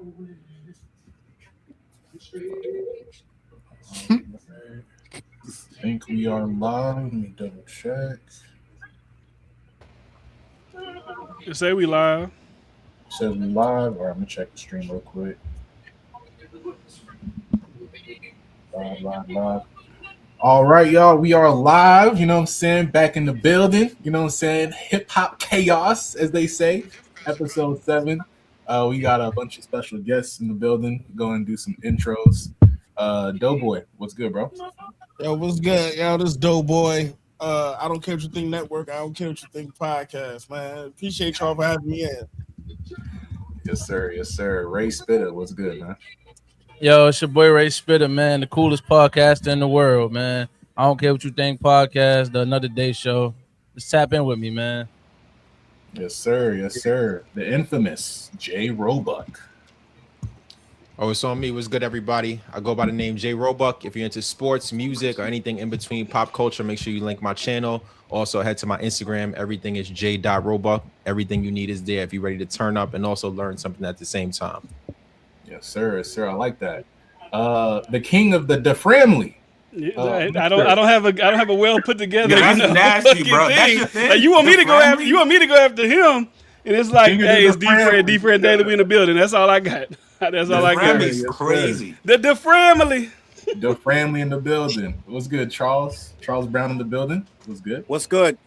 I think we are live. Let me double check. You say we live. Says we live. All right, I'm gonna check the stream real quick. Live, live, live. All right, y'all. We are live. You know what I'm saying? Back in the building. You know what I'm saying? Hip hop chaos, as they say. Episode 7. We got a bunch of special guests in the building. Go and do some intros. Doughboy, what's good, bro? Yo, what's good? Yo, this Doughboy. I don't care what you think network. I don't care what you think podcast, man. Appreciate y'all for having me in. Yes, sir. Yes, sir. Ray Spitter, what's good, man? Yo, it's your boy Ray Spitter, man. The coolest podcaster in the world, man. I don't care what you think podcast, the Another Day show. Just tap in with me, man. Yes, sir. Yes, sir. The infamous Jay Roebuck. Oh, it's on me. What's good, everybody? I go by the name Jay Roebuck. If you're into sports, music, or anything in between pop culture, make sure you link my channel. Also, head to my Instagram. Everything is j.roebuck. Everything you need is there if you're ready to turn up and also learn something at the same time. Yes, sir. Yes, sir. I like that. The king of the family. I don't have a well put together. Yeah, that's nasty, bro. That's your thing. Like, you want me to go after him, and it's like, hey, it's D-Fred Daily. We in the building. That's all I got. That's all I got. It's crazy. The family. The family in the building. What's good, Charles? Charles Brown in the building. What's good? What's good?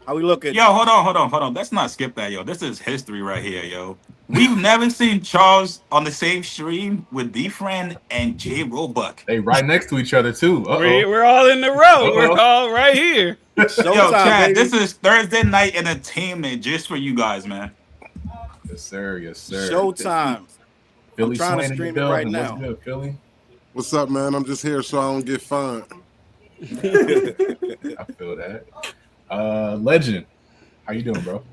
How we looking? Yo, hold on. Let's not skip that, yo. This is history right here, yo. We've never seen Charles on the same stream with D-Friend and Jay Roebuck. They right next to each other, too. We're all in the row. We're all right here. Yo, Chad, this is Thursday night entertainment just for you guys, man. Yes, sir. Yes, sir. Showtime. Philly I'm trying to Swain in the stream it building. right now. What's good, Philly? What's up, man? I'm just here so I don't get fined. I feel that. Legend, how you doing, bro?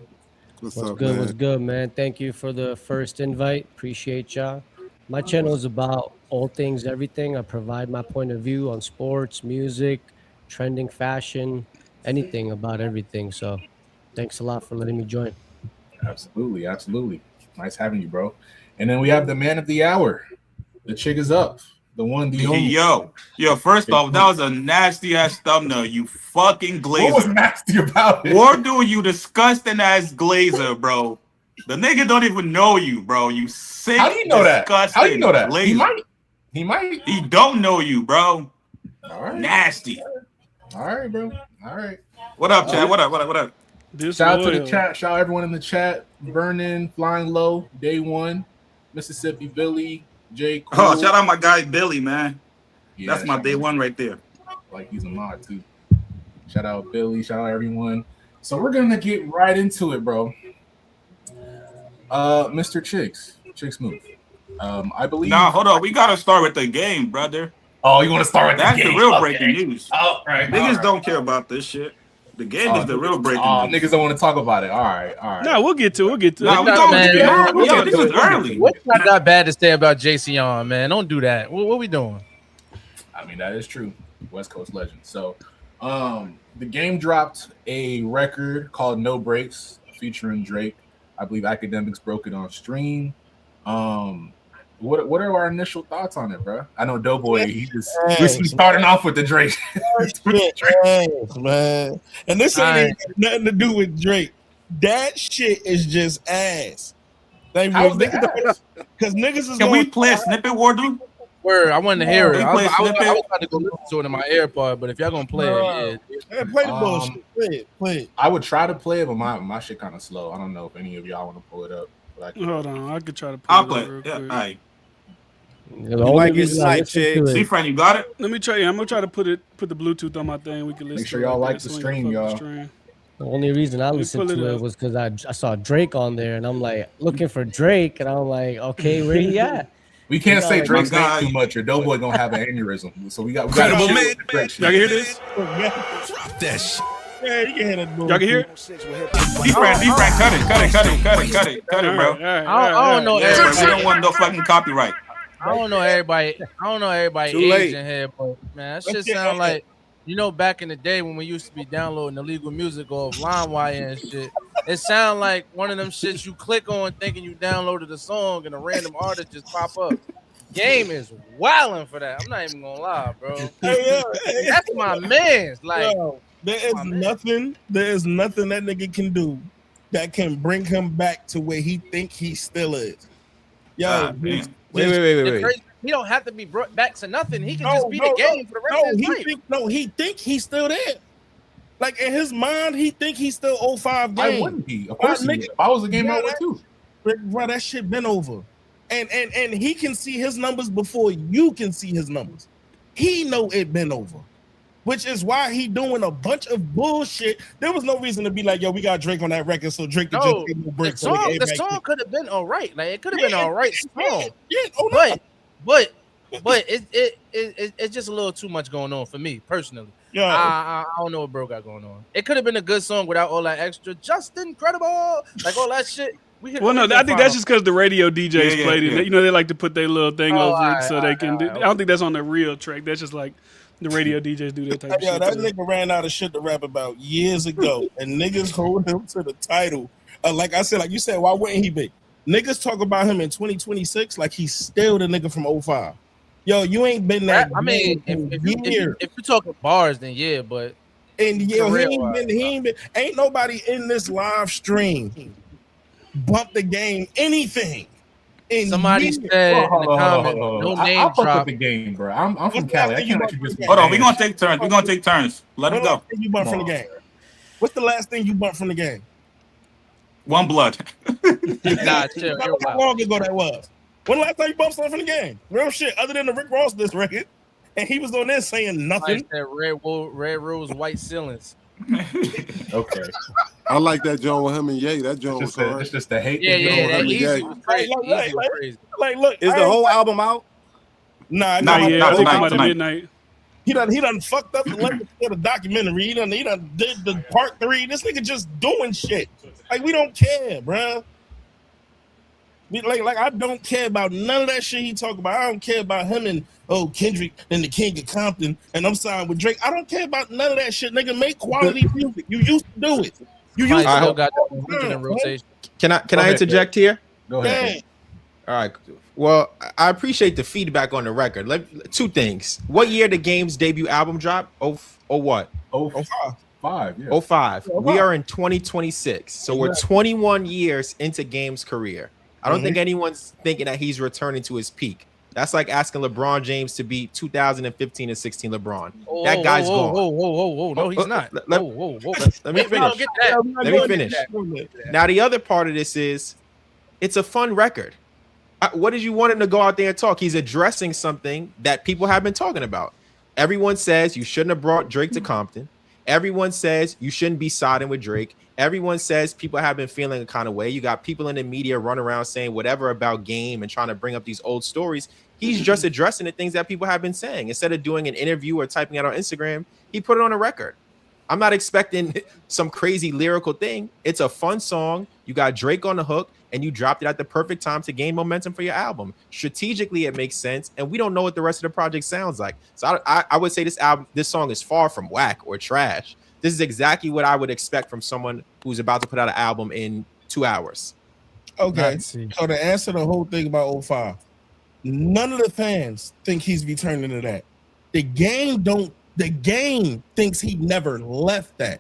What's What's up, good? man? What's good, man? Thank you for the first invite. Appreciate y'all. My channel is about all things, everything. I provide my point of view on sports, music, trending fashion, anything about everything. So thanks a lot for letting me join. Absolutely, absolutely. Nice having you, bro. And then we have the man of the hour. The chick is up. The one, the only. Yo, first off, that was a nasty ass thumbnail, you fucking glazer. What was nasty about it? War do you disgusting ass glazer, bro. The nigga don't even know you, bro. You sick. How do you know that? How do you know that? Glazer. He might. He don't know you, bro. All right. Nasty. All right, bro. All right. What up, Chad? What up? Shout out to the chat. Shout out everyone in the chat. Vernon, Flying Low, Day One, Mississippi Billy, J. Cool. Oh, shout out my guy Billy, man. Yeah, that's my day one right there. Like he's a mod too. Shout out Billy. Shout out everyone. So we're gonna get right into it, bro. Mr. Chigs Move. I believe. Nah, hold on. We gotta start with the game, brother. Oh, you want to start with that's the game? The real breaking news. Oh, right. Niggas don't care about this shit. The game is the real breaking news. Niggas don't want to talk about it. All right. No, we'll get to it. Nah, this is early. What's not that bad to say about JC on, man? Don't do that. What we doing? I mean, that is true. West Coast legend. So, the game dropped a record called No Breaks featuring Drake. I believe Academics broke it on stream. What are our initial thoughts on it, bro? I know Doughboy, he's starting off with the Drake. Man. And this ain't nothing to do with Drake. That shit is just ass. Because niggas is Can we play a snippet, War dude? Word, I wanted to hear it. I was about to go listen to it in my AirPod, but if y'all gonna play it, yeah. Play the bullshit. Play it. I would try to play it, but my shit kind of slow. I don't know if any of y'all want to pull it up. Hold on, I could try to pull I'll it play up real it. Yeah, quick. all right. You like your side chick. See, friend, you got it? Let me try. I'm gonna try to put the Bluetooth on my thing. We can listen. Make sure y'all like the stream, y'all. The only reason I listened to it was because I saw Drake on there, and I'm like looking for Drake, and I'm like, okay, where he at? We can't say Drake's name too much, or Doughboy gonna have an aneurysm. So we got Incredible, man. Y'all can hear this? Drop that shit. Yeah, you can hear that. Y'all can hear it? D-Frank, cut it, bro. I don't know. We don't want no fucking copyright. I don't know everybody. Too late. age in here, but man, that shit sound like You know, back in the day when we used to be downloading illegal music off LimeWire and shit, it sound like one of them shits you click on thinking you downloaded a song and a random artist just pop up. Game is wilding for that. I'm not even gonna lie, bro. That's my man's. Like, yo, there is nothing that nigga can do that can bring him back to where he think he still is. Yo, wait. He don't have to be brought back to nothing. He can just be the game for the rest of his life. He think he's still there. Like in his mind, he think he's still 05 game. Why wouldn't he? Of course he would. If I was a game, I would too. Bro, that shit been over. And he can see his numbers before you can see his numbers. He know it been over. Which is why he doing a bunch of bullshit. There was no reason to be like, yo, we got Drake on that record, so Drake could just take no break. The song could have been all right. Like it could have been all right song. But it's just a little too much going on for me personally. Yeah, I don't know what bro got going on. It could have been a good song without all that extra, just incredible, like all that shit. I think that's just because the radio DJs played it. You know, they like to put their little thing over it so they can do. I don't think that's on the real track. That's just like the radio DJs do that type of shit. That nigga ran out of shit to rap about years ago, and niggas hold him to the title. Like I said, like you said, why wouldn't he be? Niggas talk about him in 2026 like he's still the nigga from 05. Yo, you ain't been that. I mean, if you're talking bars, then yeah, but and yo, ain't nobody in this live stream bump the game anything. Somebody said in the comments, no name drop the game, bro. I'm from Cali. I can't let you just hold on. We're gonna take turns. Let it go. You bump from the game. What's the last thing you bumped from the game? One Blood. Nah, chill. How long ago that was? When the last time you bumped something from the game? Real shit. Other than the Rick Ross diss record, and he was on there saying nothing. That red rose, white ceilings. Okay. I like that joint with him and Ye. That joint was hard. It's just the hate. Yeah. That easy was crazy. Like, look, is the whole album out? Not midnight. He done fucked up the legacy of the documentary. He done did the part 3. This nigga just doing shit. Like we don't care, bro. Like I don't care about none of that shit he talk about. I don't care about him and Kendrick and the King of Compton and I'm signed with Drake. I don't care about none of that shit. Nigga, make quality music. You used to do it. You used to got that in rotation. Can I interject here? Go ahead. Yeah. All right. Well, I appreciate the feedback on the record. Two things. What year the Game's debut album dropped? Oh what? 05. Yeah. 05. We are in 2026. So we're 21 years into Game's career. I don't think anyone's thinking that he's returning to his peak. That's like asking LeBron James to beat 2015 and 16 LeBron. That guy's gone. Whoa. No, he's not. Let me finish. Let me finish. Now, the other part of this is it's a fun record. What did you want him to go out there and talk? He's addressing something that people have been talking about. Everyone says you shouldn't have brought Drake to Compton. Everyone says you shouldn't be siding with Drake. Everyone says people have been feeling a kind of way. You got people in the media running around saying whatever about Game and trying to bring up these old stories. He's just addressing the things that people have been saying. Instead of doing an interview or typing it on Instagram, he put it on a record. I'm not expecting some crazy lyrical thing. It's a fun song. You got Drake on the hook, and you dropped it at the perfect time to gain momentum for your album. Strategically, it makes sense, and we don't know what the rest of the project sounds like. So I would say this song is far from whack or trash. This is exactly what I would expect from someone who's about to put out an album in 2 hours. Okay, so to answer the whole thing about 05, none of the fans think he's returning to that. The game thinks he never left that.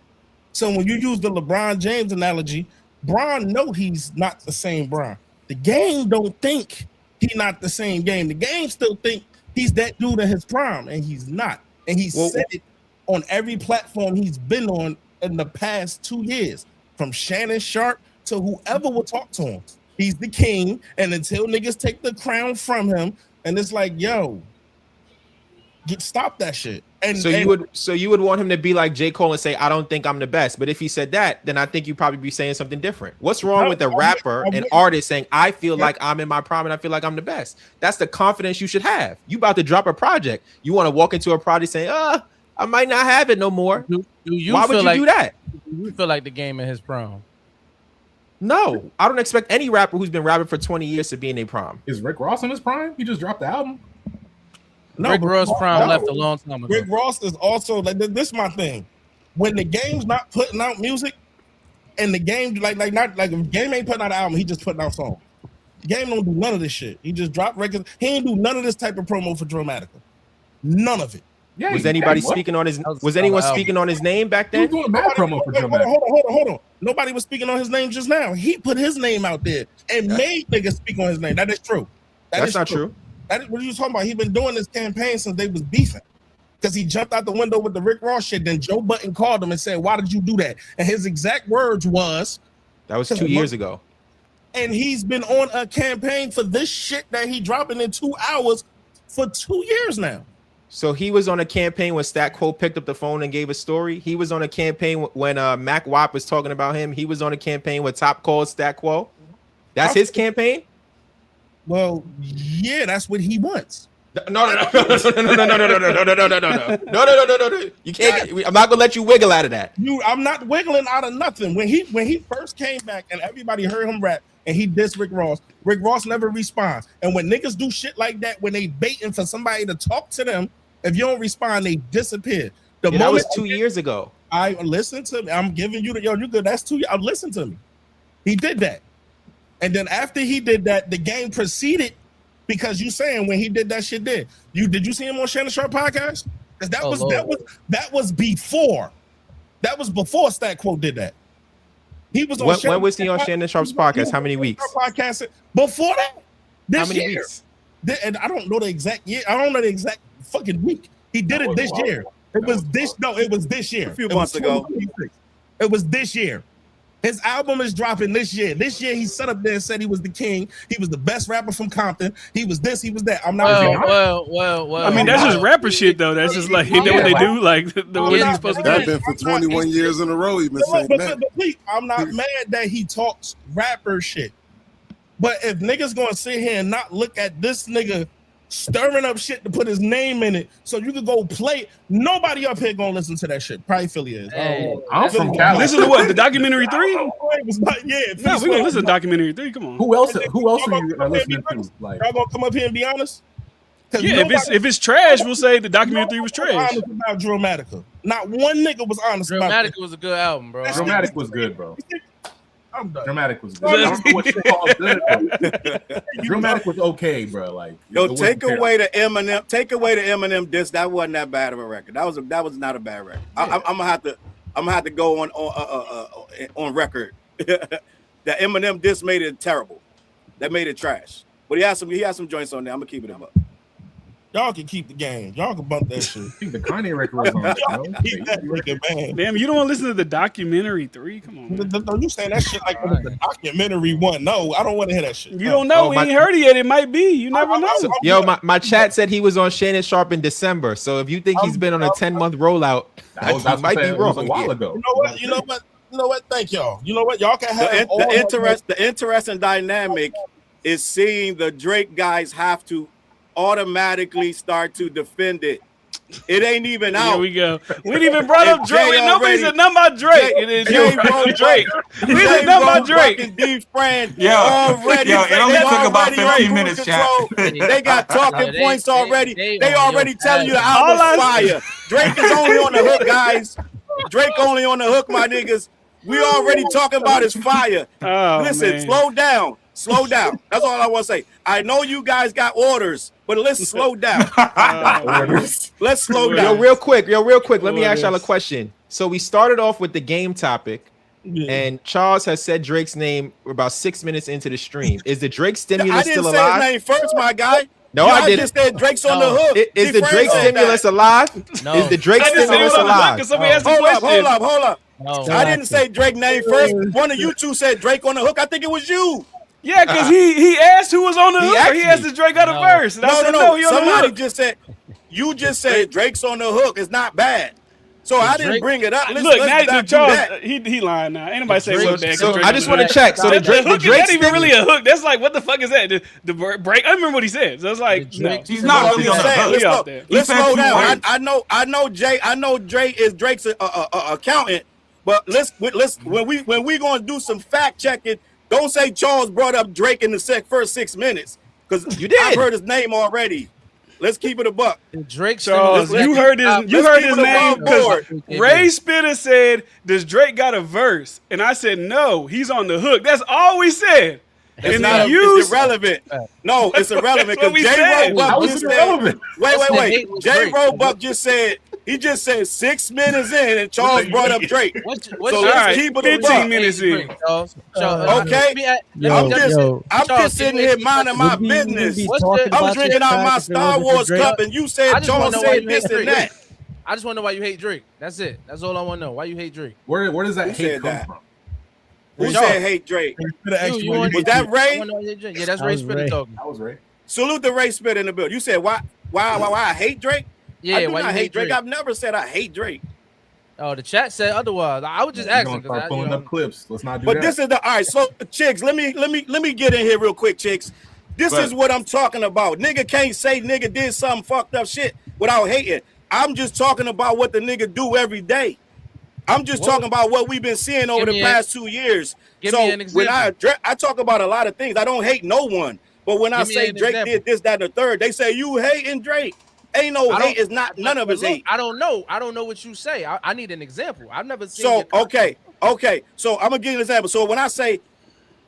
So when you use the LeBron James analogy, Bron know he's not the same Bron. The game don't think he's not the same game. The game still think he's that dude in his prime, and he's not. And he said it on every platform he's been on in the past 2 years, from Shannon Sharp to whoever will talk to him. He's the king, and until niggas take the crown from him, and it's like, yo, stop that shit. And you would want him to be like J. Cole and say, I don't think I'm the best. But if he said that, then I think you'd probably be saying something different. What's wrong with a rapper, an artist saying, I feel like I'm in my prime and I feel like I'm the best? That's the confidence you should have. You about to drop a project. You want to walk into a project saying, I might not have it no more. Why would you do that? Do you feel like the Game in his prime? No, I don't expect any rapper who's been rapping for 20 years to be in their prime. Is Rick Ross in his prime? He just dropped the album. No, Rick but Ross prime no. left a long time ago. Rick Ross is also like this. Is my thing. When the game's not putting out music, and the game like if game ain't putting out an album, he just putting out songs. Game don't do none of this shit. He just dropped records. He ain't do none of this type of promo for Dramatica. None of it. Yeah, was anybody speaking on his? Was anyone speaking on his name back then? Doing mad promo for Dramatica. Hold on. Nobody was speaking on his name just now. He put his name out there and made niggas speak on his name. That is true. That's not true. That is, what are you talking about? He been doing this campaign since they was beefing. Because he jumped out the window with the Rick Ross shit. Then Joe Budden called him and said, "Why did you do that?" And his exact words was, "That was 2 years ago." And he's been on a campaign for this shit that he dropping in 2 hours for 2 years now. So he was on a campaign when Stat Quo picked up the phone and gave a story. He was on a campaign when Mac Wap was talking about him. He was on a campaign with Top called Stat Quo. That's his campaign? Well, yeah, that's what he wants. No. You can't. I'm not gonna let you wiggle out of that. I'm not wiggling out of nothing. When he first came back and everybody heard him rap and he dissed Rick Ross never responds. And when niggas do shit like that, when they baiting for somebody to talk to them, if you don't respond, they disappear. That was 2 years ago. I listen to me. I'm giving you you good. That's 2 years. Listen to me. He did that. And then after he did that, the game proceeded because you saying when he did that shit did you see him on Shannon Sharp podcast? Because that was before. That was before Stat Quo did that. He was on when was he on Shannon Sharp's podcast? How many weeks? Podcast before that? How many weeks? And I don't know the exact year. I don't know the exact fucking week. He did it this year. It was this year. A few months ago. It was this year. His album is dropping this year. This year he set up there and said he was the king. He was the best rapper from Compton. He was this, he was that. I'm not well. I mean, that's just rapper shit though. That's just like what they do, like the way he's supposed to do. That's been for 21 years in a row. He's been saying that. I'm not mad that he talks rapper shit. But if niggas gonna sit here and not look at this nigga stirring up shit to put his name in it so you could go play, nobody up here gonna listen to that shit. Probably Philly is. I'm from Cali. Listen to what? The documentary 3? No, we gonna listen to documentary 3. Come on. Who else are you listening to? Like, y'all gonna come up here and be honest? Yeah, if it's trash, we'll say the documentary 3 was trash. Honest about Dramatica. Not one nigga was honest about it. Dramatica was a good album, bro. Dramatic was good, bro. I'm done. Dramatic was good. I don't know what you call good. Dramatic was okay, bro. Like, take away the Eminem diss. That wasn't that bad of a record. That was not a bad record. Yeah. I'm gonna have to go on record. The Eminem diss made it terrible. That made it trash. But he has some joints on there. I'm gonna keep it up. Y'all can keep the game. Y'all can bump that shit. The Kanye record was on. Keep that record, man. Damn, you don't want to listen to the documentary 3? Come on. No, you saying that shit like it was the documentary 1. No, I don't want to hear that shit. You don't know. We ain't heard it yet. It might be. You never know. So, my chat said he was on Shannon Sharp in December. So if you think he's been on a 10-month rollout, that might be wrong. A while ago. You know what? Thank y'all. You know what? Y'all can have the interesting dynamic is seeing the Drake guys have to automatically start to defend it. It ain't even out. Here we go. We didn't even brought up Drake. Nobody said nothing about Drake. It is Drake. We said nothing about Drake. D-Friend already. Yo, it only took about 15 minutes, chat. They got talking points already. They already telling you the album's fire. Drake is only on the hook, guys. Drake only on the hook, my niggas. We already talking about his fire. Listen, slow down. Slow down. That's all I want to say. I know you guys got orders, but let's slow down. Let's slow down. Yo, real quick. Let me ask y'all a question. So we started off with the game topic, and Charles has said Drake's name about 6 minutes into the stream. Is the Drake stimulus still alive? I didn't say his name first, my guy. No, I didn't. Just said Drake's on the hook. Is the Drake stimulus alive? No. Is the Drake stimulus alive? Hold up. No, I didn't say Drake name first. One of you two said Drake on the hook. I think it was you. Yeah, because he asked who was on the hook. He asked if Drake got a verse. And I said, no, he on the hook. Somebody just said, you just said Drake's on the hook. It's not bad. So I didn't bring it up. Look, Charles, he lying now. Ain't nobody say what that. So I just want to check. So the Drake not even really a hook. That's like, what the fuck is that? The break. I remember what he said. So it's like, no. He's not really on the hook. Let's slow down. I know Drake is Drake's accountant, but let's when we gonna do some fact checking. Don't say Charles brought up Drake in the first 6 minutes because you did. I've heard his name already. Let's keep it a buck. Drake Charles, you heard his name because Ray Spitter said, "Does Drake got a verse?" And I said, "No, he's on the hook." That's all we said. It's irrelevant. No, it's irrelevant because J. Roebuck just said. Wait. J. Roebuck just said. He just said 6 minutes in, and Charles brought up Drake. So let's keep it 15 minutes in. Okay. I'm just sitting here minding my business. I'm drinking out my Star Wars cup, and you said Charles said this and that. I just want to know why you hate Drake. That's it. That's all I want to know. Why you hate Drake? Where does that hate come from? Who said hate Drake? Was that Ray? Yeah, that's Ray Spitter talking. That was Ray. Salute the Ray Spitter in the building. You said why I hate Drake? Yeah, I do not hate Drake. I've never said I hate Drake. Oh, the chat said otherwise. I was just asking. Start pulling up clips. Let's not do that. But this is the all right. So, Chigs, let me get in here real quick, Chigs. This is what I'm talking about. Nigga can't say nigga did some fucked up shit without hating. I'm just talking about what the nigga do every day. I'm just talking about what we've been seeing over the past 2 years. Give me an example. When I talk about a lot of things, I don't hate no one. But when I say Drake did this, that, and the third, they say you hating Drake. Ain't no hate. It's not none of us hate. I don't know what you say. I need an example. I've never seen. So okay. So I'm gonna give you an example. So when I say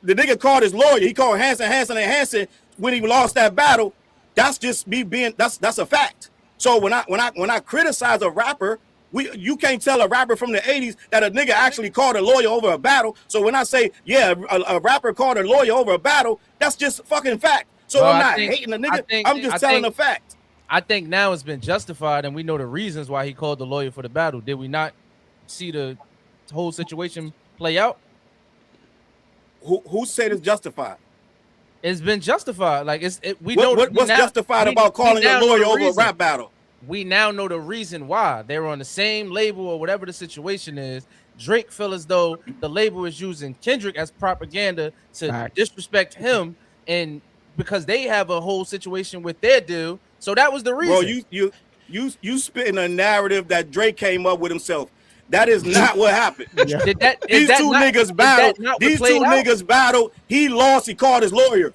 the nigga called his lawyer, he called Hanson when he lost that battle. That's just me being. That's a fact. So when I criticize a rapper, you can't tell a rapper from the 80s that a nigga actually called a lawyer over a battle. So when I say a rapper called a lawyer over a battle, that's just fucking fact. So I'm not hating the nigga. I'm just telling the fact. I think now it's been justified, and we know the reasons why he called the lawyer for the battle. Did we not see the whole situation play out? Who said it's justified? It's been justified. Like what's justified about calling a lawyer over a rap battle? We now know the reason why. They were on the same label or whatever the situation is. Drake felt as though the label is using Kendrick as propaganda to disrespect him, and because they have a whole situation with their deal. So that was the reason. Bro, you spitting a narrative that Drake came up with himself. That is not what happened. These two niggas battled. He lost. He called his lawyer.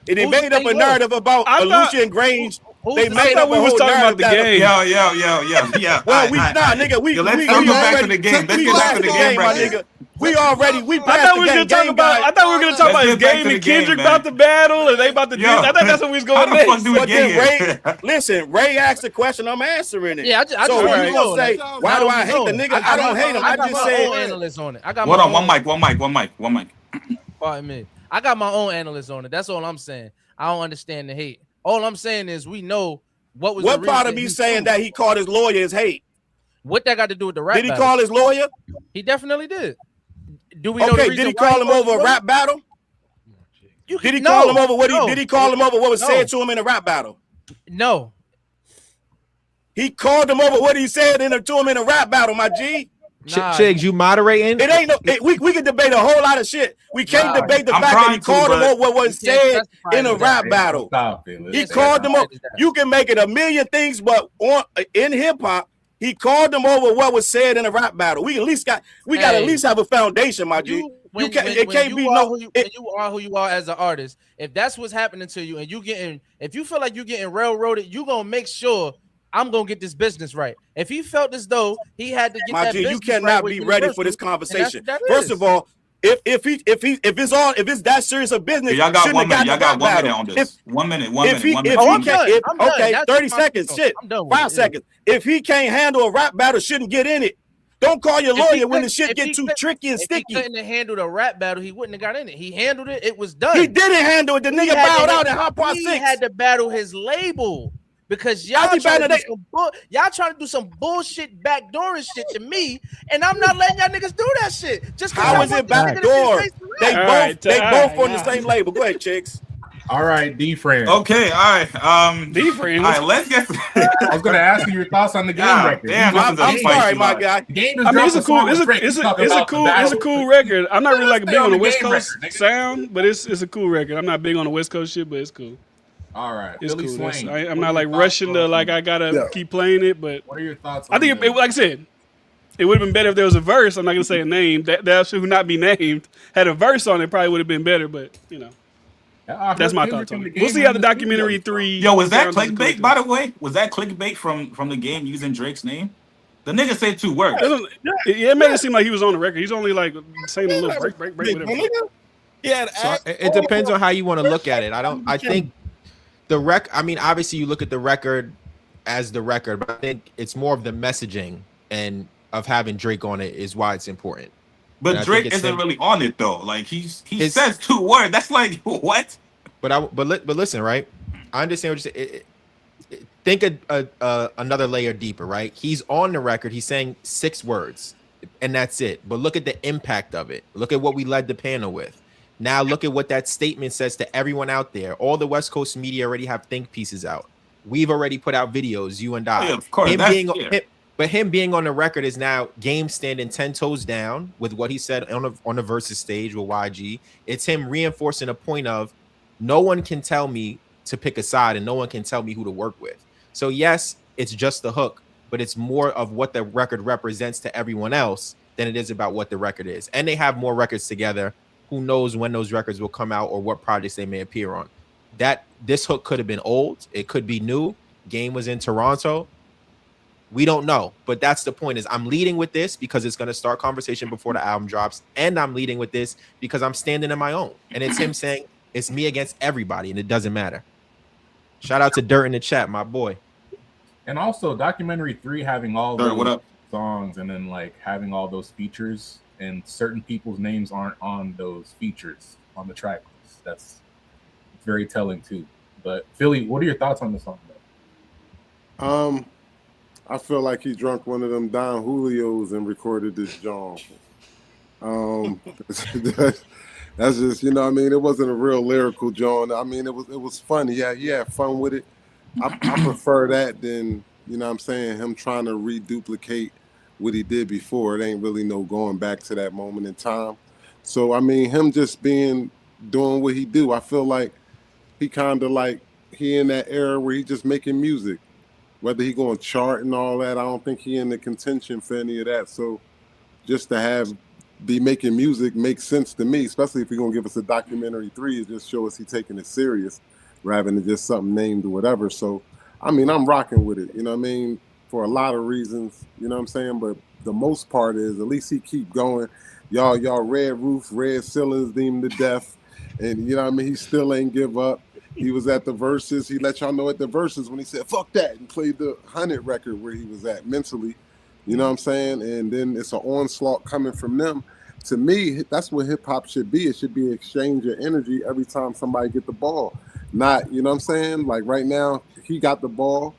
And they made up a narrative about Lucian Grange. They made up a whole narrative about the game. Yeah. Well, let's go back to the game. Let's get back to the game, my nigga. We passed the game. I thought we were gonna talk about his game and Kendrick about the battle, and they about to do. I thought that's what we was going next. Listen, Ray asked the question. I'm answering it. Yeah, I so when you gonna say, why do I hate the nigga? I don't hate him. I just said. Analyst on it. Hold on, one mic. Pardon me. I got my own analyst on it. That's all I'm saying. I don't understand the hate. All I'm saying is we know what was. What part of me saying that he called his lawyer is hate? What that got to do with the rap? Did he call his lawyer? He definitely did. Do we know the reason did he call him over a rap battle? Did he call him over what was said to him in a rap battle? No. He called him over what he said to him in a rap battle, my G. Chigs, you moderating? It ain't no. We can debate a whole lot of shit. We can't debate the fact that he called him over what was said in a rap battle. He called him over. You can make it a million things, but in hip hop, he called them over what was said in a rap battle. We at least got at least have a foundation, my G. You are who you are as an artist. If that's what's happening to you, and if you feel like you're getting railroaded, you gonna make sure I'm gonna get this business right. If he felt as though he had to get that business right, you cannot be ready for this conversation. First of all, if it's that serious a business, y'all got 1 minute. Y'all got 1 minute on this. 1 minute. Okay, 30 seconds. Shit, 5 seconds. If he can't handle a rap battle, shouldn't get in it. Don't call your lawyer when the shit get too tricky and sticky. If he couldn't handle the rap battle, he wouldn't have got in it. He handled it. It was done. He didn't handle it. The nigga bowed out in Hot Pot 6. He had to battle his label. Because y'all trying to do some bullshit backdooring shit to me, and I'm not letting y'all niggas do that shit. Just how is it backdoor? They both on the same label. Go ahead, Chigs. All right, D-Friend. Okay, all right. D-Friend. All right, let's get. I was going to ask you your thoughts on the game record. Damn, I'm sorry, my guy. It's a cool record. I'm not really like big on the West Coast sound, but it's a cool record. I'm not big on the West Coast shit, but it's cool. All right, it's Philly cool. Swain. I'm not like rushing to like I gotta keep playing it, but what are your thoughts? I think like I said, it would have been better if there was a verse. I'm not gonna say a name that should not be named. Had a verse on it, probably would have been better. But you know, That's my thoughts on it. We'll see how the documentary 3. Yo, was that clickbait, by the way? Was that clickbait from the game using Drake's name? The nigga said 2 words. It made it seem like he was on the record. He's only like saying a little break, whatever. Yeah, so it depends on how you want to look at it. I think the I mean, obviously you look at the record as the record, but I think it's more of the messaging and of having Drake on it is why it's important. But Drake isn't really on it though. Like he says 2 words. That's like what? But listen, right? I understand what you're saying. Think another layer deeper, right? He's on the record. He's saying 6 words, and that's it. But look at the impact of it. Look at what we led the panel with. Now look at what that statement says to everyone out there. All the West Coast media already have think pieces out. We've already put out videos, you and I. Yeah, of course. But him being on the record is now Game standing 10 toes down with what he said on the versus stage with YG. It's him reinforcing a point of no one can tell me to pick a side and no one can tell me who to work with. So yes, it's just the hook, but it's more of what the record represents to everyone else than it is about what the record is. And they have more records together. Who knows when those records will come out or what projects they may appear on. This hook could have been old. It could be new. Game was in Toronto. We don't know, but that's the point. Is I'm leading with this because it's going to start conversation before the album drops, and I'm leading with this because I'm standing in my own. And it's him saying it's me against everybody, and it doesn't matter. Shout out to Dirt in the chat, my boy. And also, documentary 3 having all those songs and then like having all those features, and certain people's names aren't on those features on the track list. That's very telling too. But Philly, what are your thoughts on the song though? I feel like he drunk one of them Don Julios and recorded this joint. That's just, you know what I mean? It wasn't a real lyrical joint. I mean, it was funny. Yeah, he had fun with it. I prefer that than, you know what I'm saying, him trying to reduplicate what he did before. It ain't really no going back to that moment in time. So, I mean, him just doing what he do, I feel like he kind of like, he in that era where he just making music. Whether he going to chart and all that, I don't think he in the contention for any of that. So just to be making music makes sense to me, especially if you're going to give us a documentary 3, it just show us he taking it serious rather than just something named or whatever. So, I mean, I'm rocking with it, you know what I mean, for a lot of reasons, you know what I'm saying? But the most part is at least he keep going. Y'all red roof, red ceilings, deemed to death. And, you know what I mean, he still ain't give up. He was at the Versus. He let y'all know at the Versus when he said, fuck that, and played the 100 record where he was at mentally. You know what I'm saying? And then it's an onslaught coming from them. To me, that's what hip-hop should be. It should be an exchange of energy every time somebody get the ball. Not, you know what I'm saying? Like right now, he got the ball.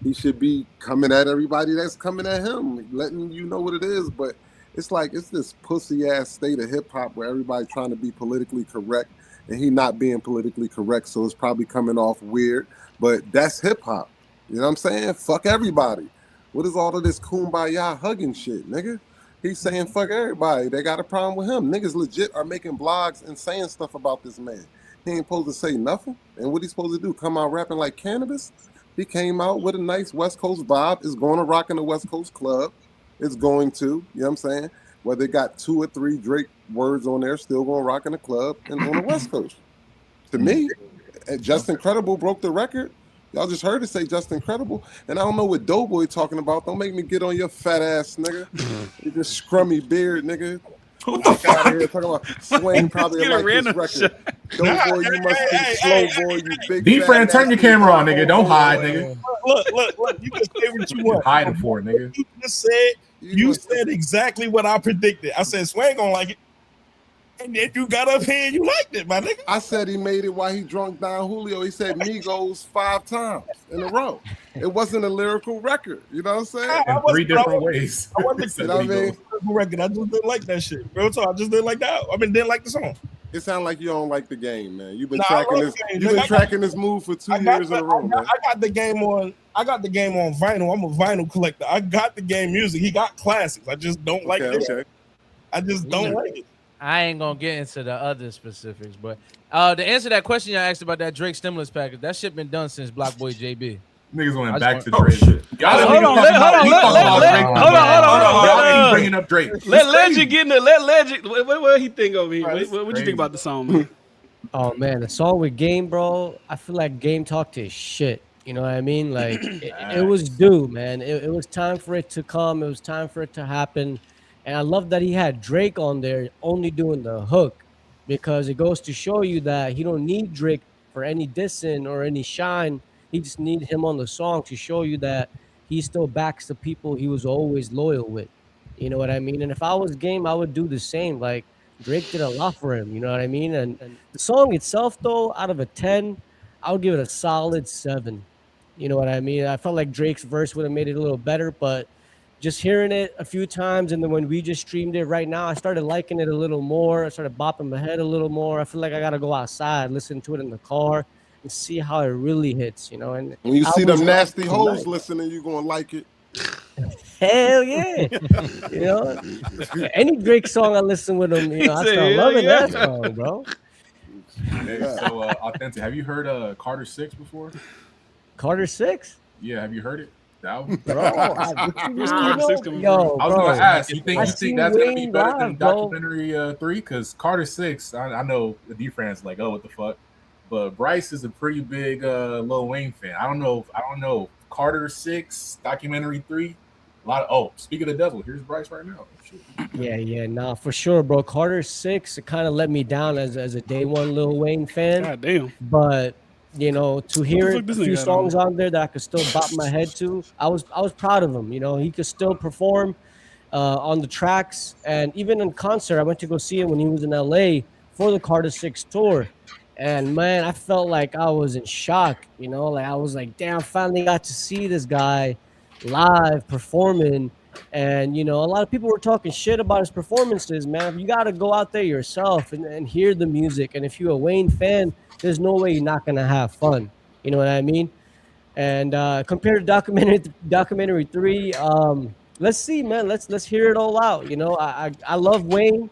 He should be coming at everybody that's coming at him, letting you know what it is. But it's like, it's this pussy-ass state of hip-hop where everybody trying to be politically correct and he not being politically correct, so it's probably coming off weird, but that's hip-hop. You know what I'm saying? Fuck everybody. What is all of this kumbaya hugging shit, nigga? He's saying fuck everybody. They got a problem with him. Niggas legit are making blogs and saying stuff about this man. He ain't supposed to say nothing. And what he supposed to do? Come out rapping like cannabis? He came out with a nice West Coast vibe. Is going to rock in the West Coast club. It's going to, you know what I'm saying? Whether it got 2 or 3 Drake words on there, still going to rock in the club and on the West Coast. To me, Just Incredible broke the record. Y'all just heard it say Just Incredible. And I don't know what Doughboy talking about. Don't make me get on your fat ass, nigga. You just scrummy beard, nigga. Fuck out of here talking about Swain probably like this record. Doughboy, you must be slow, boy. You big D-Friend, turn your camera on, nigga. Don't hide, nigga. Look. You can say what you want. Hiding for it, nigga. You said exactly what I predicted. I said Swain gonna like it. And then you got up here and you liked it, my nigga. I said he made it while he drunk Don Julio. He said Migos 5 times in a row. It wasn't a lyrical record. You know what I'm saying? In 3 different ways. I wasn't you know what I mean? Record. I just didn't like that shit. Real talk. I just didn't like that. I mean, didn't like the song. It sounds like you don't like the game, man. You've been tracking this. You've been tracking this move for 2 years in a row, man. I got the game on. I got the game on vinyl. I'm a vinyl collector. I got the game music. He got classics. I just don't like it. Okay. I just don't like it. I ain't gonna get into the other specifics, but to answer that question you asked about that Drake stimulus package, that shit been done since Block Boy JB. Niggas went back to Drake. Hold on. Bringing up Drake. Let Legend get in the. Let Legend. What he think over here? What you think about the song, man? Oh man, the song with Game, bro. I feel like Game talked his shit. You know what I mean? Like it was due, man. It was time for it to come. It was time for it to happen. And I love that he had Drake on there only doing the hook because it goes to show you that he don't need Drake for any dissing or any shine. He just need him on the song to show you that he still backs the people he was always loyal with. You know what I mean? And if I was Game, I would do the same. Like Drake did a lot for him. You know what I mean? And the song itself, though, out of a 10, I would give it a solid 7. You know what I mean? I felt like Drake's verse would have made it a little better, but just hearing it a few times and then when we just streamed it right now, I started liking it a little more. I started bopping my head a little more. I feel like I got to go outside, listen to it in the car, and see how it really hits, you know? And when you see them nasty hoes tonight. listening, you're going to like it. Hell yeah. You know, any Drake song I listen with him, you know, I start loving that song, bro. Hey, so Authentic, have you heard Carter 6 before? Carter 6? Yeah, have you heard it? The album? Bro, Where's Carter 6 coming from? I was gonna ask, you think that's gonna be better than live, documentary 3? Because Carter 6, I know the D fans like, oh, what the fuck? But Bryce is a pretty big Lil Wayne fan. I don't know. Carter 6, documentary 3. A lot of speak of the devil, here's Bryce right now. Shit. Yeah, nah, for sure, bro. Carter 6, it kind of let me down as a day one Lil Wayne fan. God damn. But you know, to hear a few songs on there that I could still bop my head to, I was proud of him. You know, he could still perform on the tracks, and even in concert, I went to go see him when he was in LA for the Carter 6 tour. And man, I felt like I was in shock, you know, like I was like, damn, finally got to see this guy live performing. And you know, a lot of people were talking shit about his performances, man. You got to go out there yourself and hear the music. And if you're a Wayne fan, there's no way you're not gonna have fun. You know what I mean? And compared to documentary 3, let's see, man. Let's hear it all out. You know, I love Wayne.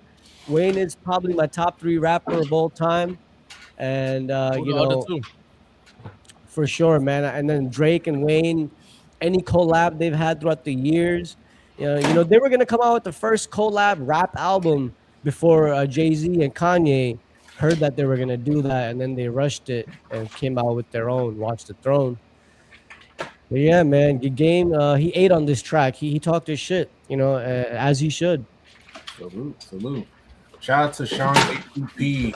Wayne is probably my top 3 rapper of all time. And you know, for sure, man. And then Drake and Wayne, any collab they've had throughout the years, you know, they were gonna come out with the first collab rap album before Jay-Z and Kanye heard that they were gonna do that, and then they rushed it and came out with their own Watch the Throne. But yeah, man, the Game, he ate on this track. He talked his shit, you know, as he should. Salute. Shout out to Sean APP in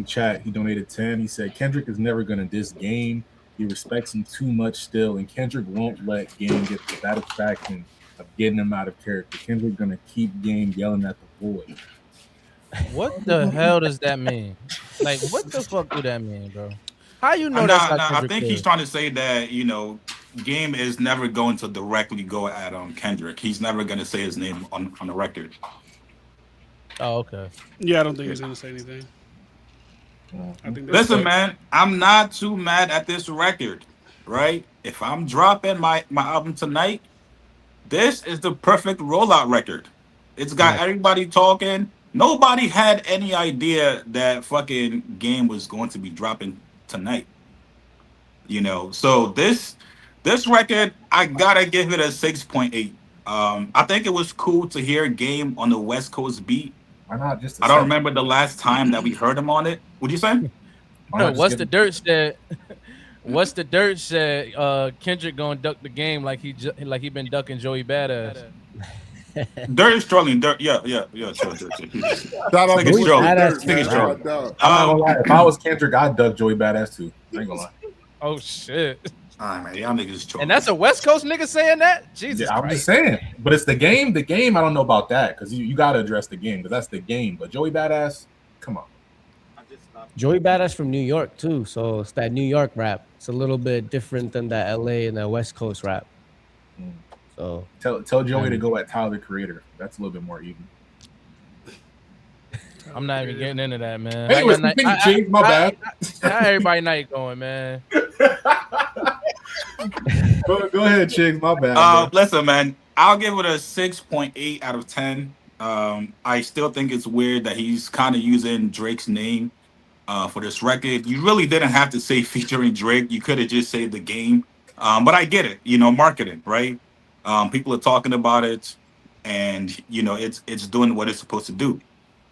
the chat. He donated 10. He said Kendrick is never gonna diss Game. He respects him too much still, and Kendrick won't let Game get the satisfaction of getting him out of character. Kendrick gonna keep Game yelling at the void. What the hell does that mean? Like, what the fuck do that mean, bro? How you know that's not Kendrick? I think he's trying to say that, you know, Game is never going to directly go at Kendrick. He's never going to say his name on the record. Oh, okay. Yeah, I don't think he's going to say anything. Listen, man, I'm not too mad at this record, right? If I'm dropping my album tonight, this is the perfect rollout record. It's got everybody talking. Nobody had any idea that fucking Game was going to be dropping tonight. You know, so this record, I gotta give it a 6.8. I think it was cool to hear Game on the West Coast beat. Why not just? I don't remember the last time that we heard him on it. What'd you say? No, what's the dirt said? What's the dirt said? Kendrick gonna duck the Game like he been ducking Joey Badass. Dirt is trolling. Dirt, yeah. Shout out to Dirt. If I was Kendrick, I'd duck Joey Badass too. I ain't gonna lie. Oh shit. All right, man, y'all niggas trolling. And that's a West Coast nigga saying that? Jesus Christ. I'm just saying. But it's the game. The Game, I don't know about that because you got to address the Game because that's the Game. But Joey Badass, come on. Joey Badass from New York too, so it's that New York rap. It's a little bit different than that LA and that West Coast rap. So tell Joey to go at Tyler the Creator. That's a little bit more even. I'm not even getting into that, man. Anyways, Chigs, my bad. How everybody night going, man? Go ahead, Chigs, my bad. Listen, man, I'll give it a 6.8 out of 10. I still think it's weird that he's kind of using Drake's name for this record. You really didn't have to say featuring Drake. You could have just said the Game. But I get it, you know, marketing, right? People are talking about it, and you know it's doing what it's supposed to do.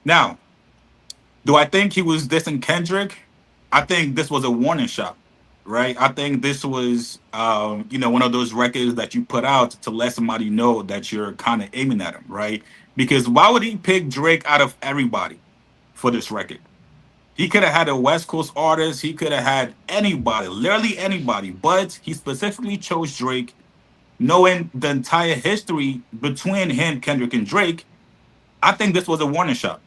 Now, do I think he was dissing Kendrick? I think this was a warning shot, right? I think this was, one of those records that you put out to let somebody know that you're kind of aiming at him, right? Because why would he pick Drake out of everybody for this record? He could have had a West Coast artist. He could have had anybody, literally anybody. But he specifically chose Drake, knowing the entire history between him, Kendrick, and Drake. I think this was a warning shot.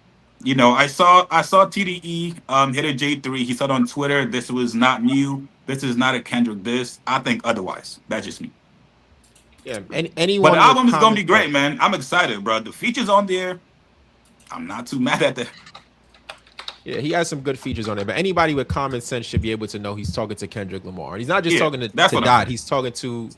I saw TDE hit a J3. He said on Twitter, "This was not new. This is not a Kendrick diss." I think otherwise. That's just me. Yeah, anyone. But the album is gonna be great, man. I'm excited, bro. The features on there, I'm not too mad at that. Yeah, he has some good features on there. But anybody with common sense should be able to know he's talking to Kendrick Lamar. And he's not just talking to Dot. He's talking to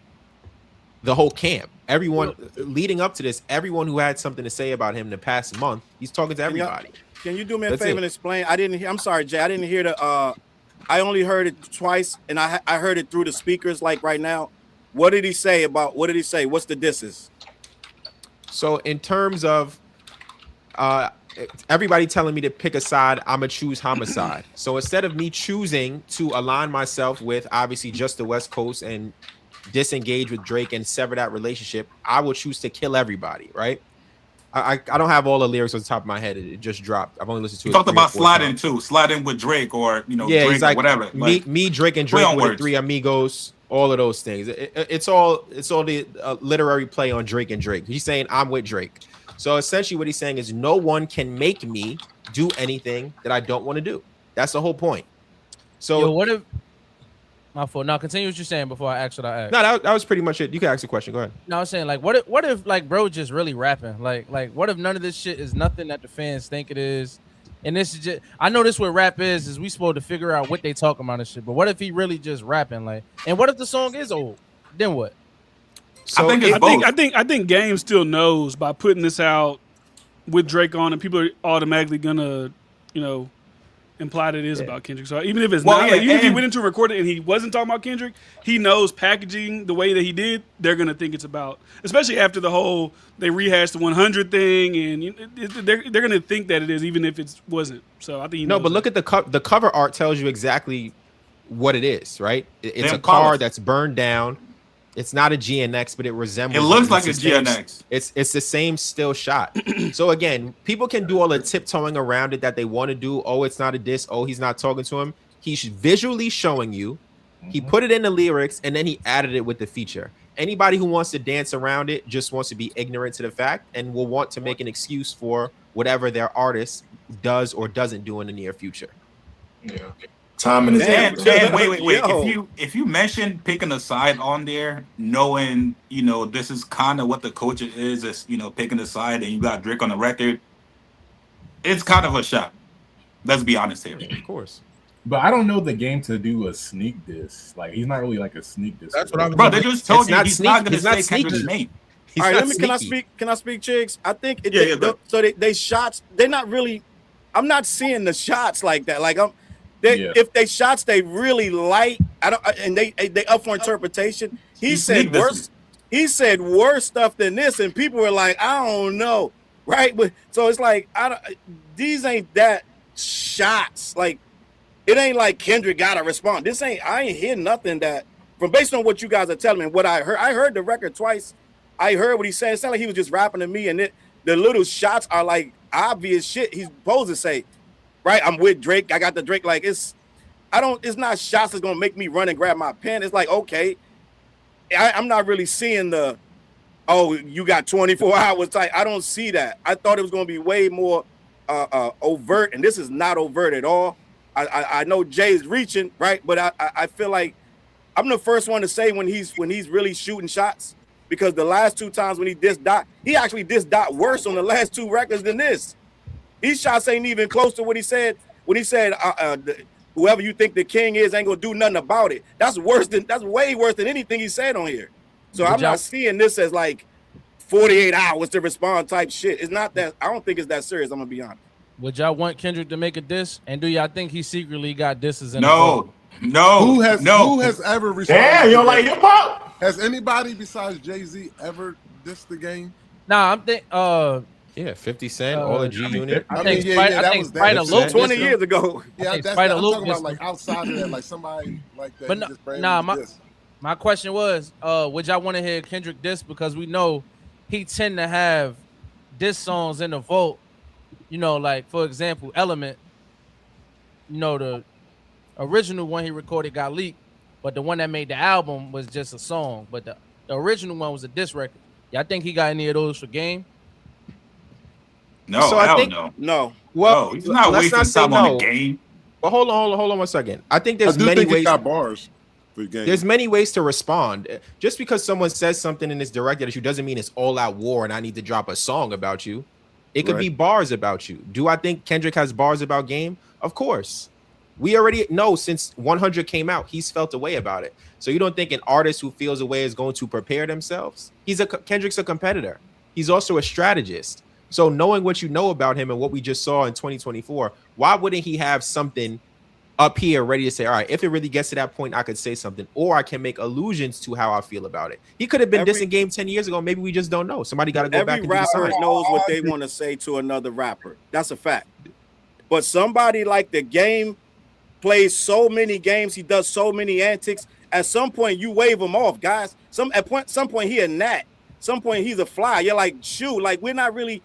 the whole camp. Everyone leading up to this, everyone who had something to say about him in the past month, he's talking to everybody. Can you do me a favor and explain? I'm sorry, Jay. I didn't hear I only heard it twice, and I heard it through the speakers like right now. What did he say? What's the disses? So in terms of everybody telling me to pick a side, I'm gonna choose homicide. So instead of me choosing to align myself with obviously just the West Coast and disengage with Drake and sever that relationship, I will choose to kill everybody, right? I don't have all the lyrics on the top of my head. It just dropped. I've only listened to it. Talked about sliding too, sliding with Drake or Drake like, or whatever. Me, Drake, and Drake with the Three Amigos, all of those things. It's all the literary play on Drake and Drake. He's saying I'm with Drake. So essentially, what he's saying is no one can make me do anything that I don't want to do. That's the whole point. So what if? My fault. Now continue what you're saying before I ask what I asked. No, that was pretty much it. You can ask the question. Go ahead. No, I was saying like, what if like bro just really rapping? Like what if none of this shit is nothing that the fans think it is? And this is just, I know this what rap is we supposed to figure out what they talking about and shit. But what if he really just rapping? Like, and what if the song is old? Then what? So I think Game still knows by putting this out with Drake on, and people are automatically gonna, imply that it is about Kendrick. So even if it's not, even if he went into a recording and he wasn't talking about Kendrick, he knows packaging the way that he did, they're gonna think it's about, especially after the whole they rehashed the 100 thing, and they're gonna think that it is, even if it wasn't. So I think but look at the cover art tells you exactly what it is, right? It's a car that's burned down. It's not a GNX, but it resembles. It looks like a GNX. It's the same still shot. So again, people can do all the tiptoeing around it that they want to do. Oh, it's not a diss. Oh, he's not talking to him. He's visually showing you. He put it in the lyrics, and then he added it with the feature. Anybody who wants to dance around it just wants to be ignorant to the fact and will want to make an excuse for whatever their artist does or doesn't do in the near future. Yeah. Time and wait. If you mention picking a side on there, knowing this is kind of what the culture is picking a side, and you got Drake on the record, it's kind of a shot. Let's be honest here. Of course. But I don't know the Game to do a sneak diss. Like, he's not really like a sneak diss. That's what I'm. Bro, they just told you he's not going to say Kendrick's name. All right, can I speak, Chigs? I think they shots. They're not really. I'm not seeing the shots like that. Like if they shots they really light, and they up for interpretation. He said worse. He said worse stuff than this, and people were like, I don't know, right? But so it's like these ain't that shots. Like it ain't like Kendrick gotta respond. I ain't hear nothing that from based on what you guys are telling me. What I heard the record twice. I heard what he said. It sounded like he was just rapping to me, and the little shots are like obvious shit he's supposed to say. Right, I'm with Drake. I got the Drake. Like it's not shots that's gonna make me run and grab my pen. It's like, okay, I'm not really seeing you got 24 hours type. I don't see that. I thought it was gonna be way more overt, and this is not overt at all. I know Jay's reaching, right, but I feel like I'm the first one to say when he's really shooting shots, because the last two times when he dissed Dot, he actually dissed Dot worse on the last two records than this. These shots ain't even close to what he said when he said, "Whoever you think the king is ain't gonna do nothing about it." That's way worse than anything he said on here. So I'm not seeing this as like 48 hours to respond type shit. It's not that. I don't think it's that serious. I'm gonna be honest. Would y'all want Kendrick to make a diss? And do y'all think he secretly got disses in? No. Who has ever responded? Damn, you don't like hip hop? Has anybody besides Jay-Z ever dissed the Game? Nah, I'm thinking. Yeah, 50 Cent, all the G Unit. I mean, that was 20 years ago. Yeah, I'm talking about like outside of that, like somebody like that. But my question was, would y'all want to hear Kendrick diss? Because we know he tend to have diss songs in the vault. You know, like for example, Element. You know, the original one he recorded got leaked, but the one that made the album was just a song. But the original one was a diss record. Y'all think he got any of those for Game? No, so I think no. Well, he's not wasting time on the Game. But hold on 1 second. I think there's many ways. Got bars for Game. There's many ways to respond. Just because someone says something and it's directed at you doesn't mean it's all out war and I need to drop a song about you. It could be bars about you. Do I think Kendrick has bars about Game? Of course. We already know since 100 came out, he's felt a way about it. So you don't think an artist who feels a way is going to prepare themselves? Kendrick's a competitor. He's also a strategist. So knowing what you know about him and what we just saw in 2024, why wouldn't he have something up here ready to say, all right, if it really gets to that point, I could say something, or I can make allusions to how I feel about it. He could have been dissing Game 10 years ago. Maybe we just don't know. Somebody got to go back and decide. Every rapper knows what they want to say to another rapper. That's a fact. But somebody like the Game plays so many games, he does so many antics. At some point, you wave him off, guys. Some point he a gnat. Some point he's a fly. You're like, shoot, like we're not really.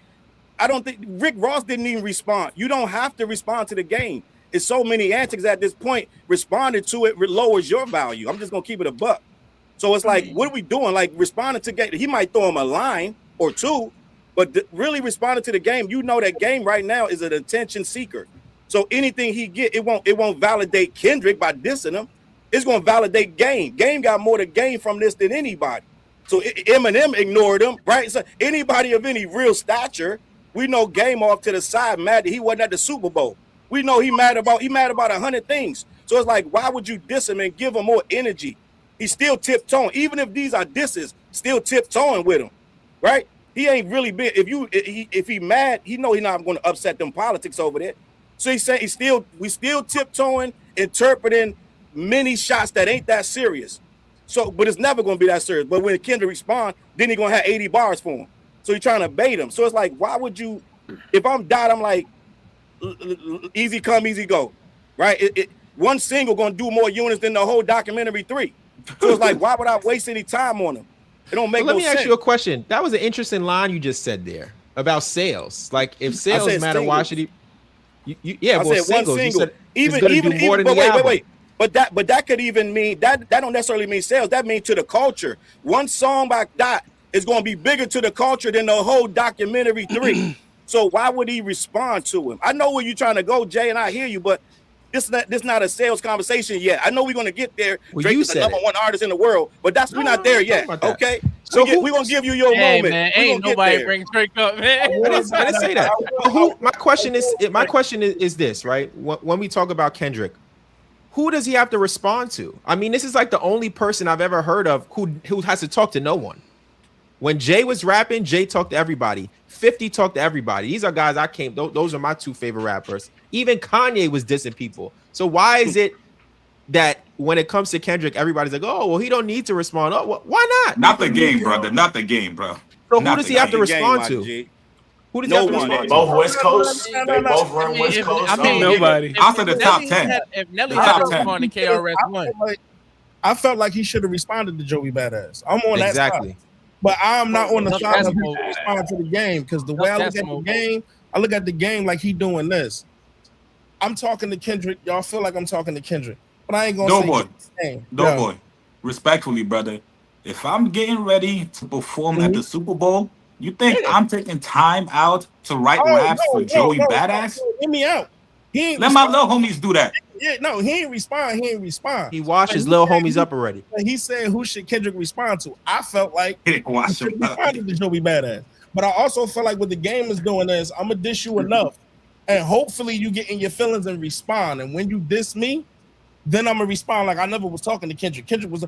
I don't think Rick Ross didn't even respond. You don't have to respond to the Game. It's so many antics at this point. Responding to it lowers your value. I'm just gonna keep it a buck. So it's like, what are we doing? Like responding to Game, he might throw him a line or two, but really responding to the Game, you know that Game right now is an attention seeker. So anything he get, it won't validate Kendrick by dissing him. It's gonna validate Game. Game got more to gain from this than anybody. So Eminem ignored him, right? So anybody of any real stature, we know Game off to the side, mad that he wasn't at the Super Bowl. We know he mad about 100 things. So it's like, why would you diss him and give him more energy? He's still tiptoeing, even if these are disses, still tiptoeing with him, right? He ain't really been. If he mad, he know he's not going to upset them politics over there. So he's saying we still tiptoeing, interpreting many shots that ain't that serious. So, but it's never going to be that serious. But when Kendrick respond, then he gonna have 80 bars for him. So he's trying to bait him. So it's like, why would you? If I'm Dot, I'm like, easy come, easy go, right? One single gonna do more units than the whole documentary 3. So it's like, why would I waste any time on him? It don't make no sense. Let me ask you a question. That was an interesting line you just said there about sales. Like, if sales matter, why should he? Singles. You said even do more than the album. Wait. But that could even mean that don't necessarily mean sales. That means to the culture. One song by Dot is going to be bigger to the culture than the whole documentary 3. So why would he respond to him? I know where you're trying to go, Jay, and I hear you, but this not a sales conversation yet. I know we're going to get there. Well, Drake is the number one artist in the world, but we're not there yet. Okay, so we're going to give you your moment. Man, ain't nobody bring Drake up, man. I didn't say that. My question is this, right? When we talk about Kendrick, who does he have to respond to? I mean, this is like the only person I've ever heard of who has to talk to no one. When Jay was rapping, Jay talked to everybody. 50 talked to everybody. These are guys those are my 2 favorite rappers. Even Kanye was dissing people. So why is it that when it comes to Kendrick, everybody's like, oh, well, he don't need to respond. Oh, why not? Not the Game, brother. Not the Game, bro. So who does he have to respond to? Who does he have to respond to? Both West Coast. They both run West Coast. I mean, nobody. After the top 10. If Nelly had to respond to KRS-One. I felt like he should have responded to Joey Badass. I'm on that side. But I'm not on the side of him responding to the Game, because the way I look at the Game, I look at the Game like he doing this. I'm talking to Kendrick. Y'all feel like I'm talking to Kendrick, but I ain't gonna say boy. Respectfully, brother. If I'm getting ready to perform at the Super Bowl, you think I'm taking time out to write raps for Joey Badass? Hear me out. He ain't let my little homies do that. Yeah, no, he ain't respond. He washed his little homies up already. He said, "Who should Kendrick respond to?" I felt like he didn't wash him up. To Joey Badass, but I also felt like what the Game is doing is, I'm gonna diss you enough, and hopefully you get in your feelings and respond. And when you diss me, then I'm gonna respond like I never was talking to Kendrick. Kendrick was.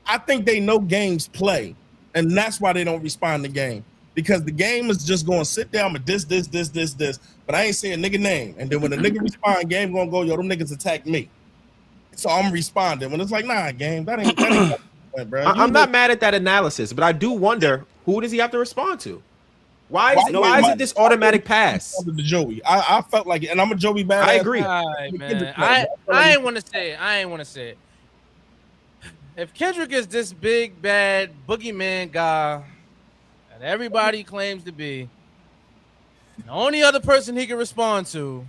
I think they know Game's play, and that's why they don't respond to Game. Because the Game is just going to sit there, I'm going to this, but I ain't saying nigga name. And then when the nigga respond, Game going to go, yo, them niggas attack me. So I'm responding. When it's like, nah, Game, that ain't bro. I'm not mad at that analysis, but I do wonder, who does he have to respond to? Why is it this automatic pass? The Joey, I felt like it, and I'm a Joey badass. I agree. Right, man. I ain't want to say it. If Kendrick is this big bad boogeyman guy that everybody claims to be, the only other person he can respond to,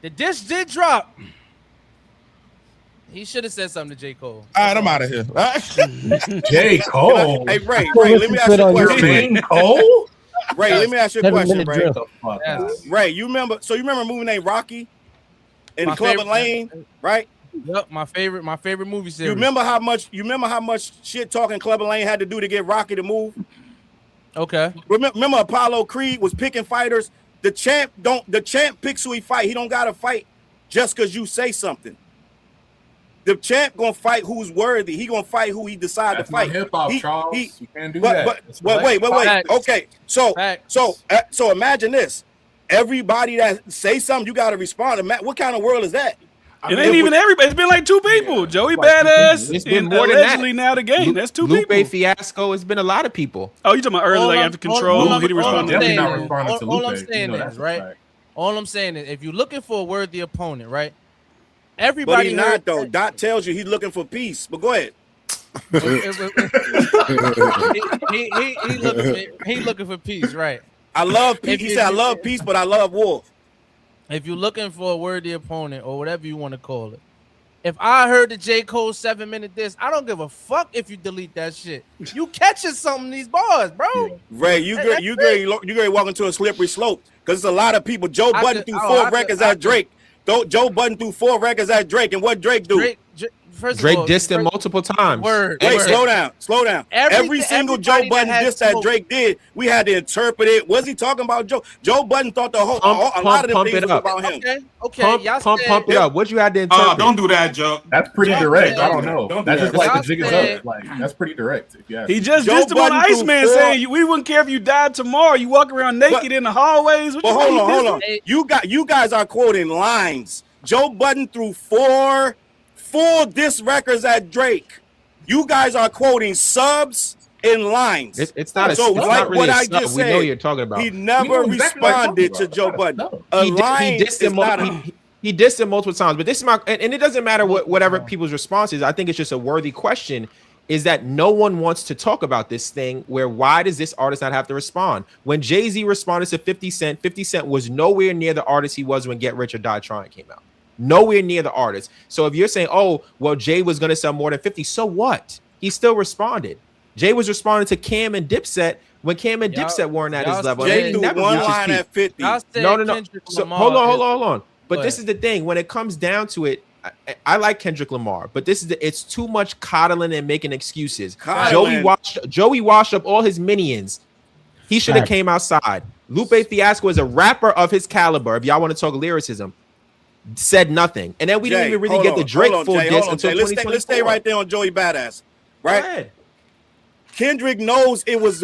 the dish did drop. He should have said something to J. Cole. All right, I'm out of here. J. Cole. Hey, Ray, let me ask you a question. Cole? Ray, let me ask you a question, Ray. Yes. Ray, you remember a movie named Rocky in Clubber Lane, right? Yep, my favorite movie series. You remember how much shit talking Clubber Lane had to do to get Rocky to move? Okay. Remember Apollo Creed was picking fighters. The champ picks who he fight. He don't gotta fight just because you say something. The champ gonna fight who's worthy. He gonna fight who he decide to fight. Hip hop, Charles. You can't do that. Wait. Okay, so imagine this. Everybody that say something, you gotta respond. What kind of world is that? It ain't even everybody. It's been like two people. Yeah, Joey Badass. It's been and more than allegedly that. Now the game. That's two Lupe people. Fiasco. It's been a lot of people. Oh, you talking about early, like after Control? All I'm saying is, right? All I'm saying is, if you're looking for a worthy opponent, right? But Everybody he's not though. Dot tells you he's looking for peace. But go ahead. he looking for peace, right? I love peace. He said, I love peace, but I love war. If you're looking for a worthy opponent or whatever you want to call it, if I heard the J. Cole 7-minute diss, I don't give a fuck if you delete that shit. You catching something these bars, bro. Ray, you gonna walk into a slippery slope because there's a lot of people. Joe Budden threw 4 records at Drake. Joe Budden threw 4 records at Drake, and what Drake do? Drake dissed him multiple times. Wait, slow down. Every single Joe Budden diss that Drake did, we had to interpret it. Was he talking about Joe? Joe Budden thought a lot of them things was about him. Okay. Pump it up. What you had to interpret? Don't do that, Joe. That's pretty direct. I don't know. That's just like the jig is up. Like that's pretty direct. If you ask he just dissed him on Iceman, saying we wouldn't care if you died tomorrow. You walk around naked in the hallways. But hold on. You guys are quoting lines. Joe Budden threw 4 full diss records at Drake. You guys are quoting subs and lines. It's not so it's like not really what a I sub. just We said. know you're talking about. He never responded to Joe Budden. He dissed him multiple times. But this is and it doesn't matter whatever people's response is. I think it's just a worthy question. Is that no one wants to talk about this thing where why does this artist not have to respond? When Jay-Z responded to 50 Cent, 50 Cent was nowhere near the artist he was when Get Rich or Die Trying came out. Nowhere near the artist. So if you're saying, oh, well, Jay was going to sell more than 50, so what? He still responded. Jay was responding to Cam and Dipset when Cam and Dipset weren't at his level. Jay threw one line at 50. No. So, hold on. But this is the thing. When it comes down to it, I like Kendrick Lamar, but it's too much coddling and making excuses. Joey washed up all his minions. He should have came outside. Lupe Fiasco is a rapper of his caliber. If y'all want to talk lyricism, said nothing, and then we didn't even really get the Drake full diss until 2024. Let's stay right there on Joey Badass, right? Kendrick knows it was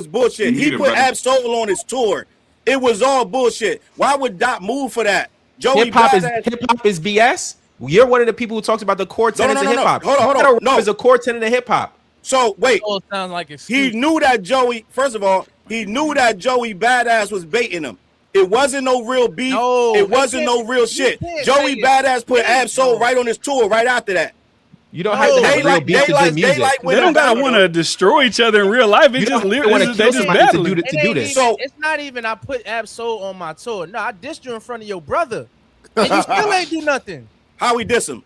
bullshit. He put Ab-Soul on his tour. It was all bullshit. Why would Dot move for that? Hip hop is BS. You're one of the people who talks about the core tenets of hip hop. Hold on. No, is a core tenet of hip hop. So wait, sounds like he knew that Joey. First of all, he knew that Joey Badass was baiting him. It wasn't no real beef. It wasn't no real shit. Joey Badass put Ab-Soul right on his tour right after that. You don't have to have real beef to do music. They don't gotta want to destroy each other in real life. They just battle to do this. So it's not even I put Ab-Soul on my tour. No, I dissed you in front of your brother, and you still ain't do nothing. How we diss him?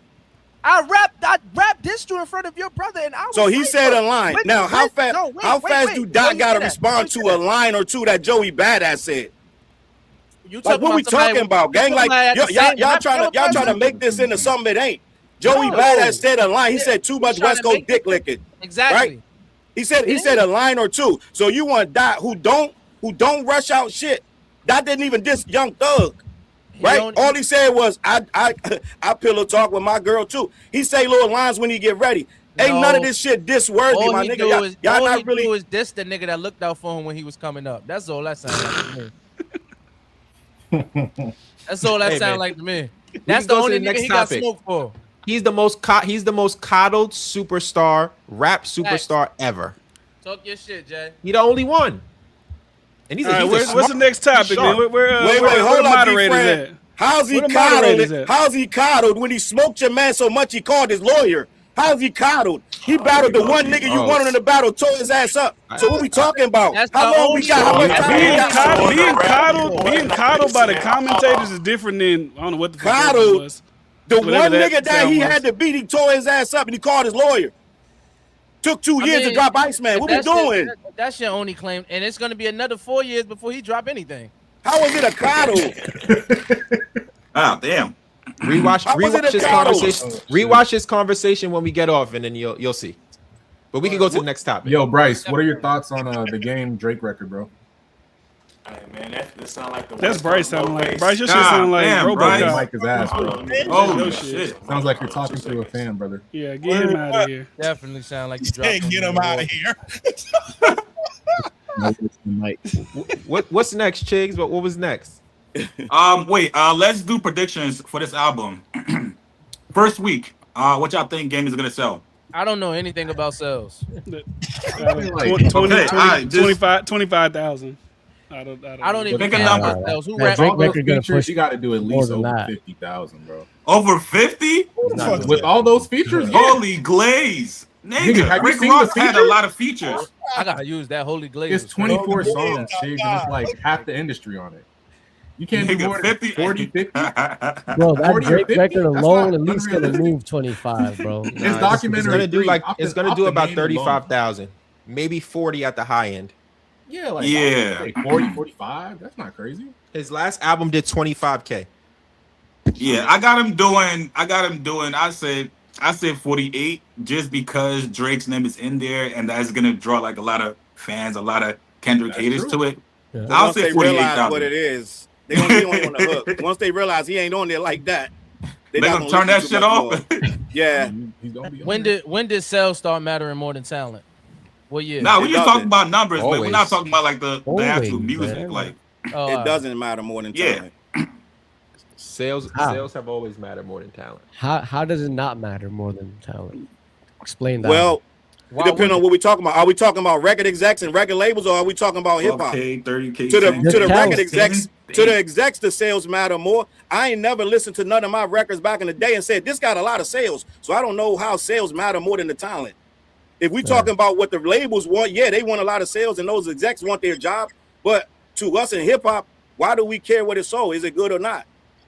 I rap dissed you in front of your brother, and I was so he said a line. Now, how fast do Doc gotta respond to a line or two that Joey Badass said? Like what we talking about, gang? Like y'all trying to make this into something it ain't. Joey Badass said a line. He said too much West Coast dick licking. Exactly. Right? He said a line or two. So you want Dot who don't rush out shit. Dot didn't even diss Young Thug. Right? All he said was I pillow talk with my girl too. He say little lines when he get ready. Ain't none of this shit diss worthy, my nigga. Y'all not really. All he do is diss the nigga that looked out for him when he was coming up. That's all that sounds like to me. That's all that sounds like to me. That's the only nigga he got smoked for. He's the most coddled superstar, rap superstar ever. Talk your shit, Jay. He the only one. And he's All a, right, he's what's smart, the next topic, man? wait, Where hold the up, moderators D-Fred. at? How's he Where the moderators coddled? at? How's he coddled when he smoked your man so much he called his lawyer? How's he coddled? He battled the one nigga you wanted in the battle, tore his ass up. So what we talking about? How long we got? How much time we got? Being coddled by the commentators is different than I don't know what the fuck Coddled. was. The Whatever one that nigga that sound he was. had to beat, he tore his ass up and he called his lawyer. Took 2 years to drop Iceman. What we doing? That's your only claim, and it's going to be another 4 years before he drop anything. How is it a coddle? Ah, damn. Rewatch this conversation. Rewatch this conversation when we get off, and then you'll see. But we can go to the next topic. Yo, Bryce, what are your thoughts on the game Drake record, bro? Hey, man, that sound like the That's Bryce sounding like Bryce. Your shit God sound like damn, Bryce. RoboCop. Mike his ass, bro. Oh shit! Sounds like you're talking to a fan, brother. Yeah, get him out of here. Definitely sound like you Hey, dropped get him out of here. What's next, Chigs? What was next? Wait. Let's do predictions for this album. First week. What y'all think game is gonna sell? I don't know anything about sales. 25,000. I don't even pick a care number. about sales. Who Yeah, rap? Drake All those record gonna features, push you got to do at more least than over that. 50,000, bro. Over 50? With all those features, yeah. Holy glaze, Nigga, have nigga! you Rick seen Ross the had a features? lot of features. I gotta use that holy glaze. It's 24 songs, Chigs, and it's like half the industry on it. You can't do Nigga, more than 50. 40, 50. Bro, that 40 or Drake 50? record That's alone not at least gonna unrealistic. move 25, bro. It's It's documentary. gonna do like off it's the- gonna off do the about name alone. 35,000, maybe 40 at the high end. Yeah, like Yeah. like 40, 45. That's not crazy. His last album did 25K. Yeah, I got him doing. I said 48 just because Drake's name is in there, and that's gonna draw like a lot of fans, a lot of Kendrick That's haters true. to it. Yeah. I'll Once say they realize 48,000. what it is, they only on the hook. Once they realize he ain't on there like that, They not gonna turn that listen shit too off. much more. Yeah, He's gonna be on When there. did sales start mattering more than talent? What year? Nah, we It just doesn't. talking about numbers, but we're Always. not talking about like the actual Always, music. man. Like, Oh, it doesn't matter more than Yeah. talent. Sales How? have always mattered more than talent. How does it not matter more than talent? Explain that. Well, Why it depends would on what we talking about. Are we talking about record execs and record labels, or are we talking about hip hop? 12K, 30K. To the change. to the Just record tell execs, us. to the execs, the sales matter more. I ain't never listened to none of my records back in the day and said this got a lot of sales, so I don't know how sales matter more than the talent. If we talking about what the labels want, yeah, they want a lot of sales, and those execs want their job. But to us in hip hop, why do we care what it sold? Is it good or not?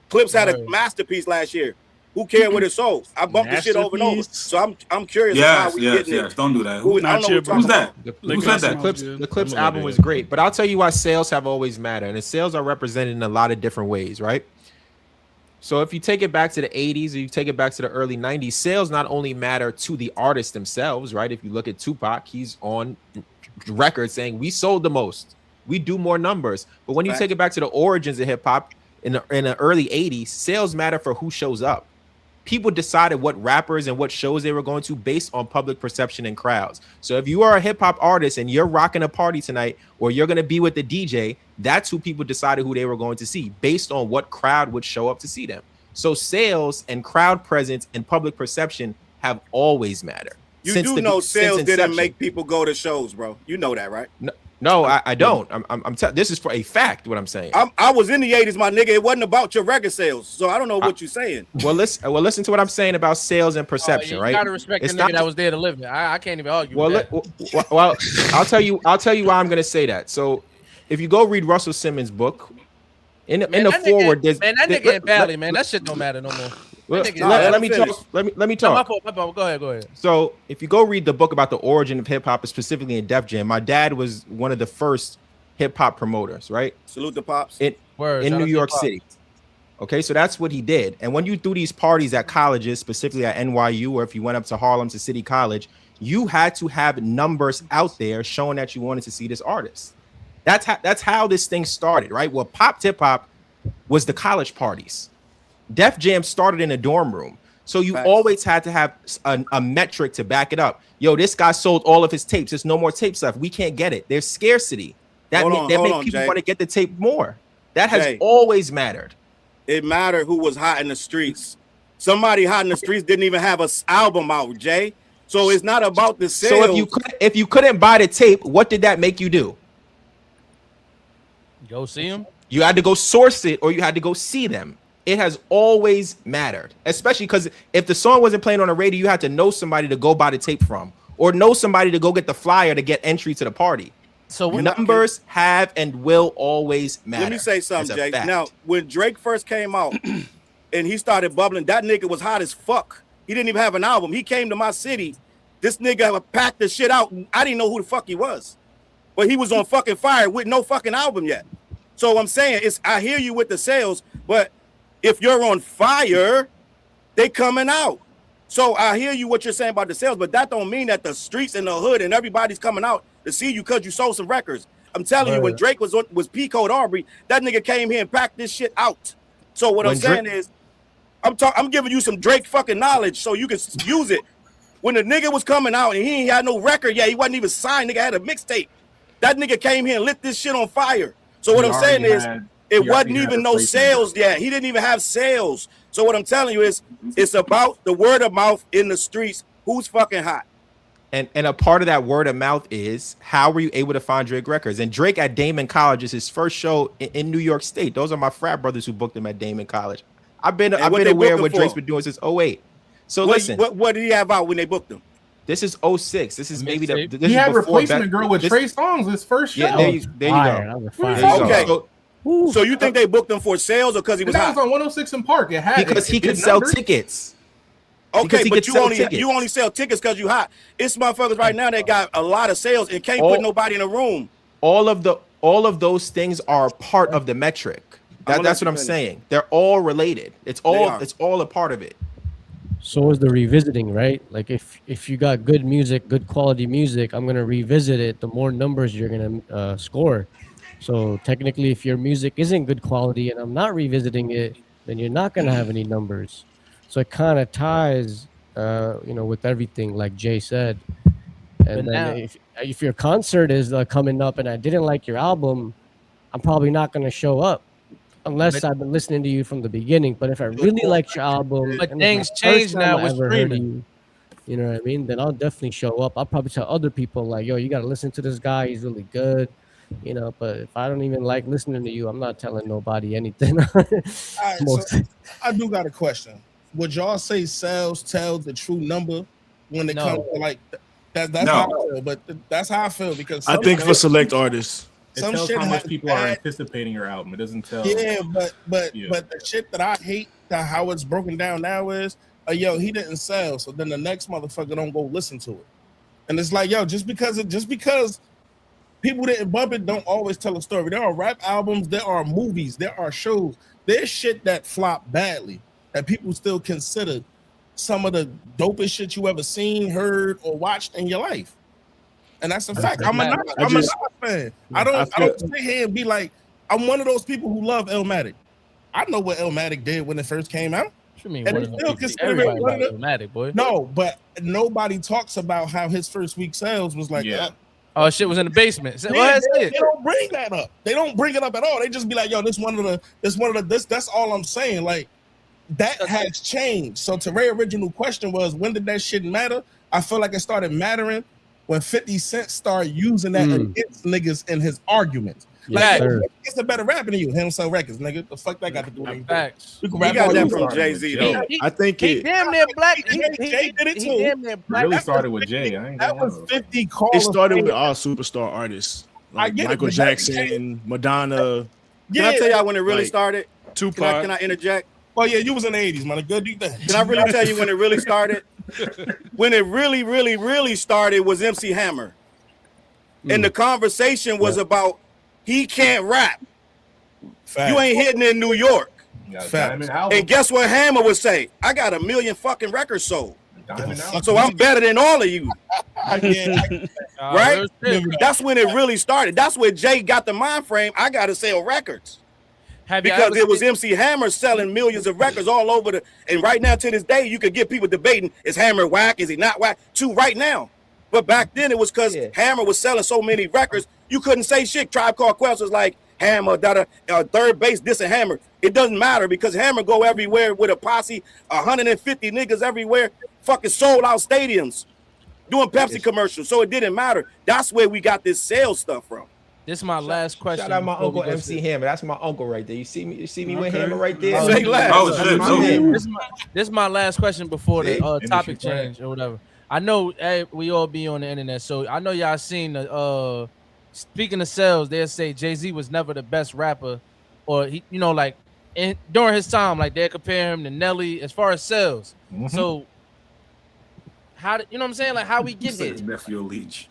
Clips had a Right. masterpiece last year. Who cared what it sold? I bumped the shit over and over. Masterpiece? So I'm curious as to how Yes, we yes, getting yes. it. Don't do that. Who, I Not don't know yet, what bro. Who's talking that? about. Who said that? The Clips I'm a album little was bit. great, but I'll tell you why sales have always mattered, and the sales are represented in a lot of different ways, right? So if you take it back to the 80s, or you take it back to the early 90s, sales not only matter to the artists themselves, right? If you look at Tupac, he's on record saying we sold the most, we do more numbers. But when you Fact. take it back to the origins of hip hop in the early 80s, sales matter for who shows up. People decided what rappers and what shows they were going to based on public perception and crowds. So if you are a hip hop artist and you're rocking a party tonight, or you're going to be with the DJ, that's who people decided who they were going to see based on what crowd would show up to see them. So sales and crowd presence and public perception have always mattered. You Since do the- know since sales didn't inception. make people go to shows, bro. You know that, right? No, I don't. This is for a fact. What I'm saying. I was in the 80s, my nigga. It wasn't about your record sales, so I don't know what you're saying. Well, listen to what I'm saying about sales and perception, you right? gotta respect It's the not- nigga that was there to live it. I can't even argue Well, with that. well, I'll tell you why I'm going to say that. So, if you go read Russell Simmons' book, in the that forward, nigga, there's man, that there- nigga in Valley, man. That shit don't matter no more. Let, nigga- let me finish. talk. Let me No, my talk. fault, my fault. Go ahead. So, if you go read the book about the origin of hip hop, specifically in Def Jam, my dad was one of the first hip hop promoters, right? Salute the pops. Word, In shout New out to York Pop. City. Okay, so that's what he did. And when you do these parties at colleges, specifically at NYU, or if you went up to Harlem to City College, you had to have numbers out there showing that you wanted to see this artist. That's how this thing started, right? Well, pop hip hop was the college parties. Def Jam started in a dorm room. So you Facts. always had to have a metric to back it up. Yo, this guy sold all of his tapes. There's no more tapes left. We can't get it. There's scarcity. That Hold make on, people Jay. want to get the tape more. That has Jay. always mattered. It mattered who was hot in the streets. Somebody hot in the streets didn't even have an album out, Jay. So it's not about the sales. So if you couldn't buy the tape, what did that make you do? Go see them. You had to go source it, or you had to go see them. It has always mattered, especially because if the song wasn't playing on the radio, you had to know somebody to go buy the tape from, or know somebody to go get the flyer to get entry to the party. So numbers have and will always matter. Let me say something, Jay. Now, when Drake first came out and he started bubbling, that nigga was hot as fuck. He didn't even have an album. He came to my city. This nigga packed the shit out. I didn't know who the fuck he was, but he was on fucking fire with no fucking album yet. So I'm saying I hear you with the sales, but if you're on fire, they coming out. So I hear you what you're saying about the sales, but that don't mean that the streets and the hood and everybody's coming out to see you because you sold some records. I'm telling you, when Drake was P Code Aubrey, that nigga came here and packed this shit out. So what I'm saying is, I'm giving you some Drake fucking knowledge so you can use it. When the nigga was coming out and he ain't had no record yet, he wasn't even signed. Nigga had a mixtape. That nigga came here and lit this shit on fire. So what I'm saying is, it wasn't even no sales yet. He didn't even have sales. So what I'm telling you is, it's about the word of mouth in the streets. Who's fucking hot? And a part of that word of mouth is, how were you able to find Drake records? And Drake at Damon College is his first show in New York State. Those are my frat brothers who booked him at Damon College. I've been aware of what Drake's been doing since 2008. So listen, what did he have out when they booked him? This is 2006. This is maybe the. This he is had Replacement Girl with Trey Songz, his first show. Yeah, there you go. Okay. So you think they booked him for sales or because he was hot? That was on 106 in Park. It had because he could sell tickets. Okay, but you only sell tickets because you hot. It's motherfuckers right now that got a lot of sales and can't put nobody in a room. All of those things are part of the metric. That's what I'm saying. They're all related. It's all a part of it. So is the revisiting, right? Like if you got good music, good quality music, I'm gonna revisit it. The more numbers you're gonna score. So technically, if your music isn't good quality and I'm not revisiting it, then you're not gonna have any numbers. So it kind of ties, with everything, like Jay said. And then if your concert is coming up and I didn't like your album, I'm probably not gonna show up. Unless I've been listening to you from the beginning. But if I really liked your album, but things change now with streaming. You know what I mean? Then I'll definitely show up. I'll probably tell other people like, yo, you got to listen to this guy. He's really good. But if I don't even like listening to you, I'm not telling nobody anything. All right, so I do got a question. Would y'all say sales tell the true number when it comes to like that? That's how I feel. But that's how I feel because I think for select artists. It tells how much people are anticipating your album. It doesn't tell. Yeah, but the shit that I hate, how it's broken down now is, yo, he didn't sell, so then the next motherfucker don't go listen to it, and it's like, yo, just because people didn't bump it, don't always tell a story. There are rap albums, there are movies, there are shows, there's shit that flop badly that people still consider some of the dopest shit you ever seen, heard, or watched in your life. And that's a fact. I'm a Nas fan. I don't sit here and be like, I'm one of those people who love Illmatic. I know what Illmatic did when it first came out. What you mean? And still consider it Illmatic, boy. No, but nobody talks about how his first week sales was like that. Oh, shit was in the basement. They don't bring that up. They don't bring it up at all. They just be like, yo, this that's all I'm saying. Like, that has changed. So to Ray's original question was, when did that shit matter? I feel like it started mattering when 50 Cent started using that against niggas in his arguments. Like, it's a better rapper than you. He don't sell records, nigga. The fuck that got to do with anything? Facts. He got that from Jay-Z, though. I think he damn near black. Jay did it too. Damn near black. Really started with Jay. That was 50 calls. It started with all superstar artists like Michael Jackson, Madonna. Can I tell y'all when it really started? Tupac. Can I interject? Oh yeah, you was in the 80s, man. Good do that. Can I really tell you when it really started? When it really, really, really started was MC Hammer. And the conversation was about he can't rap. Fact. You ain't hitting in New York. And guess what Hammer would say? I got 1 million fucking records sold. So I'm better than all of you. Right? That's when it really started. That's where Jay got the mind frame. I got to sell records. Because it was MC Hammer selling millions of records all over and right now to this day, you could get people debating, is Hammer whack? Is he not whack? To right now. But back then it was because Hammer was selling so many records, you couldn't say shit. Tribe Called Quest was like, Hammer, third base, this and Hammer. It doesn't matter because Hammer go everywhere with a posse, 150 niggas everywhere, fucking sold out stadiums, doing Pepsi commercials. So it didn't matter. That's where we got this sales stuff from. This is my last question. Shout out my before we uncle go MC to- Hammer. That's my uncle right there. You see me with Okay. Hammer right there. Say less. Oh, shit. my So man. This is my last question before the Industry topic friend. change or whatever. I know we all be on the internet, so I know y'all seen the speaking of sales, they'll say Jay-Z was never the best rapper, or he, like during his time, like they compare him to Nelly as far as sales. Mhm. So how you know what I'm saying? Like how we get Say here? it's Nephew Leach.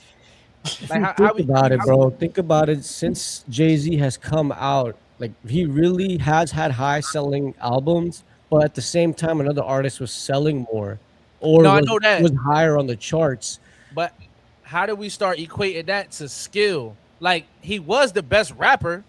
Like how Think we about it, bro. Think about it. Since Jay-Z has come out, like he really has had high selling albums, but at the same time, another artist was selling more, or No, I was, know that. was higher on the charts. But how do we start equating that to skill? Like he was the best rapper.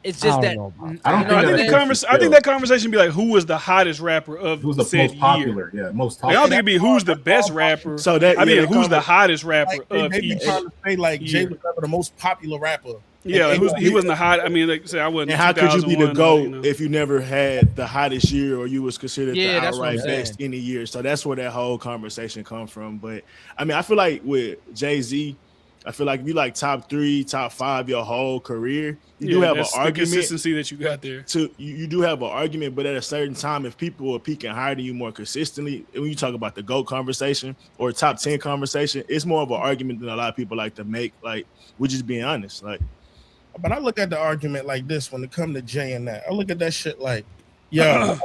It's just I that don't know about I don't you think I what think I'm the saying? I think that conversation be like, who was the hottest rapper of Who's the said most popular? year? Yeah, most Like, I popular. don't think it'd be who's the best rapper. So that I mean, that who's the conver- hottest rapper Like, of they be each? trying to say like Jay year. was never the most popular rapper. Yeah, like, And he wasn't the hot. I mean, like say I wasn't. And how could you be the 2001, GOAT you know. if you never had the hottest year or you was considered Yeah, the that's what I'm outright best saying. any year? So that's where that whole conversation come from. But I mean, I feel like with Jay-Z, I feel like if you like top 3, top 5 your whole career, you do have an that's the argument. consistency that you got there. You do have an argument, but at a certain time, if people are peaking higher than you more consistently, when you talk about the GOAT conversation or top 10 conversation, it's more of an argument than a lot of people like to make. Like, we're just being honest. Like, But I look at the argument like this when it comes to Jay and that. I look at that shit like, yo,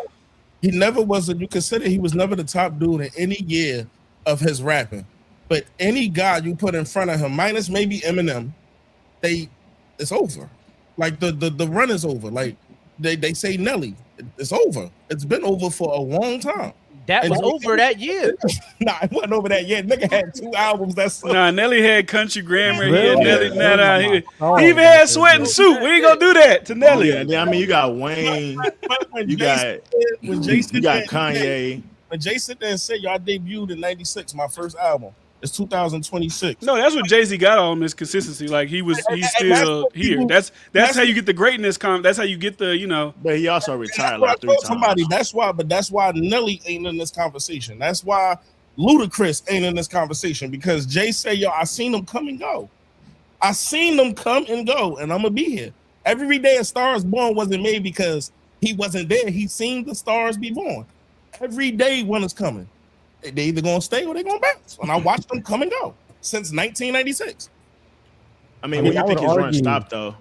he never was you consider he was never the top dude in any year of his rapping. But any guy you put in front of him, minus maybe Eminem, it's over. Like the run is over. Like they say Nelly, it's over. It's been over for a long time. That And was Jay-Z- over that year. Nah, it wasn't over that yet. Nigga had 2 albums. That's Nah, Nelly had Country Grammar. He had Really? Nelly. He Oh, even had Sweat and Suit. We ain't gonna do that to Nelly. yeah, then, I mean, you got Wayne, when you got Jason you got Kanye. When Jay sit there and said y'all debuted in '96, my first album. It's 2026. No, that's what Jay-Z got on his consistency. Like he's that's still what here. people- That's that's how you get the greatness. That's how you get the But he also That's retired what I like 3 told times. somebody. That's why Nelly ain't in this conversation. That's why Ludacris ain't in this conversation because Jay said, yo, I seen them come and go. I seen them come and go, and I'm gonna be here. Every day a Star is Born wasn't made because he wasn't there. He seen the stars be born. Every day one is coming. They either gonna stay or they gonna bounce. And I watched them come and go since 1996. I mean, I when mean, I you think would his run argue- stopped, though,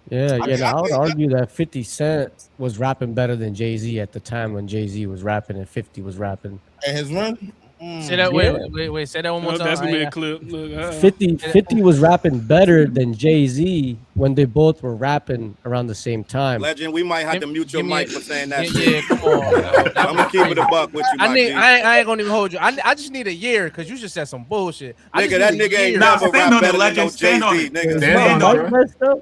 Yeah, mean, I would I- argue that 50 Cent was rapping better than Jay-Z at the time when Jay-Z was rapping and 50 was rapping. And his run. Say that. Wait. Say that one more No, time. that's gonna be I a ain't- clip. Look, 50 was rapping better than Jay-Z when they both were rapping around the same time. Legend, we might have to mute your Give me mic a- for saying that. Yeah, come on. I'm gonna keep it a buck with you, I my need. G. I ain't gonna even hold you. I just need a year because you just said some bullshit. I Nigga, just that need a nigga ain't year. Nah, never stand rap on it, better than no Legend. Stand on Jay-Z, it. nigga. Stand on it, bro.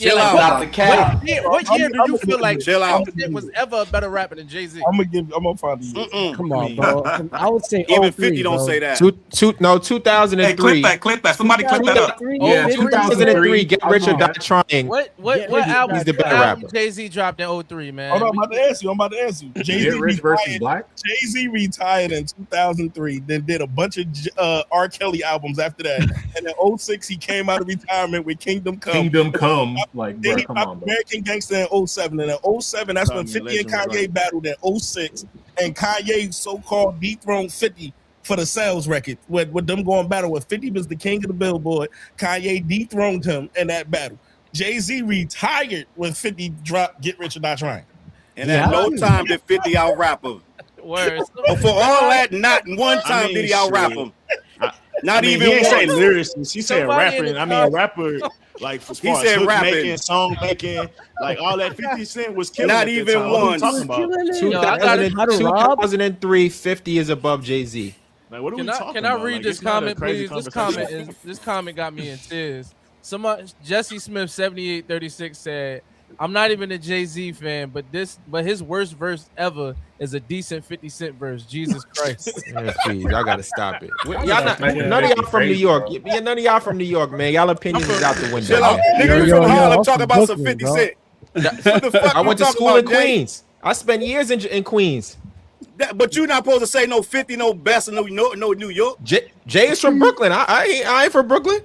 Yeah, Chill like, out. what year do you feel like Chill out. it was ever a better rapper than Jay-Z? I'm gonna find you. Mm-mm. Come on, bro. I would say Even 03, 50 don't bro. say that. 2003. Hey, clip that. Somebody clip that up. 2003, Yeah, 50. 2003. Get Rich or Die Trying. What Yeah, album? he's the what better album rapper. Jay-Z dropped in 03, man? Hold on, I'm about to ask you. Jay-Z Get Rich versus retired. Black. Jay-Z retired in 2003, then did a bunch of R. Kelly albums after that. And in 06, he came out of retirement with Kingdom Come. Kingdom Come. Like, Then bro, he come dropped on, bro. American Gangster in 07. And in 07, that's when Tommy 50 and Legend was Kanye right. battled in 06. And Kanye so-called dethroned 50 for the sales record. With them going battle with 50 was the king of the Billboard. Kanye dethroned him in that battle. Jay-Z retired when 50 dropped Get Rich or Die Trying. And at no time did 50 out rap him. Words. But for all that, not one time mean, did he out rap shit. him. Not I mean, even he ain't say once. lyricist. He said Somebody in rapping. the I mean, rapper, like, as He far said as hook rapping. making, song making, like, all that 50 Cent was killing Not at that even time. What are we once. talking about? Yo, I got it. 2003. 50 is above Jay-Z. Like, what are we Can I talking can I about? read Like, this it's not a comment, crazy please? conversation. This comment got me in tears. Jesse Smith 7836 said, "I'm not even a Jay-Z fan, but his worst verse ever is a decent 50 Cent verse. Jesus Christ." Yeah, please, y'all gotta stop it. Y'all That's not, making none of it y'all from New crazy, York. bro. Yeah, none of y'all from New York, man. Y'all opinions is out the window. Chill out. man. Nigga, we yo, from yo, Harlem I'm talk from about some Brooklyn, 50 bro. Cent. What the fuck I you went to talking school in about, Jay? Queens. I spent years in Queens. But you're not supposed to say no 50, no best, and no New York. Jay is from Brooklyn. I ain't from Brooklyn.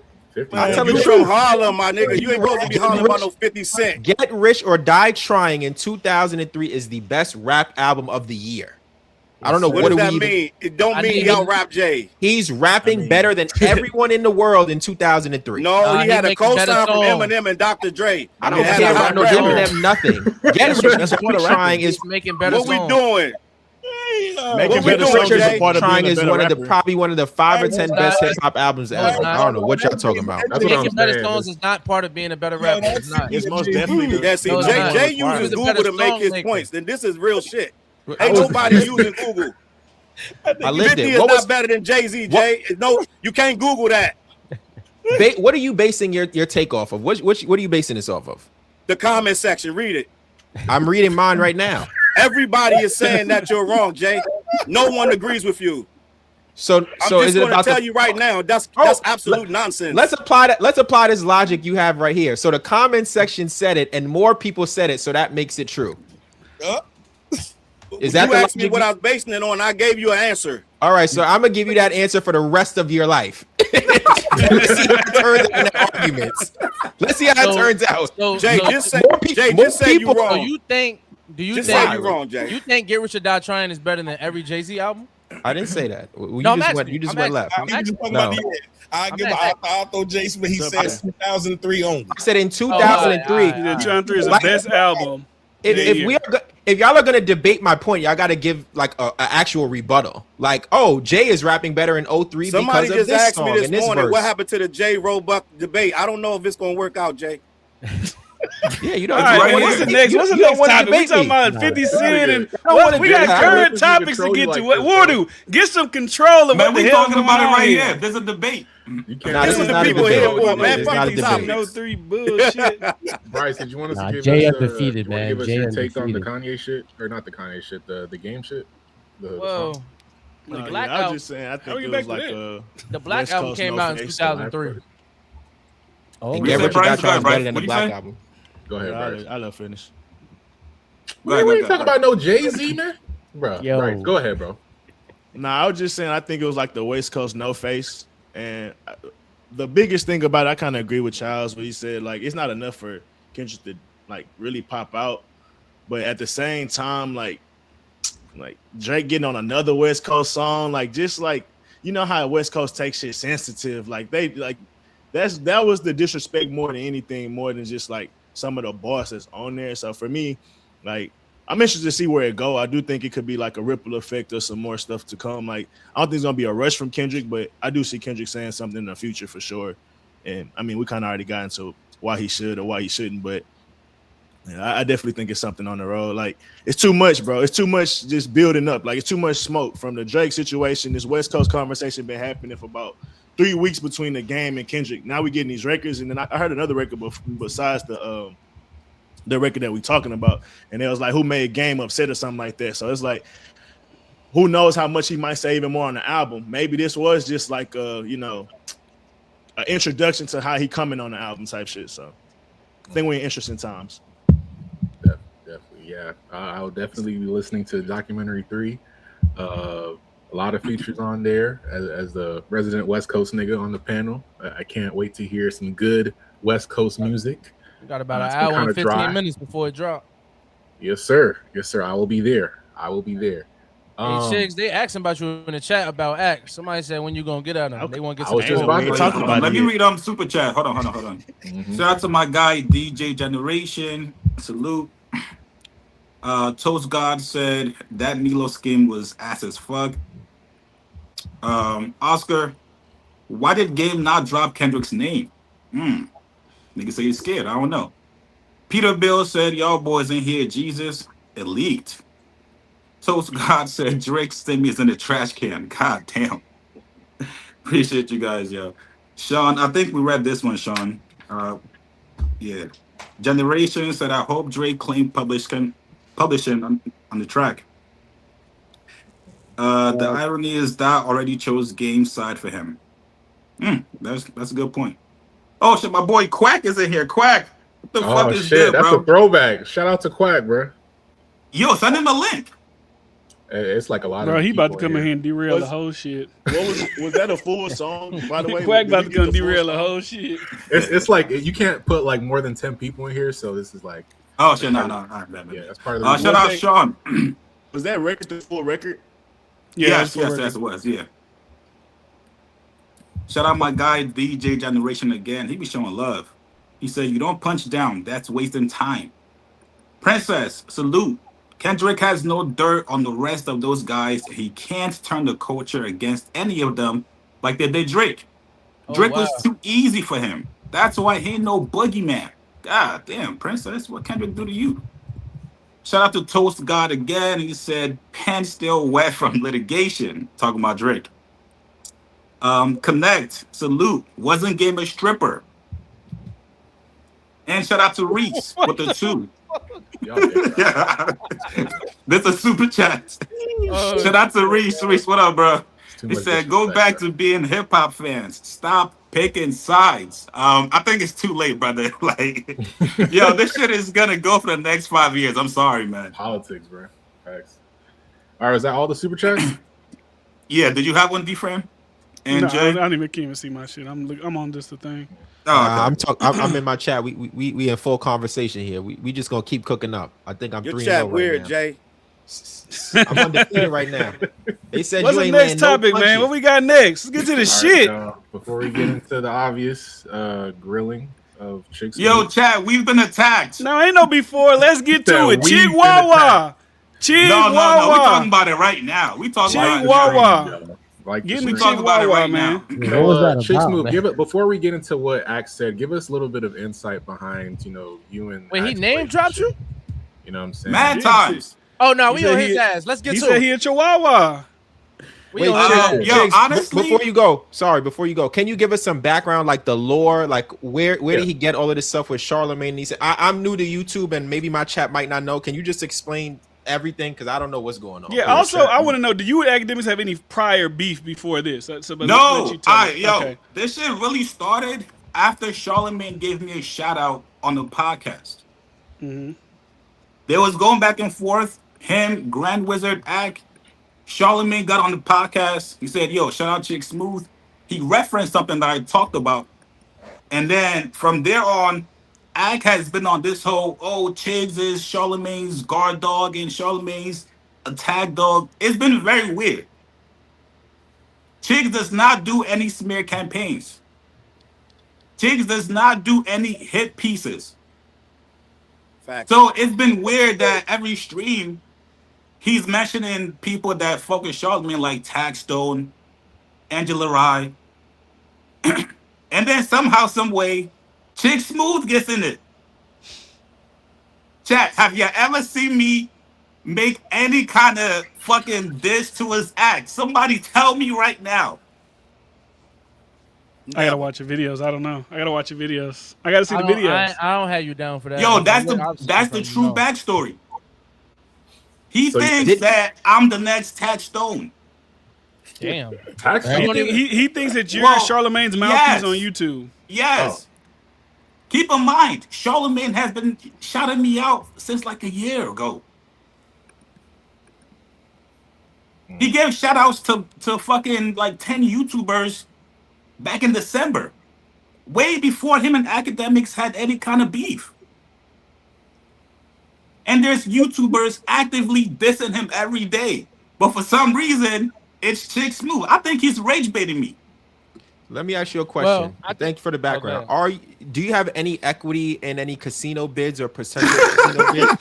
Man, you from Harlem, my nigga. You ain't supposed to be hollering about no 50 Cent. Get Rich or Die Trying in 2003 is the best rap album of the year. I don't know what does that mean. It don't mean y'all rap Jay. He's rapping better than everyone in the world in 2003. No, he had a co-sign from Eminem and Dr. Dre. I don't care about no Eminem, nothing. Get Rich or Die Trying is making better. What we doing? Making better songs is a part of being a better rapper. Probably one of the 5 or 10 best hip hop albums ever. I don't know what y'all talking about. That's making better songs is not part of being a better rapper. It's not. It's most definitely. Yeah, see, Jay uses Google to make his points. Then this is real shit. Ain't nobody using Google. I lived 50 it. is not better than Jay-Z, Jay. No, you can't Google that. What are you basing your take off of? What are you basing this off of? The comment section. Read it. I'm reading mine right now. Everybody is saying that you're wrong, Jay. No one agrees with you. So I'm just is it going to about tell you right now? That's absolute nonsense. Let's apply this logic you have right here. So the comment section said it, and more people said it, so that makes it true. Is that you asked me what I was basing it on? I gave you an answer. All right, so I'm gonna give you that answer for the rest of your life. Let's see how it turns out in the arguments. Let's see how it turns out. Jay, just say you wrong. So you think? Do you think you're wrong, Jay? You think Get Rich or Die Trying is better than every Jay-Z album? I didn't say that. You just went left. I'll throw Jason, but he said 2003 only. I said in 2003. 2003 is the best album. If y'all are gonna debate my point, y'all gotta give like a actual rebuttal. Like, oh, Jay is rapping better in 03 Somebody because of just this asked song me this and this morning verse. what happened to the Jay Roebuck debate. I don't know if it's gonna work out, Jay. Yeah, you know. All right, what's the next topic? We talking about 50 Cent and we got current topics to get to. Wardu, get some control of what the hell talking about it right here. There's a debate. This is the people here for, man. Fuck these topics. No 3 bullshit. Bryce, did you want us to give Jay us undefeated, man. give us Jay your take on the undefeated. Kanye shit, or not the Kanye shit, the game shit? Whoa. The Black I was Album. just saying. I think it was like the Black Album came out in 2003. Oh, Get Rich or Die Trying is better than the Black Album. Go ahead, Bryce. I love finish. We ain't talking about no Jay-Z, man. Bro, Bryce, go ahead, bro. Nah, I was just saying. I think it was like the West Coast no face, and the biggest thing about it, I kind of agree with Charles when he said like it's not enough for Kendrick to like really pop out, but at the same time, like Drake getting on another West Coast song, like just like you know how West Coast takes shit sensitive, like they like that was the disrespect more than anything, more than just like some of the bosses on there. So for me, like I'm interested to see where it go. I do think it could be like a ripple effect or some more stuff to come. Like I don't think it's gonna be a rush from Kendrick, but I do see Kendrick saying something in the future for sure. And I mean, we kind of already got into why he should or why he shouldn't, but I definitely think it's something on the road. Like it's too much, bro. It's too much just building up. Like it's too much smoke from the Drake situation. This West Coast conversation been happening for about 3 weeks between the game and Kendrick. Now we getting these records, and then I heard another record besides the record that we talking about, and it was like who made Game upset or something like that. So it's like who knows how much he might say even more on the album. Maybe this was just like an introduction to how he coming on the album type shit. So I think we're in interesting times. Definitely, yeah. I'll definitely be listening to documentary 3. A lot of features on there as the resident West Coast nigga on the panel. I can't wait to hear some good West Coast music. We got about an hour and 15 minutes before it drops. Yes, sir. Yes, sir. I will be there. Hey, Chigs, they asking about you in the chat about Act. Somebody said when you gonna get out of them. They want to get some. Let me read super chat. Hold on. Mm-hmm. Shout out to my guy DJ Generation. Salute. Toast God said that Milo skin was ass as fuck. Oscar, why did Game not drop Kendrick's name? Nigga say he's scared. I don't know. Peter Bill said, y'all boys in here, Jesus, it leaked. Toast God said, Drake sent me is in the trash can. God damn. Appreciate you guys, yo. Sean, I think we read this one, Sean. Yeah. Generation said, I hope Drake claimed publishing on the track. The irony is that already chose Game's side for him. That's a good point. Oh shit, my boy Quack is in here. Quack, what the fuck is shit, this, bro? That's a throwback. Shout out to Quack, bro. Yo, send him a link. It's like a lot Bro, of he about to people come in here and derail the whole shit. What was that a full song? By the way, Quack about to come derail the whole shit. It's like you can't put like more than 10 people in here, so this is like. Oh shit, no. Yeah, that's part of the. Shout out Sean. Was that record the full record? Yes, it was. Yeah. Shout out my guy DJ Generation again. He be showing love. He said, "You don't punch down. That's wasting time." Princess, salute. Kendrick has no dirt on the rest of those guys. He can't turn the culture against any of them like they did Drake. Drake was too easy for him. That's why he ain't no boogeyman. God damn, Princess, what Kendrick do to you? Shout out to Toast God again. He said, pen still wet from litigation. Talking about Drake. Connect, salute. Wasn't game a stripper. And shout out to Reese with the 2. Yeah. This a super chat. Shout out to Reese. Reese, what up, bro? He said, go back to being hip hop fans. Stop picking sides. I think it's too late, brother. Like, yo, this shit is gonna go for the next 5 years. I'm sorry, man. Politics, bro. Thanks. All right, is that all the super chats? Yeah, did you have one, D-Frame? And no, Jay? I don't even see my shit. I'm on just the thing. Oh, okay. I'm in my chat. We in full conversation here. We just gonna keep cooking up. I think I'm 3-0 right now. Your chat weird, Jay. I'm undefeated right now. They said what's you the ain't next topic, man? What we got next? Let's get to the shit. Before we get into the obvious grilling of Chigs. Yo, chat, we've been attacked. No, ain't no before. Let's get to it. Chig Wawa. Chig Wawa. No. We talking about it right now. We talking Chig about Wawa. Like we talk about it right now. What was that Chigs about, Move, man? give it before we get into what Axe said. Give us a little bit of insight behind, you and. Wait, he Axe name dropped you? You know what I'm saying? Mad times. Oh no, we on his ass. Let's get to it. He said he a Chihuahua. Wait, yo, honestly, before you go, can you give us some background, like the lore, like where did he get all of this stuff with Charlemagne? He said, I'm new to YouTube and maybe my chat might not know. Can you just explain everything? Because I don't know what's going on. Yeah. Also, I want to know: do you and academics have any prior beef before this? No. This shit really started after Charlemagne gave me a shout out on the podcast. Mm-hmm. They was going back and forth. Him, Grand Wizard, Ak. Charlemagne got on the podcast. He said, yo, shout out Chick Smooth. He referenced something that I talked about. And then from there on, Ak has been on this whole, Chigs is Charlemagne's guard dog and Charlemagne's attack dog. It's been very weird. Chigs does not do any smear campaigns. Chigs does not do any hit pieces. Fact. So it's been weird that every stream he's mentioning people that fuck with Charlemagne like Taxstone, Angela Rye. And then somehow, some way, Chick Smooth gets in it. Chat, have you ever seen me make any kind of fucking diss to his act? Somebody tell me right now. I gotta watch your videos. I don't know. I gotta watch your videos. I gotta see the videos. I don't have you down for that. Yo, that's the true backstory. He thinks that I'm the next Taxstone. Damn. He thinks that you're Charlemagne's mouthpiece on YouTube. Yes. Keep in mind, Charlemagne has been shouting me out since like a year ago. He gave shout outs to fucking like 10 YouTubers back in December, way before him and academics had any kind of beef. And there's YouTubers actively dissing him every day. But for some reason, it's Chick Smooth. I think he's rage baiting me. Let me ask you a question. Well, Thank you for the background. Do you have any equity in any casino bids or percentage casino bids?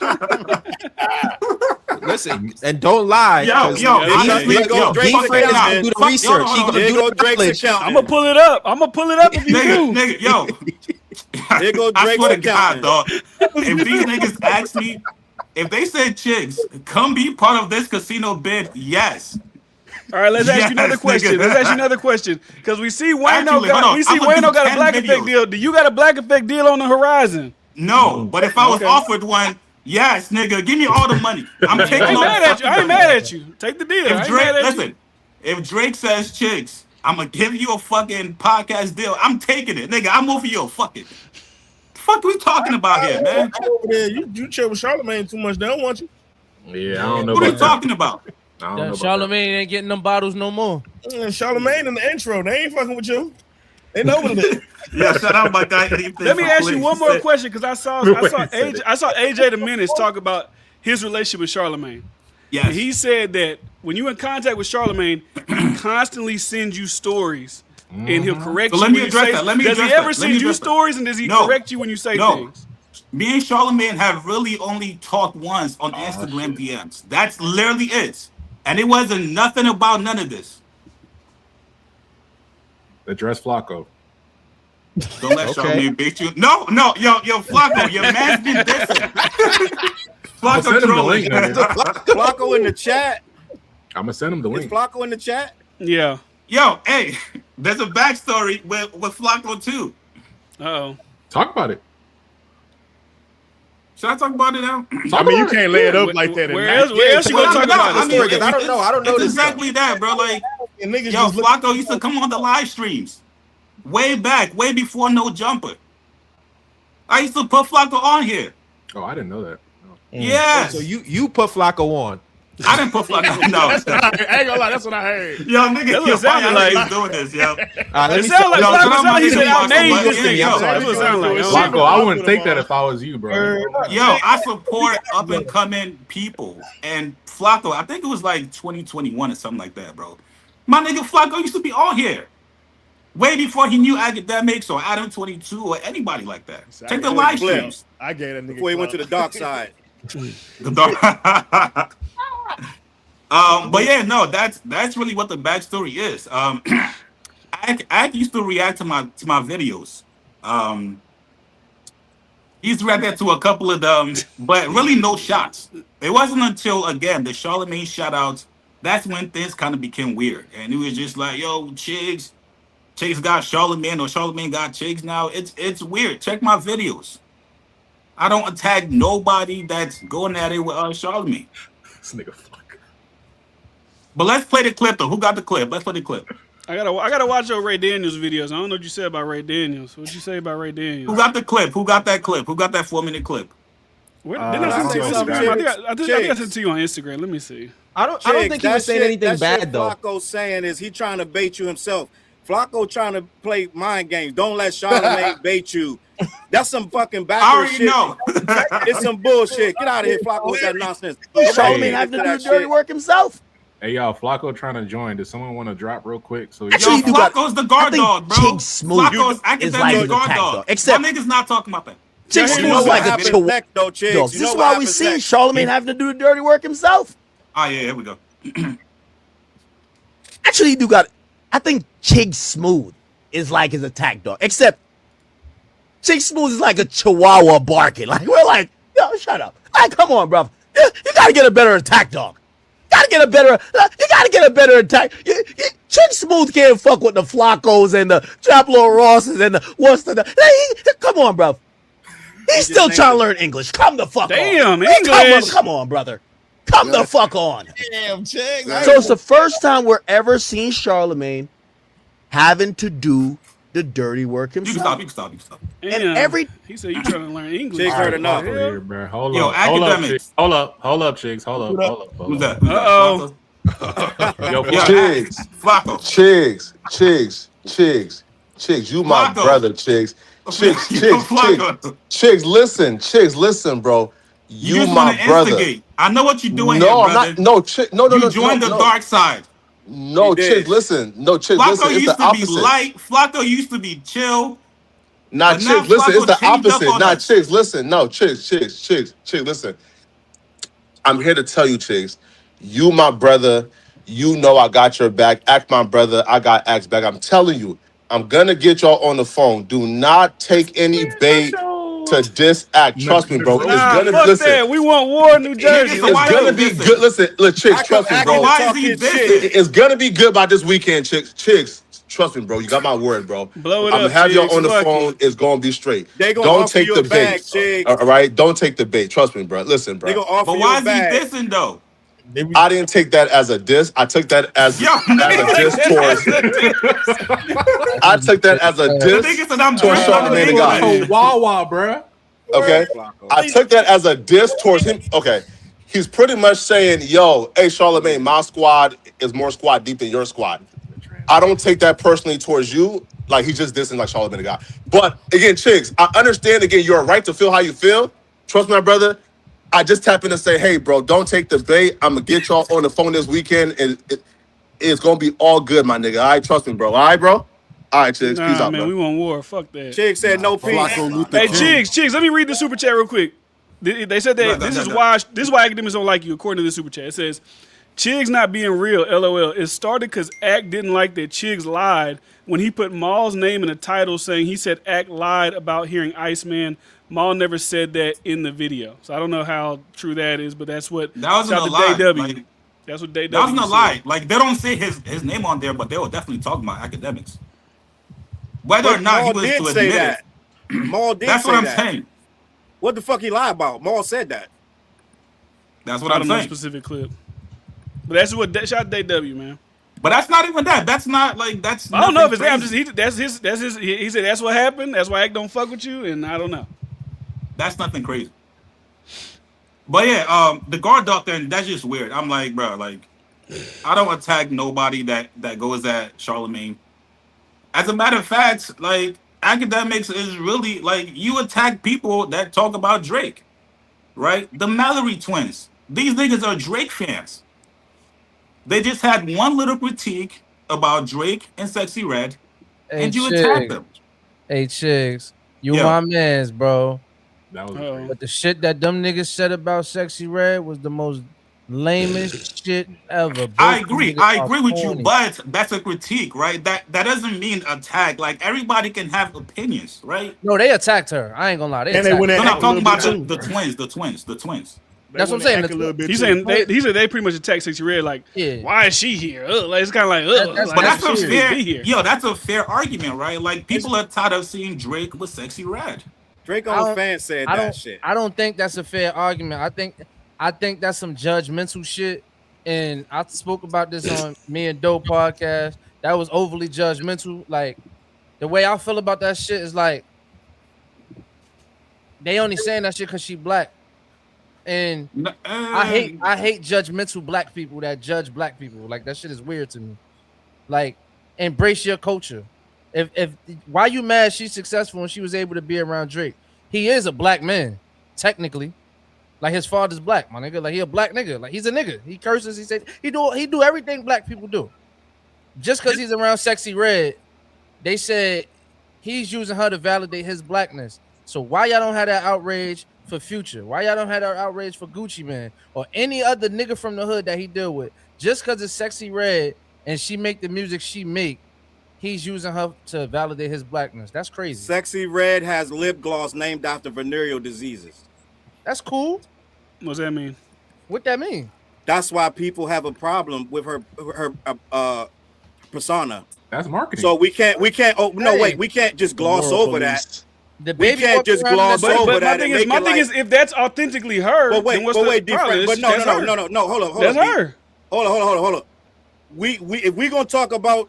Listen, and don't lie. Honestly, Drake's gonna do the research. He gonna do the privilege. I'm gonna pull it up. If you do. Nigga, yo. There go I Drake's swear to God, accountant. dog. If these niggas ask me, if they said, Chigs, come be part of this casino bid, yes. All right, let's ask you another question. Because we see Wayno got a Black Effect deal. Do you got a Black Effect deal on the horizon? No, but if I was offered one, yes, nigga, give me all the money. I'm taking all the money. I ain't mad at you. Take the deal. If Drake says, Chigs, I'm gonna give you a fucking podcast deal, I'm taking it, nigga. I'm over your fucking. Fuck we talking about here, man? Over there, you chill with Charlemagne too much. They don't want you. Yeah, I don't know. What are you talking about? I don't know about Charlemagne ain't getting them bottles no more. Charlemagne in the intro, they ain't fucking with you. They know what it is. Yeah, shout out my guy. Let me ask you one more question because I saw AJ the Menace talk about his relationship with Charlemagne. Yes. And he said that when you in contact with Charlemagne, he constantly sends you stories and he'll correct you. Let me when address you say, that. Let me does address he ever that. send you stories and does he correct you when you say things? Me and Charlemagne have really only talked once on Instagram DMs. That's literally it. And it wasn't nothing about none of this. Address Flacco. Don't let Charlemagne bait you. No, yo, Flacco, your man's been dissing. Flacco trolling. Flacco in the chat. I'm gonna send him the link. Is Flacco in the chat? Yeah. Yo, hey, there's a backstory with Flacco too. Uh-oh. Talk about it. Should I talk about it now? I mean, you can't lay it up like that. Where else you gonna talk about the story? Because I don't know it's this exactly stuff. that, bro. Like, yo, Flacco used to come on the live streams way back, way before No Jumper. I used to put Flacco on here. Oh, I didn't know that. No. Yeah. So you put Flacco on. I didn't put Flacco on. No. I ain't gonna lie, that's what I heard. Yo, nigga, yo, sounded like like doing this, yo. It sounded like Flacco he said outnamed you. That's what it sounded like. Flacco, I wouldn't think that if I was you, bro. Yo, I support up and coming people. And Flacco, I think it was like 2021 or something like that, bro. My nigga Flacco used to be on here. Way before he knew Academics or Adam 22 or anybody like that. Check the live streams. I gave that nigga before he went to the dark side. The dark. But yeah, no, that's really what the backstory is. I used to react to my videos. He used to react to a couple of them, but really no shots. It wasn't until again the Charlemagne shout outs, that's when things kind of became weird. And it was just like, yo, Chigs got Charlemagne or Charlemagne got Chigs now. It's weird. Check my videos. I don't attack nobody that's going at it with Charlemagne. This nigga fuck. But let's play the clip though. Who got the clip? Let's play the clip. I gotta watch your Ray Daniels videos. I don't know what you said about Ray Daniels. What'd you say about Ray Daniels? Who got the clip? Who got that clip? Who got that 4-minute clip? Didn't I send it to you on Instagram? I think I sent it to you on Instagram. Let me see. I don't think he was saying anything bad though. Flacco's saying is he trying to bait you himself. Flacco trying to play mind games. Don't let Charlemagne bait you. That's some fucking backwards shit. I already know. It's some bullshit. Get out of here, Flacco, with that nonsense. Charlemagne have to do the dirty work himself. Hey, y'all, Flacco trying to join. Does someone want to drop real quick? So Actually, yo, Flacco's the guard dog, bro. Chigs Smooth Flacco's academic guard dog. Except my niggas not talking about that. Chigs Smooth is like a chihuahua. This is why we see Charlemagne having to do the dirty work himself. Oh, yeah, here we go. Actually, you do got. I think Chigs Smooth is like his attack dog, except Chigs Smooth is like a chihuahua barking. Like we're like, yo, shut up. Like, come on, bro. You gotta get a better attack dog. You gotta get a better attack. Chigs Smooth can't fuck with the Flaccos and the Chaplo Rosses and the Worcester. Come on, bro. He's still trying to learn English. Come the fuck on. Damn, English. Come on, brother. Come the fuck on. Damn, Chigs. So it's the first time we're ever seeing Charlemagne having to do the dirty work himself. You can stop. And he said you trying to learn English. Chigs heard enough. Here, bro. Hold Yo, up, academics. hold up, Chigs. Hold up. Who's that? Uh-oh. Yo, Chigs. Flacco. Chigs, you my Flacco. brother, Chigs. Chigs, listen, bro. You just my wanna brother. instigate. I know what you're doing No, here, I'm brother. not. No, You joined the dark side. No, Chigs, listen. No, Chigs, Flacco listen. It's used the to be opposite. light. Flacco used to be chill. Nah, But now Chigs, listen. It's Flacco the changed up opposite. on Nah, us. Chigs, listen. No, Chigs, listen. I'm here to tell you, Chigs. You my brother. You know I got your back. Act my brother. I got Axe back. I'm telling you. I'm gonna get y'all on the phone. Do not take any bait to diss act. Trust me, bro. It's gonna fuck listen. that. We want war in New Jersey. So It's why gonna you be dissing? good. Listen, look, Chicks, trust me, bro. Why is he dissing? It's gonna be good by this weekend, Chicks. Trust me, bro. You got my word, bro. Blow it I'm up, gonna have y'all Chicks. on the Fuck phone. It's gonna be straight. They gonna Don't offer take you the a bag, bait. Chigs. All right, don't take the bait. Trust me, bro. Listen, They bro. gonna offer But you why a is he bag. dissing though? I didn't take that as a diss. I took that as a diss towards. I took that as a The diss nigga said I'm towards drinking Charlemagne the God. Wawa, bro. Okay, I took that as a diss towards him. Okay, he's pretty much saying, yo, hey, Charlamagne, my squad is more squad deep than your squad. I don't take that personally towards you. Like, he's just dissing like Charlamagne the guy. But, again, Chigs, I understand, again, you're right to feel how you feel. Trust me, my brother. I just tap in and say, hey, bro, don't take the bait. I'm going to get y'all on the phone this weekend, and it's going to be all good, my nigga. All right, trust me, bro. All right, bro? All right, Chigs. Peace out, man. bro. We want war. Fuck that. Chigs said no peace. Hey, Chigs, let me read the super chat real quick. They said that this is why academics don't like you, according to the super chat. It says, Chigs not being real, LOL. It started because Ack didn't like that Chigs lied when he put Maul's name in the title, saying he said Ack lied about hearing Iceman. Maul never said that in the video. So I don't know how true that is, but that's what that wasn't a lie. Like, that's what they. That wasn't a lie. Like, they don't say his name on there, but they were definitely talking about academics. Whether or not Maul he was did to say admit that. it. Maul did That's say what I'm that. saying. What the fuck he lied about? Maul said that. That's what I'm saying. Specific clip. But that's what shot DW, man. But that's not even that. That's not like that's. I don't know if it's that. That's his. He said that's what happened. That's why Ack don't fuck with you, and I don't know. That's nothing crazy. But yeah, the guard doctrine, that's just weird. I'm like, bro, like, I don't attack nobody that goes at Charlamagne. As a matter of fact, like, academics is really like, you attack people that talk about Drake, right? The Mallory twins. These niggas are Drake fans. They just had one little critique about Drake and Sexy Red, and you attacked them. Hey, Chigs, you my mans, bro. That was but the shit that them niggas said about Sexy Red was the most lamest shit ever. I agree with you, but that's a critique, right? That doesn't mean attack. Like, everybody can have opinions, right? No, they attacked her. I ain't gonna lie. I'm not talking about the twins. That's what I'm saying. He's saying they pretty much attacked Sexy Red. Like, why is she here? Like, it's kind of like, but that's a fair. Yo, that's a fair argument, right? Like, people are tired of seeing Drake with Sexy Red. Drake on fans said that shit. I don't think that's a fair argument. I think that's some judgmental shit. And I spoke about this on Me and Dope podcast. That was overly judgmental. Like, the way I feel about that shit is like, they only saying that shit because she black. And I hate judgmental black people that judge black people. Like, that shit is weird to me. Like, embrace your culture. If why you mad she's successful and she was able to be around Drake? He is a black man, technically. Like, his father's black, my nigga. Like, he a black nigga. Like, he's a nigga. He curses. He said he do everything black people do. Just because he's around Sexy Red, they said he's using her to validate his blackness. So why y'all don't have that outrage for Future? Why y'all don't have that outrage for Gucci Man or any other nigga from the hood that he deal with? Just because it's Sexy Red and she make the music she make, he's using her to validate his blackness. That's crazy. Sexy Red has lip gloss named after venereal diseases. That's cool. What's that mean? What that mean? That's why people have a problem with her persona. That's marketing. So we can't. Oh no, wait. We can't just gloss over that. We can't just gloss over that. My thing is, if that's authentically her, but wait, then what's the problem? But no. Hold on. That's her. Hold on. We if we gonna talk about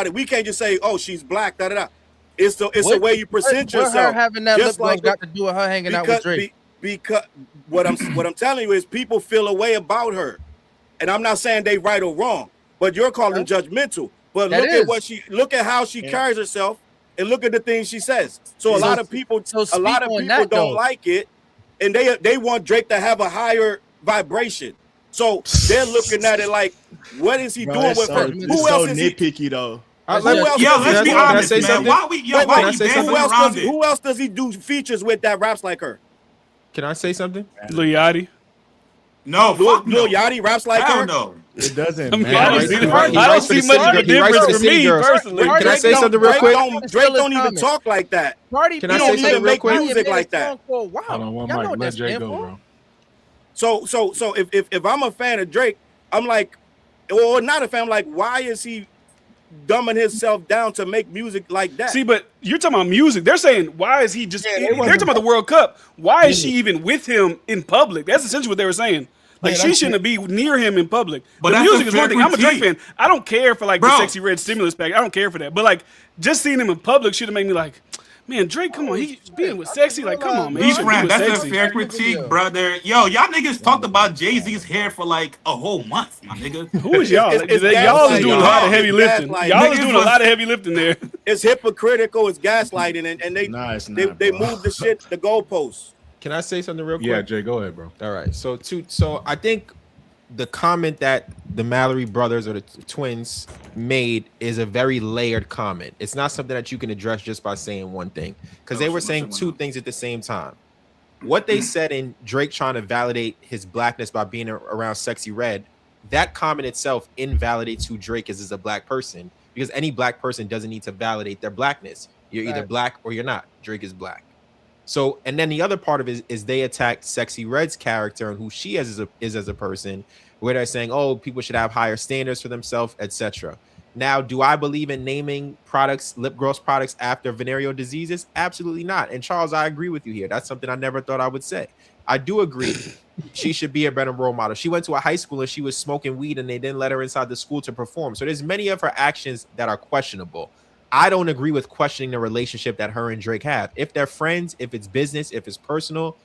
it, we can't just say, oh, she's black. Da da da. It's the way you present yourself. Her having that lip gloss got to do with her hanging out with Drake. Because what I'm telling you is people feel a way about her, and I'm not saying they right or wrong, but you're calling judgmental. But look at how she carries herself, and look at the things she says. So a lot of people don't like it, and they want Drake to have a higher vibration. So they're looking at it like, what is he doing with her? Who else is nitpicky though? Let's be honest, man. Who else does he do features with that raps like her? Can I say something? Lil Yachty. No, Lil Yachty raps like her. No, it doesn't. I don't see much of a difference for me personally. Can I say something real quick? Drake don't even talk like that. Can I say something real quick? Music like that. Hold on, one mic. Let Jay go, bro. So if I'm a fan of Drake, I'm like, or not a fan, I'm like, why is he dumbing himself down to make music like that? See, but you're talking about music. They're saying, why is he just... they're talking about the World Cup. Why is she even with him in public? That's essentially what they were saying. Like, she shouldn't be near him in public. But the music is one thing. I'm a Drake fan. I don't care for, like, the Sexy Red stimulus pack. I don't care for that. But, like, just seeing him in public should have made me like, Man, Drake, come on, he being with sexy, like, come on, man. He He should be with that's sexy. a fair critique, brother. Yo, y'all niggas talked about Jay-Z's hair for like a whole month, my nigga. Who is y'all? Y'all is doing a lot of heavy lifting. Y'all is doing a lot of heavy lifting there. It's hypocritical. It's gaslighting, and they moved the shit, the goalposts. Can I say something real quick? Yeah, Jay, go ahead, bro. All right. So I think the comment that the Mallory brothers or the twins made is a very layered comment. It's not something that you can address just by saying one thing, because they were saying two things at the same time. What they said in Drake trying to validate his blackness by being around Sexy Red, that comment itself invalidates who Drake is as a black person, because any black person doesn't need to validate their blackness. You're either black or you're not. Drake is black. So, and then the other part of it is they attacked Sexy Red's character and who she is as a person, where they're saying, oh, people should have higher standards for themselves, etc. Now, do I believe in naming products, lip gloss products, after venereal diseases? Absolutely not. And Charles, I agree with you here. That's something I never thought I would say. I do agree. She should be a better role model. She went to a high school and she was smoking weed and they didn't let her inside the school to perform. So there's many of her actions that are questionable. I don't agree with questioning the relationship that her and Drake have. If they're friends, if it's business, if it's personal,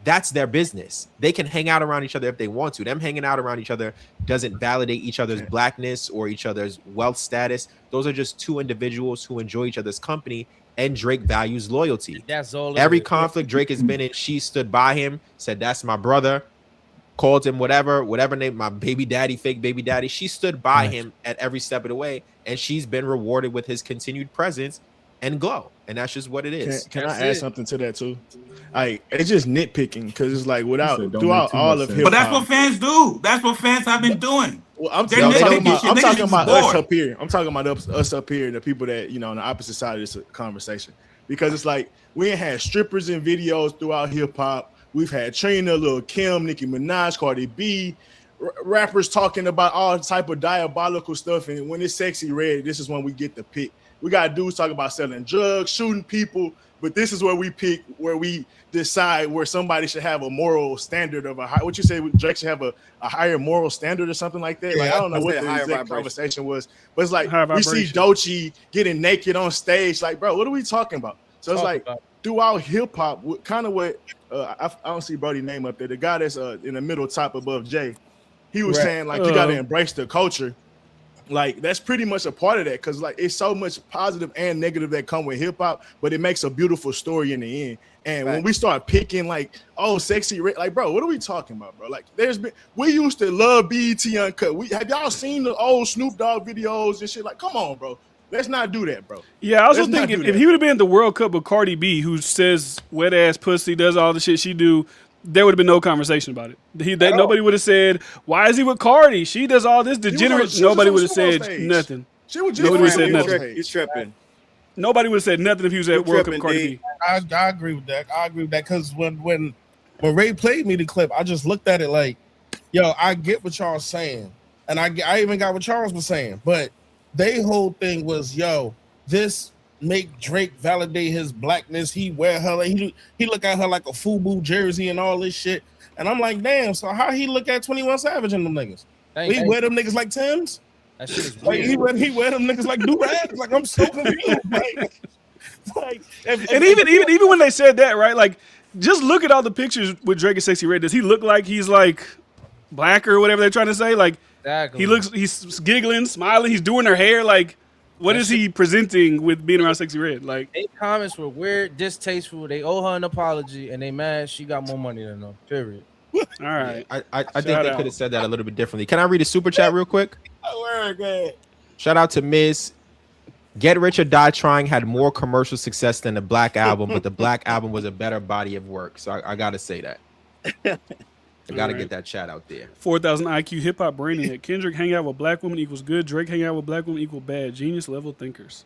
that's their business. They can hang out around each other if they want to. Them hanging out around each other doesn't validate each other's blackness or each other's wealth status. Those are just two individuals who enjoy each other's company, and Drake values loyalty. That's all. Every conflict Drake has been in, she stood by him, said, that's my brother, called him whatever name, my baby daddy, fake baby daddy. She stood by him at every step of the way, and she's been rewarded with his continued presence and glow. And that's just what it is. Can I add something to that too? Like, it's just nitpicking, because it's like throughout all of hip hop. But that's what fans do. That's what fans have been doing. Well, I'm talking about us up here. I'm talking about us up here, the people that, on the opposite side of this conversation. Because it's like, we ain't had strippers in videos throughout hip hop. We've had Trina, Lil Kim, Nicki Minaj, Cardi B, rappers talking about all type of diabolical stuff. And when it's Sexy Red, this is when we get the pick. We got dudes talking about selling drugs, shooting people, but this is where we pick, where we decide where somebody should have a moral standard of what you say, Drake should have a higher moral standard or something like that. Like, I don't know what the exact conversation was, but it's like we see Doechii getting naked on stage. Like, bro, what are we talking about? So it's like throughout hip hop, kind of what I don't see Brody's name up there. The guy that's in the middle top above Jay, he was saying like you got to embrace the culture. Like, that's pretty much a part of that, because like it's so much positive and negative that come with hip hop, but it makes a beautiful story in the end. And when we start picking like, oh, Sexy Red, like, bro, what are we talking about, bro? Like, we used to love BET Uncut. Have y'all seen the old Snoop Dogg videos and shit? Like, come on, bro. Let's not do that, bro. Yeah, I also think if he would have been at the World Cup with Cardi B, who says wet ass pussy, does all the shit she do, there would have been no conversation about it. Nobody would have said, why is he with Cardi? She does all this degenerate. Nobody would have said nothing. Nobody would have said nothing. He's tripping. Nobody would have said nothing if he was at World Cup with Cardi B. I agree with that. Because when Ray played me the clip, I just looked at it like, yo, I get what y'all saying. And I even got what Charles was saying. But their whole thing was, yo, this make Drake validate his blackness. He wear her, he look at her like a FUBU jersey and all this shit. And I'm like, damn, so how he look at 21 Savage and them niggas? He wear them niggas like Timbs? That shit is like, he wear them niggas like do-rags? Like, I'm so confused. And even when they said that, right? Like, just look at all the pictures with Drake and Sexy Red. Does he look like he's like black or whatever they're trying to say? Like, exactly. He's giggling, smiling, he's doing her hair. Like, what is he presenting with being around Sexy Red? Like, they comments were weird, distasteful. They owe her an apology, and they mad she got more money than them. Period. All right. I think they could have said that a little bit differently. Can I read a super chat real quick? Shout out to Miss Get Rich or Die Trying had more commercial success than the Black Album, but the Black Album was a better body of work. So I got to say that. I got to get that chat out there. 4,000 IQ hip hop brainiac. Kendrick hang out with black women equals good. Drake hang out with black women equal bad. Genius level thinkers.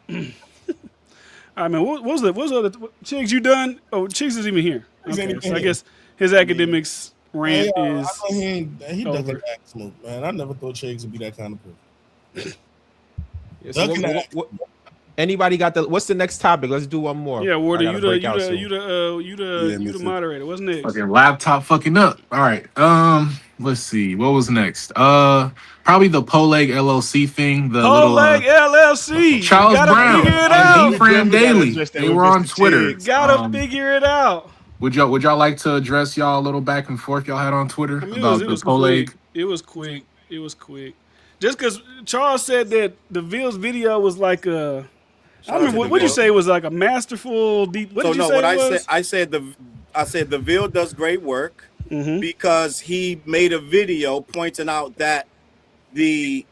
I mean, what was the other? Chigs, you done? Oh, Chigs isn't even here. Okay, so I guess his academics rant is he over. doesn't act smooth, man. I never thought Chigs would be that kind of person. Yeah, so anybody got what's the next topic? Let's do one more. Yeah, Warder, you the moderator. What's next? Fucking laptop fucking up. All right. let's see, what was next? Probably the Poleg LLC thing. The little Poleg LLC. Charles Gotta figure Brown it and out. Ephraim Daily. They were on Twitter. Gotta figure it out. Would y'all like to address y'all a little back and forth y'all had on Twitter about the Poleg? It was quick. Just because Charles said that the Ville's video was like a, I remember what did you say it was like a masterful deep. What did you say? I said the Ville does great work because he made a video pointing out that the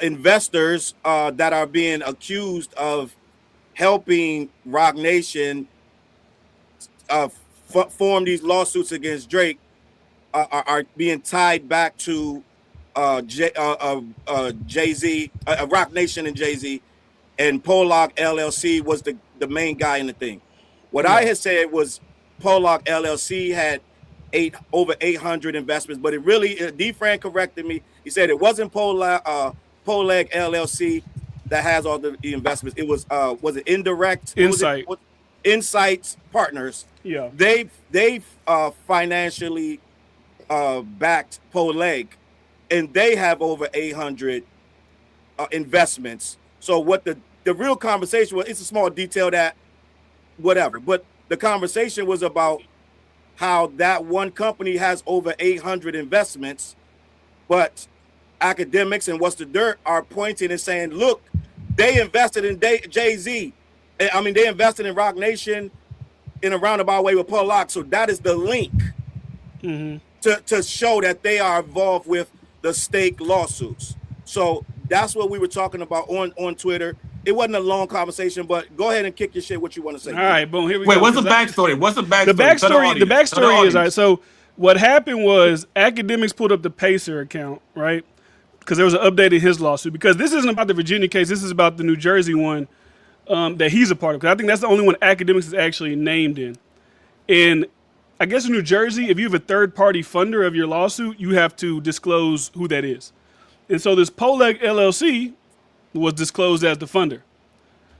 investors that are being accused of helping Roc Nation form these lawsuits against Drake are being tied back to Jay-Z, Roc Nation and Jay-Z, and Polog LLC was the main guy in the thing. What I had said was Polog LLC had over 800 investments, but it really, D-Fran corrected me. He said it wasn't Poleg LLC that has all the investments. It was it Indirect? Insight. Insights Partners. Yeah. They financially backed Poleg, and they have over 800 investments. So what the real conversation was, it's a small detail that whatever, but the conversation was about how that one company has over 800 investments, but academics and What's the Dirt are pointing and saying, look, they invested in Jay-Z. I mean, they invested in Roc Nation in a roundabout way with Polog. So that is the link to show that they are involved with the stake lawsuits. So that's what we were talking about on Twitter. It wasn't a long conversation, but go ahead and kick your shit what you want to say. All right, boom, here we go. Wait, what's the backstory? What's the backstory? The backstory is, all right, so what happened was Academics pulled up the Pacer account, right? Because there was an update in his lawsuit. Because this isn't about the Virginia case. This is about the New Jersey one that he's a part of. Because I think that's the only one Academics is actually named in. And I guess in New Jersey, if you have a third-party funder of your lawsuit, you have to disclose who that is. And so this Poleg LLC was disclosed as the funder.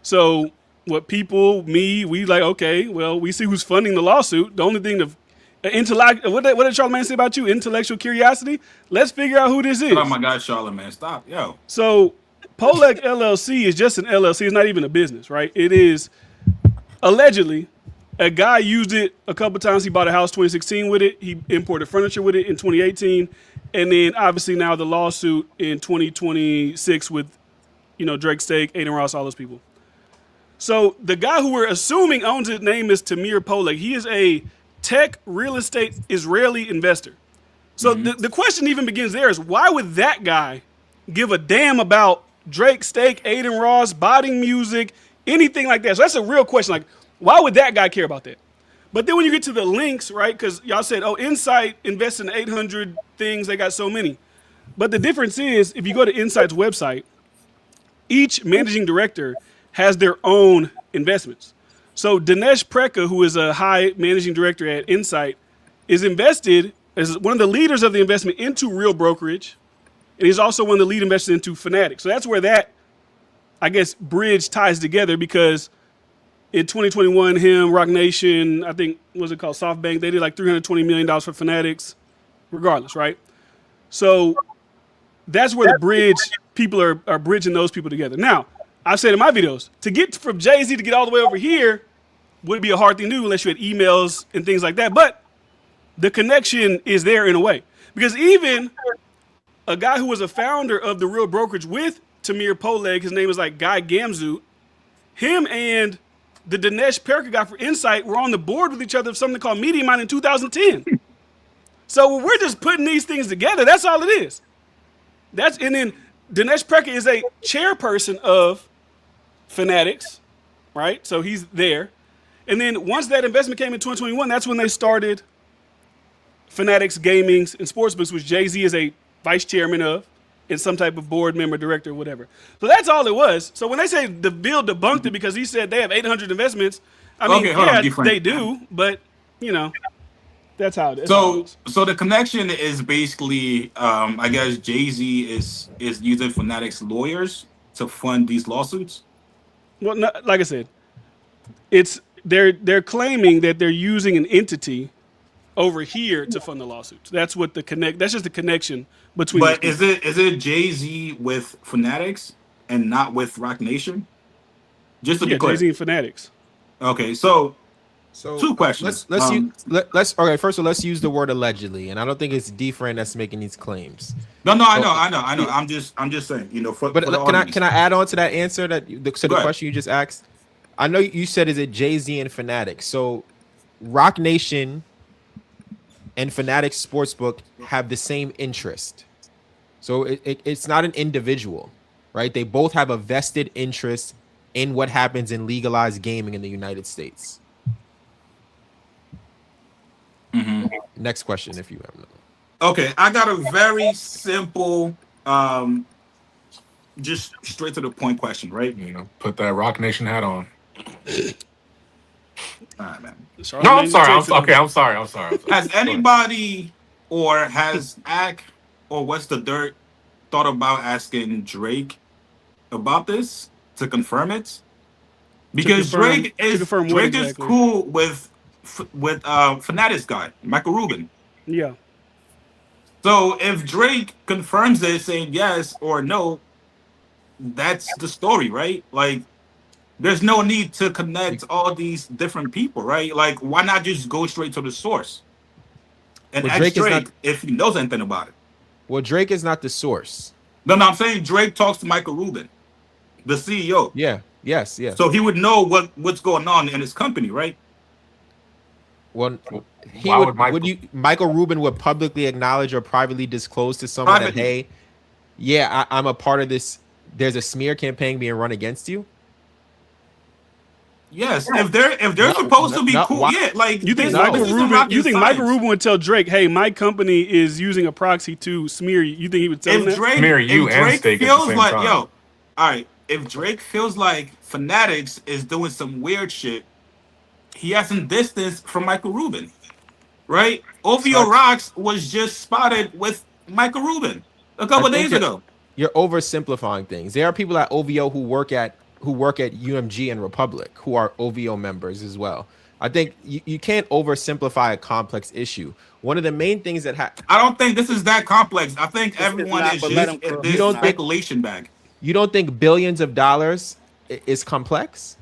So what we like, okay, well, we see who's funding the lawsuit. The only thing what did Charlamagne say about you? Intellectual curiosity? Let's figure out who this is. Oh my God, Charlamagne, stop, yo. So Poleg LLC is just an LLC. It's not even a business, right? It is allegedly a guy used it a couple times. He bought a house 2016 with it. He imported furniture with it in 2018. And then obviously now the lawsuit in 2026 with, Drake Stake, Aiden Ross, all those people. So the guy who we're assuming owns his name is Tamir Poleg. He is a tech real estate Israeli investor. So the question even begins there is why would that guy give a damn about Drake Stake, Aiden Ross, botting music, anything like that? So that's a real question. Like, why would that guy care about that? But then when you get to the links, right, because y'all said, Insight invested in 800 things. They got so many. But the difference is if you go to Insight's website, each managing director has their own investments. So Dinesh Preka, who is a high managing director at Insight, is invested as one of the leaders of the investment into Real Brokerage. And he's also one of the lead investors into Fanatics. So that's where that, I guess, bridge ties together because in 2021, him, Roc Nation, I think, what was it called, SoftBank, they did like $320 million for Fanatics, regardless, right? So that's where the bridge, people are bridging those people together. Now, I've said in my videos, to get from Jay-Z to get all the way over here would be a hard thing to do unless you had emails and things like that. But the connection is there in a way. Because even a guy who was a founder of the Real Brokerage with Tamir Poleg, his name is like Guy Gamzut, him and the Dinesh Preka guy for Insight were on the board with each other of something called Media Mind in 2010. So we're just putting these things together. That's all it is. And then Dinesh Preka is a chairperson of Fanatics, right? So he's there. And then once that investment came in 2021, that's when they started Fanatics Gaming and Sportsbooks, which Jay-Z is a vice chairman of and some type of board member, director, or whatever. So that's all it was. So when they say the bill debunked it because he said they have 800 investments, I mean, they do, but, that's how it is. So the connection is basically, I guess Jay-Z is using Fanatics lawyers to fund these lawsuits. Well, no, like I said, they're claiming that they're using an entity over here to fund the lawsuits. That's what that's just the connection between. But is it Jay-Z with Fanatics and not with Rock Nation? Just to be clear. Jay-Z and Fanatics. Okay, so two questions. Let's okay. First of all, let's use the word allegedly, and I don't think it's D-Friend that's making these claims. No, I know. I'm just saying, can I add on to that answer the question you just asked? I know you said is it Jay-Z and Fanatics. So Rock Nation and Fanatics Sportsbook have the same interest. So it's not an individual, right? They both have a vested interest in what happens in legalized gaming in the United States. Mm-hmm. Next question, if you have another. Okay, I got a very simple, just straight to the point question, right? Put that Rock Nation hat on. All right, man. No, I'm sorry. I'm sorry. Has anybody or has Ak or What's the Dirt thought about asking Drake about this to confirm it? Because Drake is cool with Fanatics guy Michael Rubin. Yeah. So if Drake confirms it, saying yes or no, that's the story, right? Like, there's no need to connect all these different people, right? Like, why not just go straight to the source and ask Drake if he knows anything about it? Well, Drake is not the source. No, I'm saying Drake talks to Michael Rubin, the CEO. Yeah. Yes. So he would know what's going on in his company, right? Well, Michael Rubin would publicly acknowledge or privately disclose to someone that, hey, I'm a part of this. There's a smear campaign being run against you. Yes, if they're supposed to be cool, like you think Michael Rubin would tell Drake, "Hey, my company is using a proxy to smear you." You think he would tell him that? Smear you and Steak at the same time. All right, if Drake feels like Fanatics is doing some weird shit, he has some distance from Michael Rubin, right? OVO Rocks was just spotted with Michael Rubin a couple days ago. You're oversimplifying things. There are people at OVO who work at UMG and Republic who are OVO members as well. I think you can't oversimplify a complex issue. One of the main things that I don't think this is that complex. I think everyone is just in this speculation bag. You don't think billions of dollars is complex?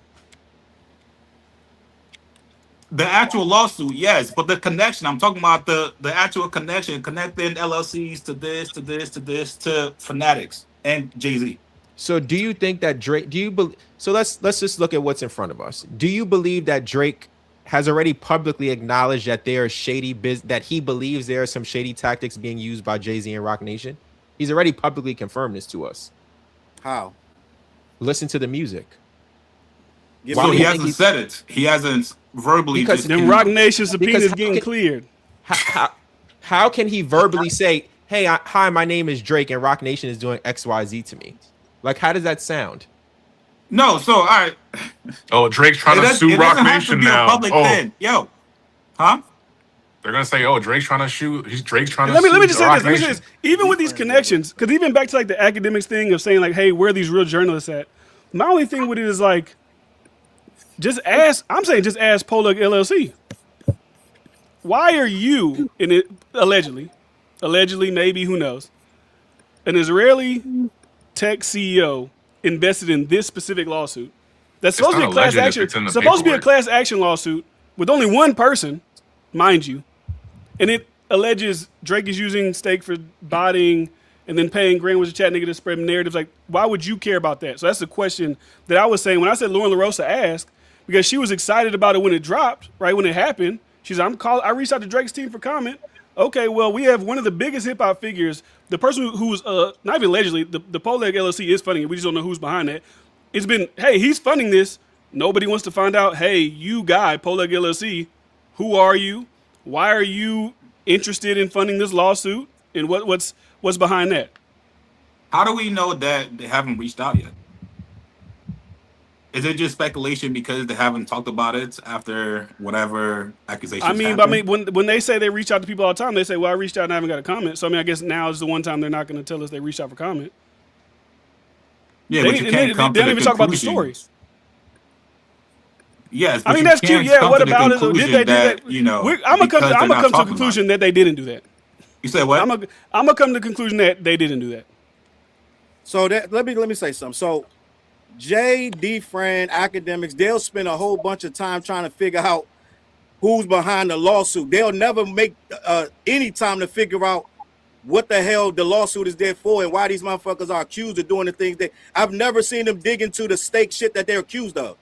The actual lawsuit, yes, but the connection, I'm talking about the actual connection, connecting LLCs to this, to this, to this, to Fanatics and Jay-Z. So do you think that Drake, so let's just look at what's in front of us. Do you believe that Drake has already publicly acknowledged that there is that he believes there are some shady tactics being used by Jay-Z and Rock Nation? He's already publicly confirmed this to us. How? Listen to the music. So he hasn't said it. He hasn't verbally. Because the Rock Nation subpoena is getting cleared. How can he verbally say, "Hey, hi, my name is Drake, and Rock Nation is doing XYZ to me"? Like, how does that sound? No, so all right. Oh, Drake's trying to sue Rock Nation now. Yo, huh? They're gonna say, "Oh, Drake's trying to sue." Drake's trying to. Let me just say this. Even with these connections, because even back to like the academics thing of saying like, "Hey, where are these real journalists at?" My only thing with it is like, just ask Polug LLC. Why are you allegedly, maybe, who knows, an Israeli tech CEO invested in this specific lawsuit? That's supposed to be a class action. Supposed to be a class action lawsuit with only one person, mind you, and it alleges Drake is using Steak for botting and then paying Grand was a chat nigga to spread narratives. Like, why would you care about that? So that's the question that I was saying when I said Lauren LaRosa asked, because she was excited about it when it dropped, right when it happened. She's I reached out to Drake's team for comment. Okay, well, we have one of the biggest hip hop figures. The person who's not even allegedly, the Poleg LLC is funding it. We just don't know who's behind that. It's been, hey, he's funding this. Nobody wants to find out, hey, you guy, Poleg LLC, who are you? Why are you interested in funding this lawsuit? And what's behind that? How do we know that they haven't reached out yet? Is it just speculation because they haven't talked about it after whatever accusations? I mean, when they say they reach out to people all the time, they say, "Well, I reached out and I haven't got a comment." So I mean, I guess now is the one time they're not going to tell us they reached out for comment. Yeah, but you can't come to the don't even talk about the stories. Yes, I mean that's cute. Yeah, what about it? Did they do that? You know, I'm gonna come to the conclusion that they didn't do that. You said what? I'm gonna come to the conclusion that they didn't do that. So that let me say something. So Jay, D. Fran, academics, they'll spend a whole bunch of time trying to figure out who's behind the lawsuit. They'll never make any time to figure out what the hell the lawsuit is there for and why these motherfuckers are accused of doing the things that I've never seen them dig into the stake shit that they're accused of.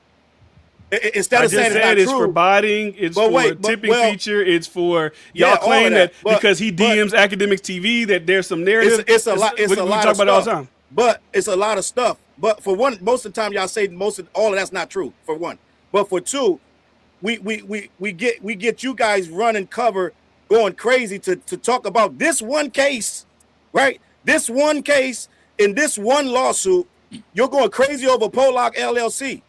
Instead of saying it's for botting, it's for tipping feature, it's for y'all claim that because he DMs Academics TV that there's some narrative. It's a lot. It's a lot of stuff. All the time. But it's a lot of stuff. But for one, most of the time y'all say all of that's not true. For one, but for two, we get you guys running cover, going crazy to talk about this one case, right? This one case in this one lawsuit. You're going crazy over Pollock LLC.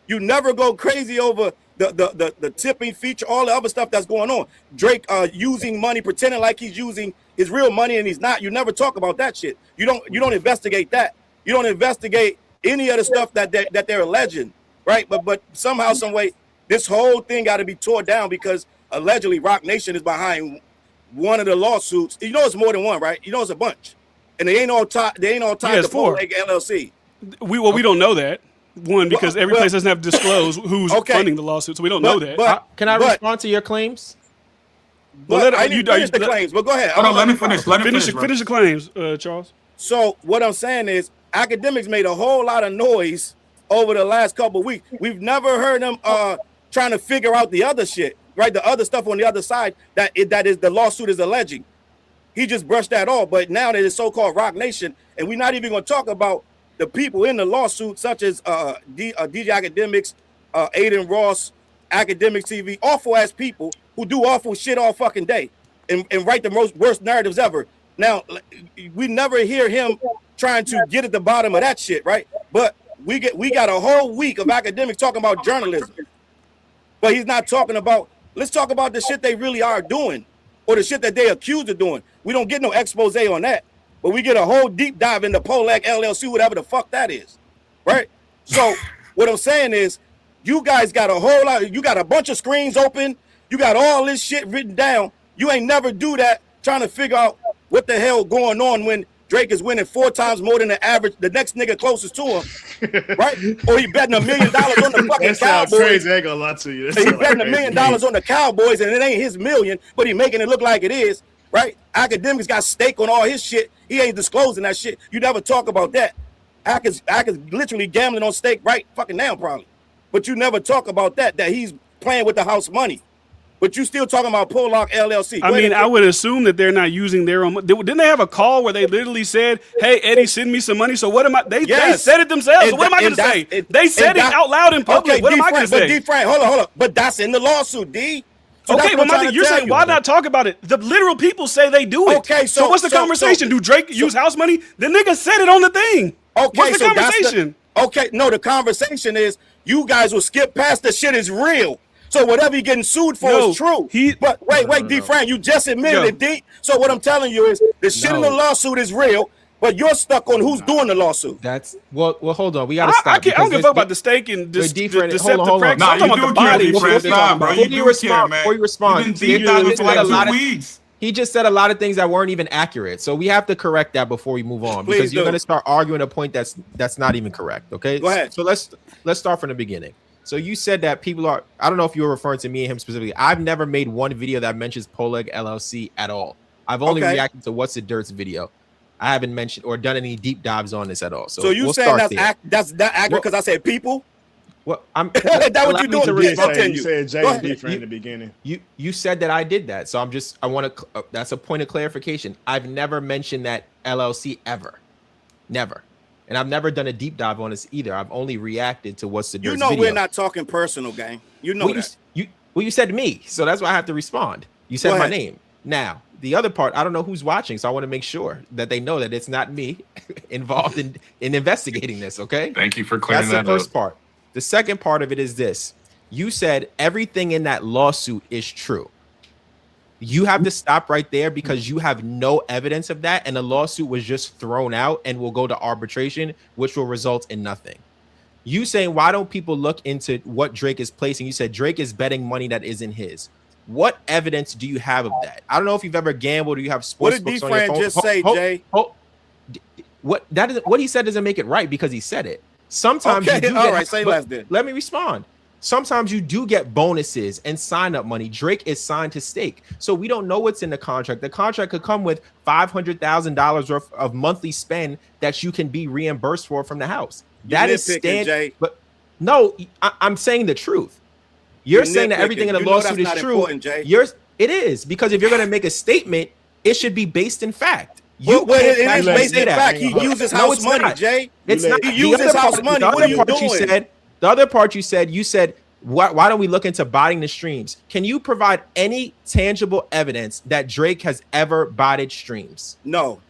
You never go crazy over the tipping feature, all the other stuff that's going on. Drake using money, pretending like he's using his real money and he's not. You never talk about that shit. You don't investigate that. You don't investigate any of the stuff that they're alleging, right? But somehow, some way, this whole thing got to be torn down because allegedly Rock Nation is behind one of the lawsuits. You know it's more than one, right? You know it's a bunch, and they ain't all tied. They ain't all tied to Full Leg LLC. We don't know that. One, because every place doesn't have to disclose who's funding the lawsuit, so we don't know that. Can I respond to your claims? I didn't finish the claims, but go ahead. Hold on, let me finish. Finish the claims, Charles. So what I'm saying is, academics made a whole lot of noise over the last couple of weeks. We've never heard them trying to figure out the other shit, right? The other stuff on the other side that is the lawsuit is alleging. He just brushed that off. But now that it's so-called Rock Nation, and we're not even going to talk about the people in the lawsuit, such as DJ Academics, Aiden Ross, Academics TV, awful ass people who do awful shit all fucking day and write the worst narratives ever. Now, we never hear him trying to get at the bottom of that shit, right? But we got a whole week of academics talking about journalism, but he's not talking about. Let's talk about the shit they really are doing, or the shit that they accused of doing. We don't get no expose on that. But we get a whole deep dive into Polak LLC, whatever the fuck that is, right? So what I'm saying is, you guys got a whole lot. You got a bunch of screens open. You got all this shit written down. You ain't never do that trying to figure out what the hell going on when Drake is winning 4 times more than the average, the next nigga closest to him, right? Or he betting $1 million on the fucking Cowboys. Crazy. I ain't gonna lie to you. He betting $1 million on the Cowboys, and it ain't his million, but he making it look like it is. Right? Academics got stake on all his shit. He ain't disclosing that shit. You never talk about that. Ack is literally gambling on stake right fucking now, probably. But you never talk about that he's playing with the house money. But you still talking about Pollock LLC. I mean, I would assume that they're not using their own money. Didn't they have a call where they literally said, hey, Eddie, send me some money? So what am I? They said it themselves. So what am I going to say? They said it out loud in public. Okay, what am I going to say? But D-Frank, hold on. But that's in the lawsuit, D. So okay, but you're saying why not talk about it? The literal people say they do it. Okay, so what's the conversation? Do Drake use house money? The nigga said it on the thing. Okay, what's the conversation? The conversation is you guys will skip past the shit is real. So whatever you're getting sued for is true. But wait, D-Frank, you just admitted it, D. So what I'm telling you is the shit in the lawsuit is real. But you're stuck on who's doing the lawsuit. That's well. Hold on. We gotta stop. I don't give a fuck about the stake and deceptive practice. I'm talking about the body. Before you respond, he just said a lot of things that weren't even accurate. So we have to correct that before we move on, because you're gonna start arguing a point that's not even correct. Okay. Go ahead. So let's start from the beginning. So you said that people are. I don't know if you were referring to me and him specifically. I've never made one video that mentions Poleg LLC at all. I've only reacted to What's the Dirt's video. I haven't mentioned or done any deep dives on this at all. So you saying that's accurate because I said people? Well, I'm that what you doing? You said Jay in the beginning. You said that I did that, so I want to. That's a point of clarification. I've never mentioned that LLC ever, never, and I've never done a deep dive on this either. I've only reacted to What's the Dirt's video. We're not talking personal, gang. You know that. You said me, so that's why I have to respond. You said my name. Now, the other part, I don't know who's watching, so I want to make sure that they know that it's not me involved in investigating this, okay? Thank you for clearing that up. That's the first part. The second part of it is this. You said everything in that lawsuit is true. You have to stop right there because you have no evidence of that, and the lawsuit was just thrown out and will go to arbitration, which will result in nothing. You saying why don't people look into what Drake is placing? You said Drake is betting money that isn't his. What evidence do you have of that? I don't know if you've ever gambled or you have sports books on your phone. What did D-Fran just say, Jay? What he said doesn't make it right because he said it. Sometimes you do all right, say less then. Let me respond. Sometimes you do get bonuses and sign-up money. Drake is signed to stake. So we don't know what's in the contract. The contract could come with $500,000 worth of monthly spend that you can be reimbursed for from the house. That is standard. But no, I'm saying the truth. You're saying that everything in the lawsuit is true. It is, because if you're going to make a statement, it should be based in fact. It is based in fact. He uses house money, Jay. It's not. He uses house money. What are you doing? The other part you said, why don't we look into botting the streams? Can you provide any tangible evidence that Drake has ever botted streams? No.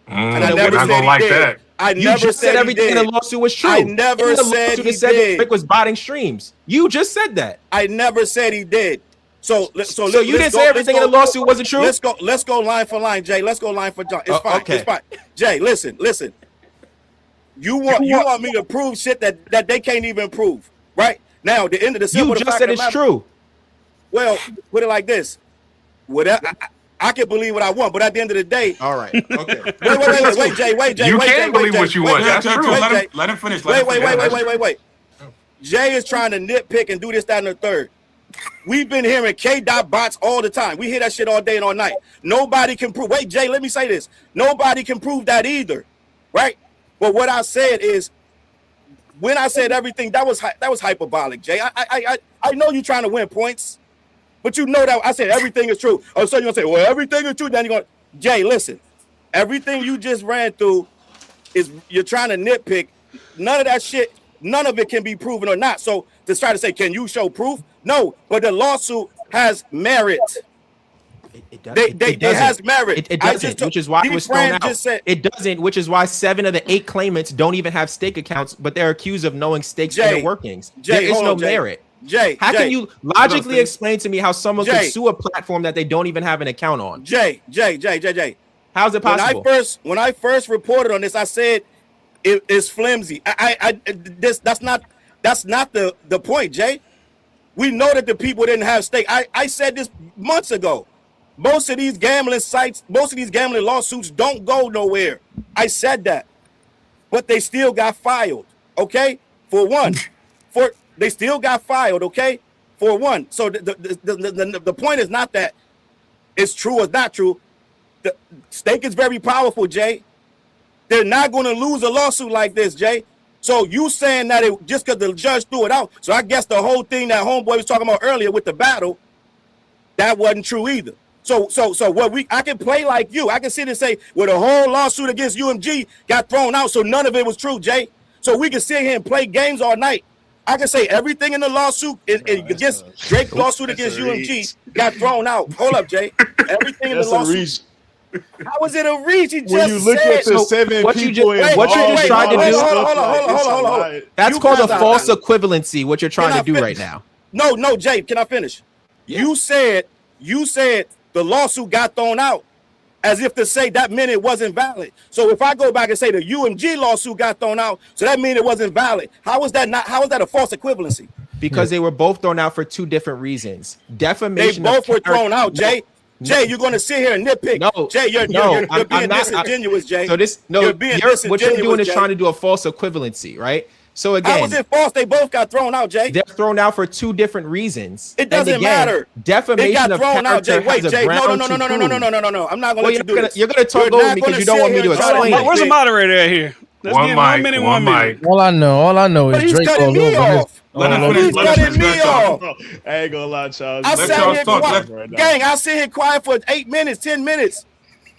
And I never said he did. I never said everything in the lawsuit was true. I never said he did. Drake was botting streams. You just said that. I never said he did. So you didn't say everything in the lawsuit wasn't true? Let's go line for line, Jay. Let's go line for John. It's fine. Okay. It's fine. Jay, listen. You want me to prove shit that they can't even prove, right? Now, the end of the simple. You just said it's true. Well, put it like this. I can believe what I want, but at the end of the day, all right. Okay. Wait, Jay. You can believe what you want. That's true. Let him finish. Wait. Jay is trying to nitpick and do this, that, and the third. We've been hearing K-Dot bots all the time. We hear that shit all day and all night. Nobody can prove. Wait, Jay, let me say this. Nobody can prove that either, right? But what I said is, when I said everything, that was hyperbolic, Jay. I know you're trying to win points, but you know that I said everything is true. Oh, so you're gonna say, well, everything is true. Then you're gonna, Jay, listen, everything you just ran through is you're trying to nitpick. None of that shit, none of it can be proven or not. So to try to say, can you show proof? No, but the lawsuit has merit. It has merit. It doesn't, which is why it was thrown out. It doesn't, which is why 7 of the 8 claimants don't even have stake accounts, but they're accused of knowing stakes in the workings. There is no merit. How can you logically explain to me how someone could sue a platform that they don't even have an account on? Jay. How's it possible? When I first reported on this, I said it's flimsy. That's not the point, Jay. We know that the people didn't have stake. I said this months ago. Most of these gambling sites, most of these gambling lawsuits don't go nowhere. I said that, but they still got filed. Okay, for one, they still got filed. Okay, for one. So the point is not that it's true or not true. The stake is very powerful, Jay. They're not going to lose a lawsuit like this, Jay. So you saying that it just because the judge threw it out. So I guess the whole thing that homeboy was talking about earlier with the battle, that wasn't true either. So what I can play like you. I can sit and say, well, the whole lawsuit against UMG got thrown out, so none of it was true, Jay. So we can sit here and play games all night. I can say everything in the lawsuit against Drake's lawsuit against UMG got thrown out. Hold up, Jay. Everything in the lawsuit. How was it a reach? He when you look at the 7 what people you just tried to do. Hold on. That's called a false equivalency. What you're trying to do right now. No, Jay. Can I finish? Yeah. You said the lawsuit got thrown out, as if to say that meant it wasn't valid. So if I go back and say the UMG lawsuit got thrown out, so that means it wasn't valid. How is that a false equivalency? Because they were both thrown out for 2 different reasons. Defamation. They both were thrown out, Jay. Jay, you're going to sit here and nitpick. No, Jay, you're being disingenuous, Jay. So what you're doing is trying to do a false equivalency, right? So again, how was it false? They both got thrown out, Jay. They're thrown out for 2 different reasons. It doesn't matter. Defamation of character. Wait, Jay. No. I'm not going to let you do this. You're going to talk over me because you don't want me to explain. Where's the moderator at here? Let's get 1 minute, 1 minute. All I know is Drake cutting me off. Let him finish. I ain't gonna lie, Charles. I sit here quiet for 8 minutes, 10 minutes.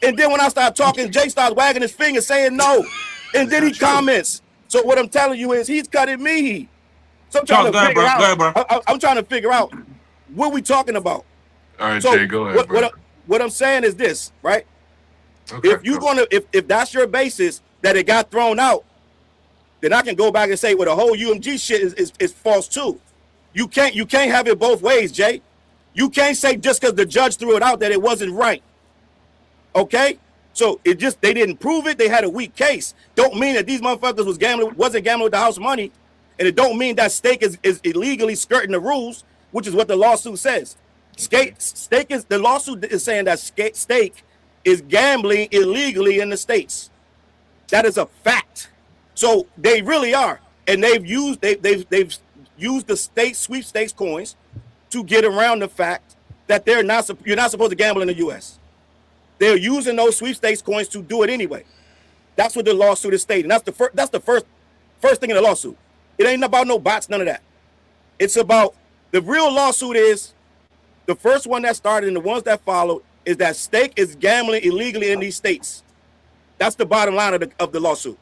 And then when I start talking, Jay starts wagging his finger saying no. And then he comments. So what I'm telling you is he's cutting me. So I'm trying to figure out. I'm trying to figure out what we talking about. All right, Jay, go ahead. What I'm saying is this, right? Okay, if that's your basis that it got thrown out, then I can go back and say, well, the whole UMG shit is false too. You can't have it both ways, Jay. You can't say just because the judge threw it out that it wasn't right. Okay? So they didn't prove it. They had a weak case. Don't mean that these motherfuckers wasn't gambling with the house money. And it don't mean that Stake is illegally skirting the rules, which is what the lawsuit says. The lawsuit is saying that Stake is gambling illegally in the states. That is a fact. So they really are, and they've used the state sweepstakes coins to get around the fact that you're not supposed to gamble in the U.S. They're using those sweepstakes coins to do it anyway. That's what the lawsuit is stating. That's the first thing in the lawsuit. It ain't about no bots, none of that. It's about the real lawsuit is the first one that started and the ones that followed is that Stake is gambling illegally in these states. That's the bottom line of the lawsuit.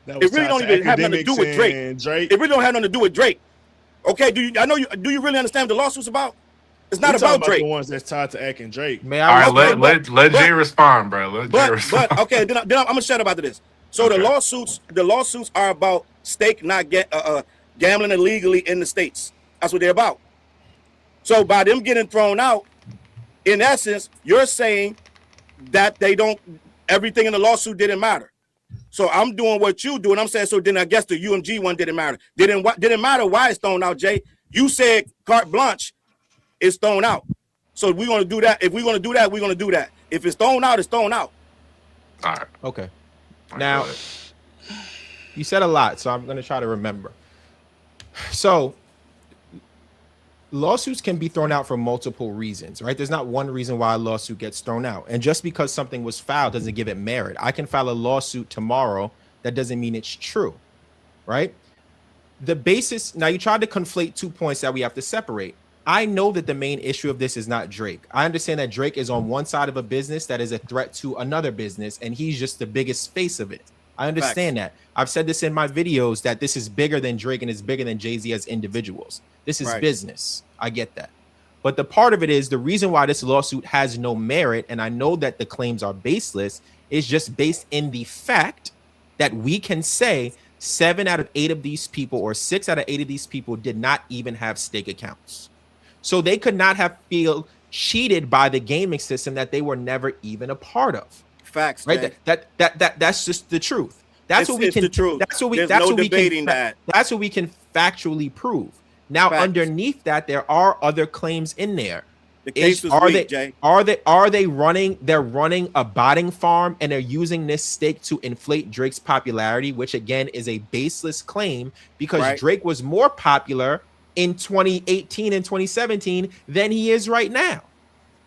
It really don't even have nothing to do with Drake. It really don't have nothing to do with Drake. Okay, do you really understand what the lawsuit's about? It's not about Drake. The ones that's tied to Ack and Drake. Man, all right, let Jay respond, bro. Jay respond. But okay, then I'm gonna shut up after this. So okay. The lawsuits are about Stake not gambling illegally in the states. That's what they're about. So by them getting thrown out, in essence, you're saying that everything in the lawsuit didn't matter. So I'm doing what you do, and I'm saying, so then I guess the UMG one didn't matter. Didn't matter why it's thrown out, Jay. You said carte blanche is thrown out. So we're gonna do that. If we're gonna do that, we're gonna do that. If it's thrown out, it's thrown out. All right. Okay. Now, you said a lot, so I'm gonna try to remember. So lawsuits can be thrown out for multiple reasons, right? There's not one reason why a lawsuit gets thrown out. And just because something was filed doesn't give it merit. I can file a lawsuit tomorrow. That doesn't mean it's true, right? The basis, now you tried to conflate 2 points that we have to separate. I know that the main issue of this is not Drake. I understand that Drake is on one side of a business that is a threat to another business, and he's just the biggest face of it. I understand that. I've said this in my videos that this is bigger than Drake and it's bigger than Jay-Z as individuals. This is business. I get that. But the part of it is the reason why this lawsuit has no merit, and I know that the claims are baseless, is just based in the fact that we can say 7 out of 8 of these people or 6 out of 8 of these people did not even have Stake accounts. So they could not have feel cheated by the gaming system that they were never even a part of. Facts, right? That's just the truth. That's what we can. The truth. That's what we. There's that's no what we debating can. that. That's what we can factually prove. Now, underneath that, there are other claims in there. The case was weak, Jay. Are they running? They're running a botting farm, and they're using this stake to inflate Drake's popularity, which again is a baseless claim because Drake was more popular in 2018 and 2017 than he is right now.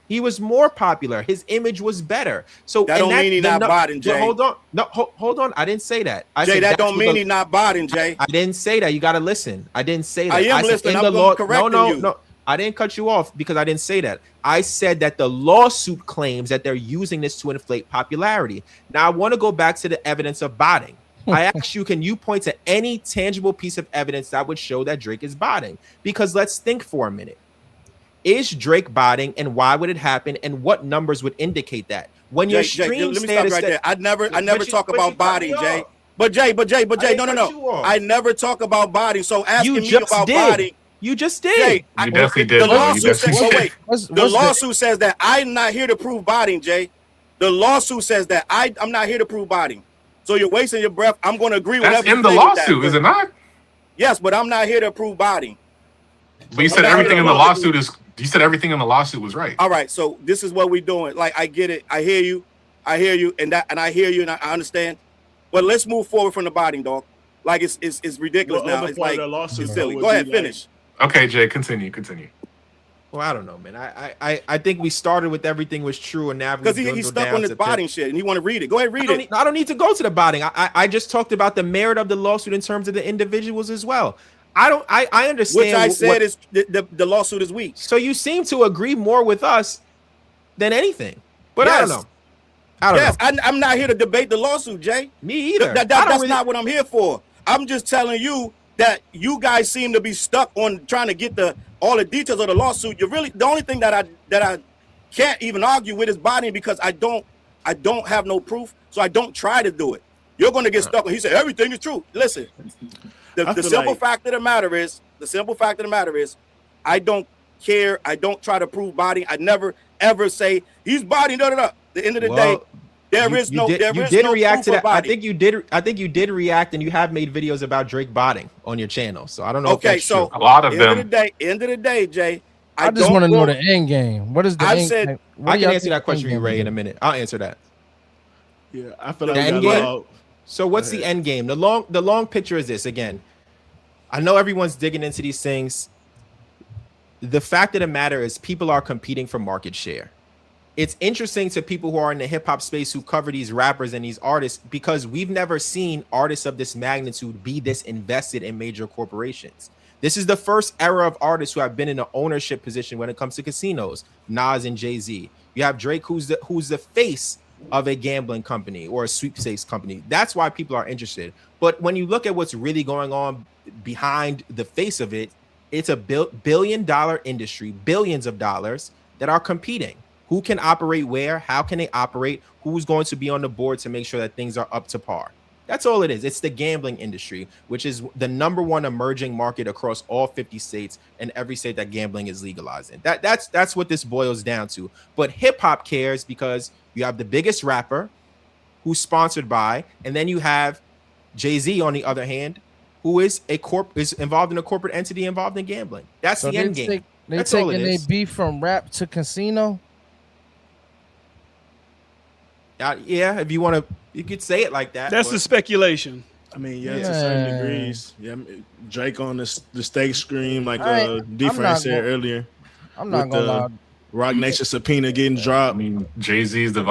He was more popular. His image was better. So that don't mean he's not botting, Jay. Hold on. No, hold on. I didn't say that. I Jay, said that don't mean he's not botting, Jay. I didn't say that. You got to listen. I didn't say that. I am listening. I'm going to correct you. No. I didn't cut you off because I didn't say that. I said that the lawsuit claims that they're using this to inflate popularity. Now, I want to go back to the evidence of botting. I asked you, can you point to any tangible piece of evidence that would show that Drake is botting? Because let's think for a minute. Is Drake botting, and why would it happen, and what numbers would indicate that? When your stream, let me stop right there. I never talk about botting, Jay. But Jay, no. I never talk about botting. So asking me about botting. You just did. Jay, you definitely did. The lawsuit says that I'm not here to prove botting, Jay. The lawsuit says that I'm not here to prove botting. So you're wasting your breath. I'm going to agree with that. That's in the lawsuit, is it not? Yes, but I'm not here to prove botting. But you said everything in the lawsuit is. You said everything in the lawsuit was right. All right, so this is what we're doing. Like, I get it. I hear you, and I hear you, and I understand. But let's move forward from the botting, dog. Like it's ridiculous now. It's like it's silly. Go ahead, finish. Okay, Jay, continue. Well, I don't know, man. I think we started with everything was true, and now because he's stuck on this botting shit, and he want to read it. Go ahead, read it. I don't need to go to the botting. I just talked about the merit of the lawsuit in terms of the individuals as well. I understand. Which I said is the lawsuit is weak. So you seem to agree more with us than anything. But yes. I don't know. I'm not here to debate the lawsuit, Jay. Me either. That's not what I'm here for. I'm just telling you that you guys seem to be stuck on trying to get all the details of the lawsuit. You're really the only thing that I can't even argue with is botting because I don't have no proof, so I don't try to do it. You're going to get stuck on. He said everything is true. Listen. The simple fact of the matter is, I don't care. I don't try to prove botting. I never ever say he's botting. At the end of the day, There is no did no react to proof that. about it. I think you did react, and you have made videos about Drake botting on your channel. So I don't know if Okay, that's so true. A lot of end of them. the day, Jay. I just want to know the end game. What is the I've end said- game? What I do can y'all answer think that the question end for you, game Ray, is? in a minute. I'll answer that. Yeah, I feel The like we end got game? low. So what's the end game? The long picture is this. Again, I know everyone's digging into these things. The fact of the matter is people are competing for market share. It's interesting to people who are in the hip hop space who cover these rappers and these artists because we've never seen artists of this magnitude be this invested in major corporations. This is the first era of artists who have been in an ownership position when it comes to casinos. Nas and Jay-Z. You have Drake, who's the face of a gambling company or a sweepstakes company. That's why people are interested. But when you look at what's really going on behind the face of it, it's a billion-dollar industry, billions of dollars that are competing. Who can operate where? How can they operate? Who's going to be on the board to make sure that things are up to par? That's all it is. It's the gambling industry, which is the #1 emerging market across all 50 states and every state that gambling is legalizing. That's what this boils down to. But hip hop cares because you have the biggest rapper who's sponsored by, and then you have Jay-Z on the other hand, who is involved in a corporate entity involved in gambling. That's the end game. That's all it taking is. they beef from rap to casino. Yeah, if you want to, you could say it like that. That's the speculation. I mean, yeah, to certain degrees. Yeah, Drake on the steak screen, like D-Friend said earlier. I'm not gonna lie. Rock Nation subpoena getting dropped. I mean, Jay-Z's the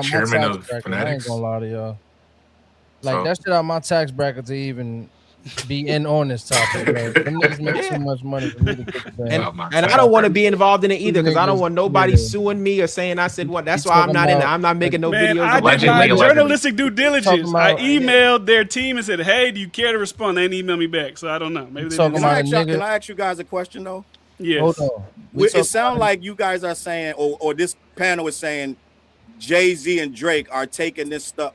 chairman of I ain't Fanatics. gonna lie to y'all. Like that shit out my tax bracket to even be in on this topic. Bro. Them niggas make too much money for me to get the and I don't want to be involved in it either because I don't want nobody suing me or saying I said what. That's why I'm not in it. I'm not making no videos. I did my journalistic due diligence. I emailed their team and said, "Hey, do you care to respond?" They didn't email me back, so I don't know. Maybe they didn't. Can I ask you guys a question though? Yes. Hold on. It sounds like you guys are saying, or this panel is saying, Jay-Z and Drake are taking this stuff.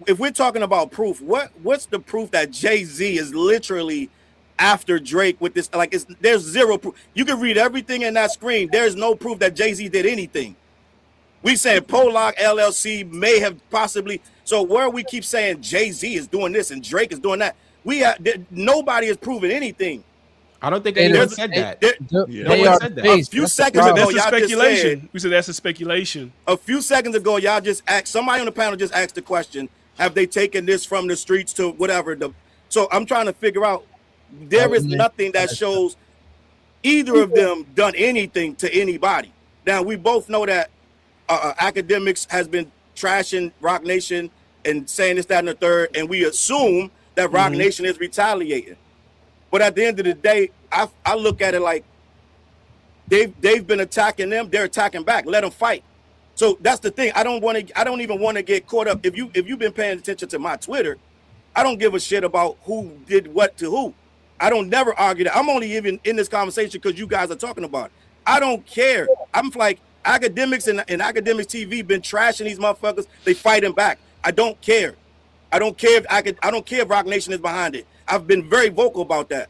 If we're talking about proof, what's the proof that Jay-Z is literally after Drake with this? Like, there's zero proof. You can read everything in that screen. There's no proof that Jay-Z did anything. We saying Pollock LLC may have possibly. So where we keep saying Jay-Z is doing this and Drake is doing that, nobody has proven anything. I don't think anyone said that. No one said that. A few seconds ago, that's a y'all speculation. just said, we said that's a speculation. A few seconds ago, y'all just asked, somebody on the panel just asked the question, have they taken this from the streets to whatever? So I'm trying to figure out, there is nothing that shows either of them done anything to anybody. Now, we both know that Academics has been trashing Rock Nation and saying this, that, and the third, and we assume that Rock Nation is retaliating. But at the end of the day, I look at it like they've been attacking them. They're attacking back. Let them fight. So that's the thing. I don't even want to get caught up. If you've been paying attention to my Twitter, I don't give a shit about who did what to who. I don't never argue that. I'm only even in this conversation because you guys are talking about it. I don't care. I'm like, Academics and Academics TV been trashing these motherfuckers. They fighting back. I don't care. I don't care if Rock Nation is behind it. I've been very vocal about that.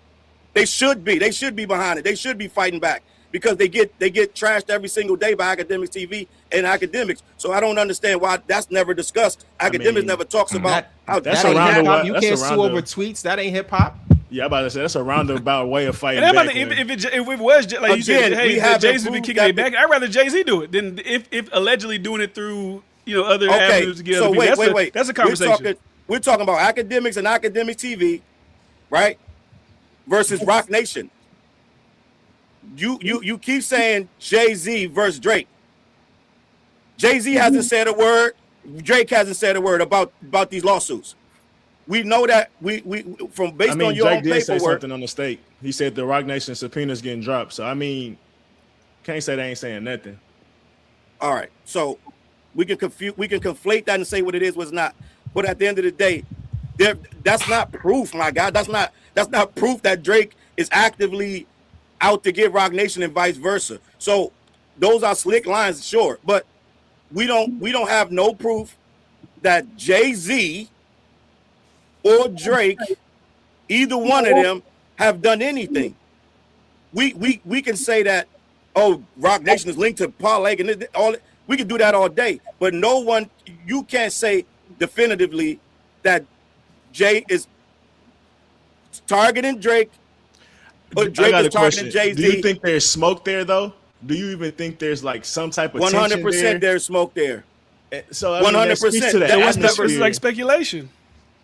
They should be. They should be behind it. They should be fighting back because they get trashed every single day by Academics TV and Academics. So I don't understand why that's never discued. Academics never talks about how that's around. You can't sue over tweets. That ain't hip hop. Yeah, I'm about to say that's a roundabout way of fighting. And back. If it was like you said, hey, Jay-Z been kicking their back. I'd rather Jay-Z do it than if allegedly doing it through other avenues to get other people. Wait. That's a conversation. We're talking about Academics and Academics TV, right? Versus Rock Nation. You keep saying Jay-Z versus Drake. Jay-Z hasn't said a word. Drake hasn't said a word about these lawsuits. We know that we from based on your Drake own did say paperwork. something on the state. He said the Rock Nation subpoena's getting dropped. So I mean, can't say they ain't saying nothing. All right, so we can conflate that and say what it is, what's not. But at the end of the day, that's not proof, my God. That's not proof that Drake is actively out to get Rock Nation and vice versa. So those are slick lines, sure, but we don't have no proof that Jay-Z or Drake, either one of them, have done anything. We can say that, oh, Rock Nation is linked to Parlay and all. We could do that all day. But no one, you can't say definitively that Jay is targeting Drake or Drake is targeting Jay-Z. Do you think there's smoke there though? Do you even think there's like some type of 100% there's smoke there? So 100%. It's like speculation.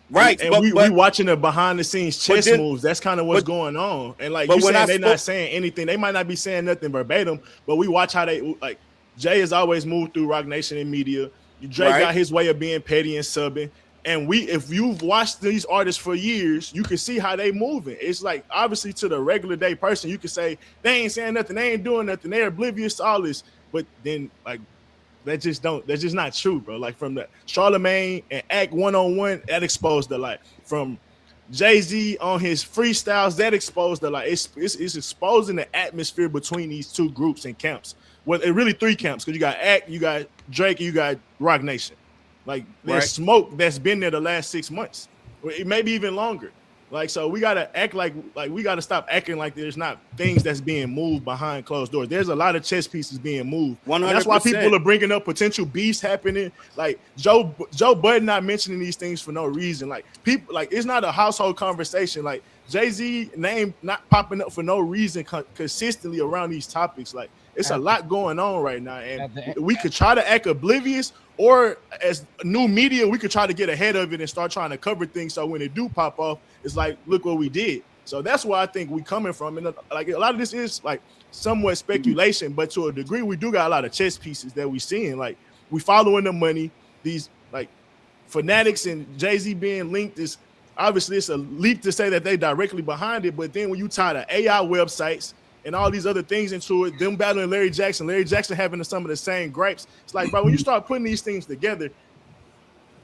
Right, and we watching the behind the scenes chess moves. That's kind of what's going on. And like you saying, they're not saying anything. They might not be saying nothing verbatim, but we watch how they like. Jay has always moved through Rock Nation and media. Drake got his way of being petty and subbing. And if you've watched these artists for years, you can see how they moving. It's like obviously to the regular day person, you can say they ain't saying nothing, they ain't doing nothing, they're oblivious to all this. But then like that's just not true, bro. Like from the Charlemagne and Act 1-on-1, that exposed the light. From Jay-Z on his freestyles, that exposed the light. It's exposing the atmosphere between these two groups and camps. Well, it really three camps because you got Act, you got Drake, and you got Rock Nation. Like there's smoke that's been there the last 6 months, maybe even longer. Like so, we gotta act like we gotta stop acting like there's not things that's being moved behind closed doors. There's a lot of chess pieces being moved. 100%. That's why people are bringing up potential beefs happening. Like Joe Budden not mentioning these things for no reason. Like people, like it's not a household conversation. Like Jay-Z name not popping up for no reason consistently around these topics. Like it's a lot going on right now, and we could try to act oblivious. Or as new media, we could try to get ahead of it and start trying to cover things. So when it do pop off, it's like, look what we did. So that's where I think we coming from. And like a lot of this is like somewhat speculation, but to a degree, we do got a lot of chess pieces that we seeing. Like we following the money. These like Fanatics and Jay-Z being linked is obviously it's a leap to say that they directly behind it. But then when you tie the AI websites and all these other things into it, them battling Larry Jackson having some of the same gripes. It's like, bro, when you start putting these things together,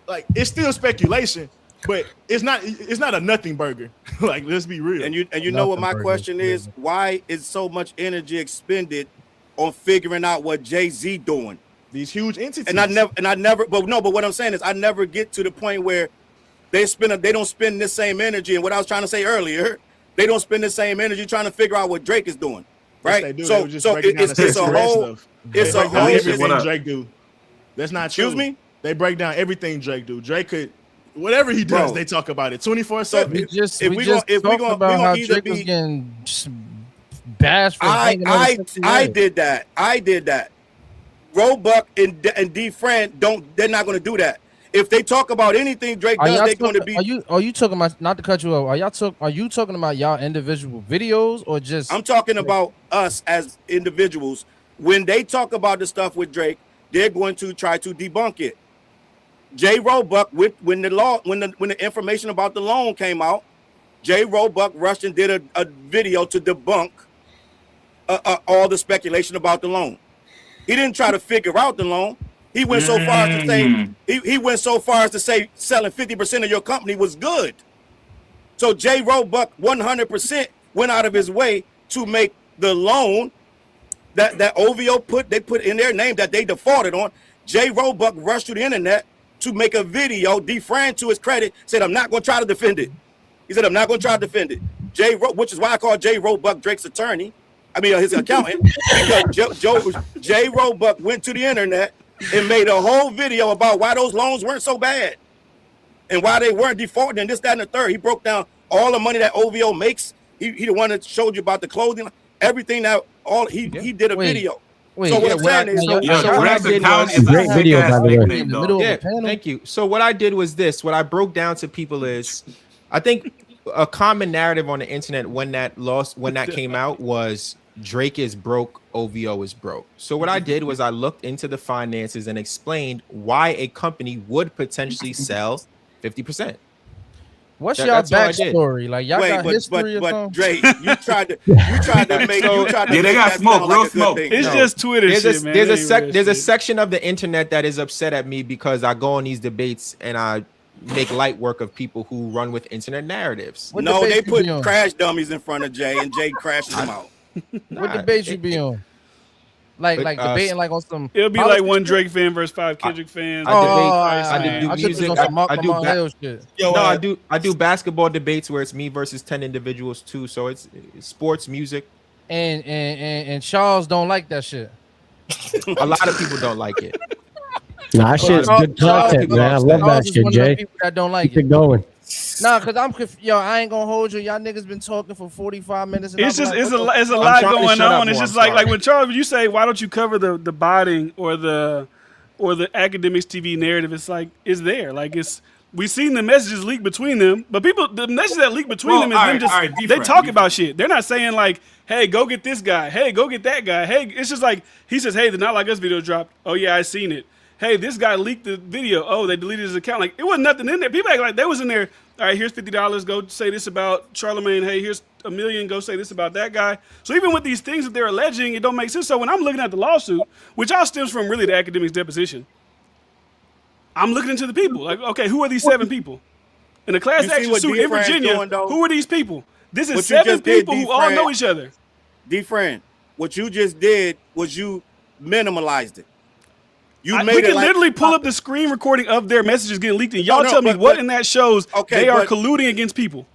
like it's still speculation, but it's not a nothing burger. Like, let's be real. And you know what my question is? Why is so much energy expended on figuring out what Jay-Z doing? These huge entities. And I never, but what I'm saying is I never get to the point where they don't spend the same energy. And what I was trying to say earlier, they don't spend the same energy trying to figure out what Drake is doing, right? Yes, so it's a whole. It's a whole. Everything Drake do. That's not true. Excuse me. They break down everything Drake do. Drake could, whatever he does, they talk about it 24/7. We just talked about how Drake was getting bashed. I did that. Roebuck and D. Fran they're not going to do that. If they talk about anything Drake does, they're going to be. Are you talking about, not to cut you off? Are you talking about y'all individual videos or just? I'm talking about us as individuals. When they talk about the stuff with Drake, they're going to try to debunk it. Jay Roebuck, when the information about the loan came out, Jay Roebuck rushed and did a video to debunk all the speculation about the loan. He didn't try to figure out the loan. He went so far as to say he went so far as to say selling 50% of your company was good. So Jay Roebuck 100% went out of his way to make the loan that OVO put in their name that they defaulted on. Jay Roebuck rushed to the internet to make a video. D. Fran, to his credit, said, "I'm not going to try to defend it." He said, "I'm not going to try to defend it." Which is why I call Jay Roebuck Drake's attorney. I mean, his accountant, because Jay Roebuck went to the internet and made a whole video about why those loans weren't so bad and why they weren't defaulting and this, that, and the third. He broke down all the money that OVO makes. He the one that showed you about the clothing, everything that he did a video. So what I'm saying is, great video, by the way. Thank you. So what I did was this. What I broke down to people is, I think a common narrative on the internet when that came out was Drake is broke, OVO is broke. So what I did was I looked into the finances and explained why a company would potentially sell 50%. What's y'all backstory? Like y'all got history but Drake, you tried to make they got smoke, real smoke. It's just Twitter shit, man. There's a section of the internet that is upset at me because I go on these debates and I make light work of people who run with internet narratives. No, they put crash dummies in front of Jay and Jay crashes them out. What debate you be on? Like debating like on some. It'll be like one Drake fan versus 5 Kendrick fans. I do music. I do basketball debates where it's me versus 10 individuals too. So it's sports, music, and Charles don't like that shit. A lot of people don't like it. Nah, that shit's good content, man. I love that shit, Jay. People that don't like Keep it going. Nah, cause I ain't gonna hold you. Y'all niggas been talking for 45 minutes. And It's just like, it's a lot going on. It's just like when Charles, you say, why don't you cover the botting or the academics TV narrative? It's like it's there. Like we've seen the messages leak between them, but the messages that leak between them is them just they talk about shit. They're not saying like, hey, go get this guy. Hey, go get that guy. Hey, it's just like he says, hey, the Not Like Us video dropped. Oh yeah, I seen it. Hey, this guy leaked the video. Oh, they deleted his account. Like it wasn't nothing in there. People act like they was in there. All right, here's $50. Go say this about Charlemagne. Hey, here's $1 million. Go say this about that guy. So even with these things that they're alleging, it don't make sense. So when I'm looking at the lawsuit, which all stems from really the academics' deposition, I'm looking into the people. Like, okay, who are these 7 people? In a class action suit in Virginia, who are these people? This is 7 people who all know each other. D-Friend, what you just did was you minimalized it. We can literally pull up the screen recording of their messages getting leaked, and y'all tell me what in that shows they are colluding against people.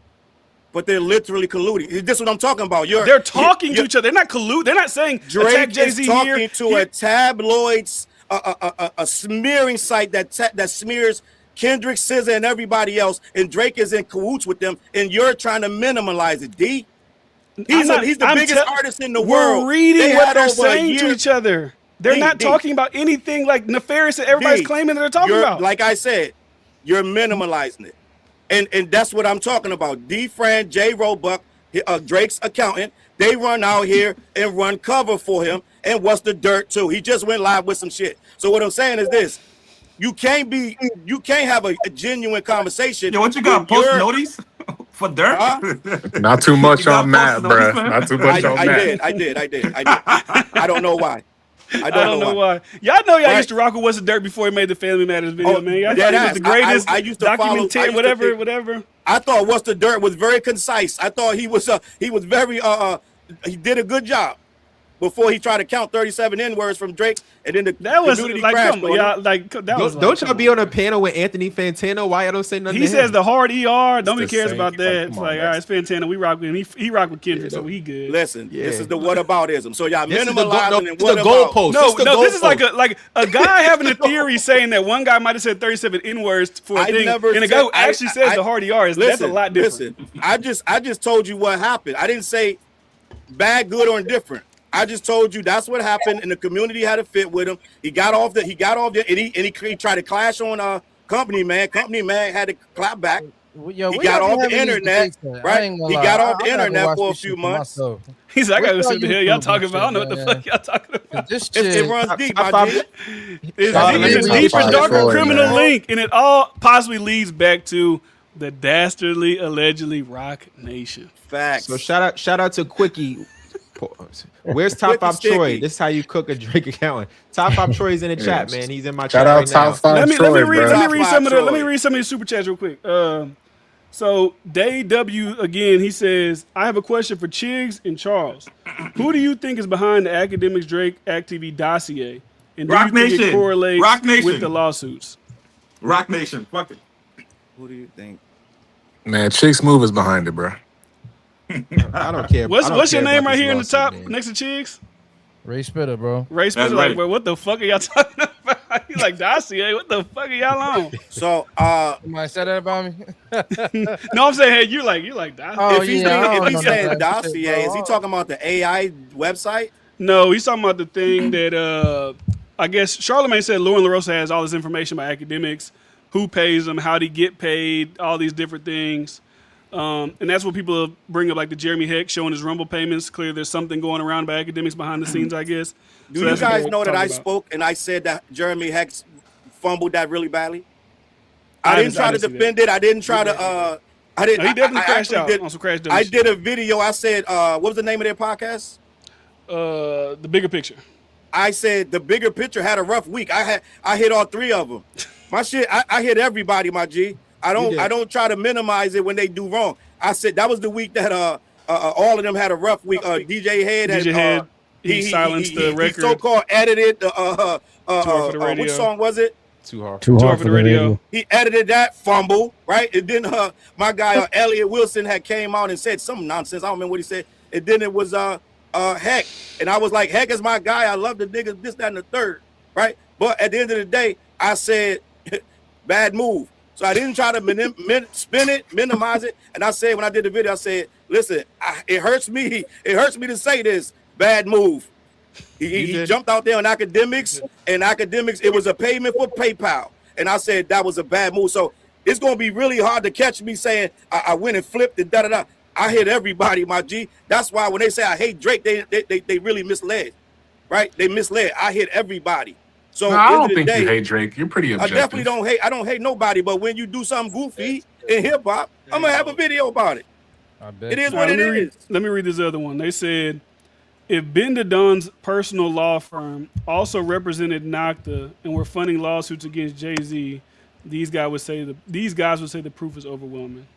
But they're literally colluding. This is what I'm talking about. They're talking to each other. They're not colluding. They're not saying Drake Jay-Z is talking to a tabloids, a smearing site that smears Kendrick, SZA, and everybody else, and Drake is in cahoots with them, and you're trying to minimalize it, D. He's the biggest artist in the world. We're reading what they're saying to each other. They're not talking about anything like nefarious that everybody's claiming that they're talking about. Like I said, you're minimalizing it. And that's what I'm talking about. D-Fran, J. Roebuck, Drake's accountant, they run out here and run cover for him. And what's the dirt too? He just went live with some shit. So what I'm saying is this. You can't have a genuine conversation. Yo, what you got? Post notice for dirt? Not too much on Matt, bro. Not too much on Matt. I did. I don't know why. I don't know why. Y'all know y'all used to rock with What's the Dirt before he made the Family Matters video, man. Y'all thought he was the greatest I used to documentary, whatever. I thought What's the Dirt was very concise. I thought he was very he did a good job before he tried to count 37 N-words from Drake, and then that was like, come on, y'all, like that was. Don't y'all be on a panel with Anthony Fantano? Why y'all don't say nothing? He says the hard ER. Nobody cares about that. It's like, all right, it's Fantano. We rock with him. He rock with Kendrick, so he good. Listen, this is the whataboutism. So y'all minimalizing and what about? Goalpost. No, this is like a guy having a theory saying that one guy might have said 37 N-words for a thing, and a guy who actually says the hard ER that's a lot different. Listen, I just told you what happened. I didn't say bad, good, or indifferent. I just told you that's what happened, and the community had a fit with him. He got off there, and he tried to clash on Company Man. Company Man had to clap back. Yo, he got off the internet, right? He got off the internet for a few months. He said, "I gotta see what the hell y'all talking about. I don't know what the fuck y'all talking about." This shit it runs deep, my G. It's a deeper, darker criminal link, and it all possibly leads back to the dastardly, allegedly Rock Nation. Facts. So shout out to Quickie. Where's Top 5 Troy? This is how you cook a Drake accountant. Top 5 Troy's in the chat, man. He's in my chat right now. Top 5 Troy, let me read some of the super chats real quick. So Day W again, he says, I have a question for Chigs and Charles. Who do you think is behind the Academics Drake Act TV dossier? And do Rock you think Nation. It correlates Rock Nation. with the lawsuits? Rock Nation. Fuck it. Who do you think? Man, Chigs Move is behind it, bro. I don't care. What's your name right here in the top next to Chigs? Ray Spitter, bro. Ray Spitter, like, bro, what the fuck are y'all talking about? He's like, dossier, what the fuck are y'all on? So, somebody said that about me? No, I'm saying, hey, you're like dossier. If he's saying dossier, is he talking about the AI website? No, he's talking about the thing that I guess Charlemagne said Lauren LaRosa has all this information about academics, who pays them, how they get paid, all these different things. And that's what people bring up, like the Jeremy Heck showing his Rumble payments. Clearly, there's something going around by academics behind the scenes, I guess. Do you guys know that I spoke and I said that Jeremy Heck fumbled that really badly? I didn't try to defend it. I didn't try to. I didn't. He definitely crashed out on some crash dummies. I did a video. I said, what was the name of their podcast? The Bigger Picture. I said the Bigger Picture had a rough week. I hit all 3 of them. My shit. I hit everybody, my G. I don't try to minimize it when they do wrong. I said that was the week that all of them had a rough week. DJ Head he silenced the record. He so-called edited the which song was it? Too hard for the radio. He edited that fumble, right? And then my guy Elliot Wilson had came out and said some nonsense. I don't remember what he said. And then it was Heck. And I was like, Heck is my guy. I love the niggas, this, that, and the third, right? But at the end of the day, I said, bad move. So I didn't try to spin it, minimize it. And I said, when I did the video, I said, listen, it hurts me. It hurts me to say this. Bad move. He jumped out there on academics, and academics, it was a payment for PayPal. And I said that was a bad move. So it's going to be really hard to catch me saying I went and flipped and da-da-da. I hit everybody, my G. That's why when they say I hate Drake, they really misled, right? They misled. I hit everybody. So no, I don't think you hate Drake. You're pretty objective. I definitely don't hate. I don't hate nobody. But when you do something goofy in hip hop, I'm gonna have a video about it. I bet. It is what it is. Let me read this other one. They said, if Ben Don's personal law firm also represented Nocta and were funding lawsuits against Jay-Z, these guys would say the proof is overwhelming.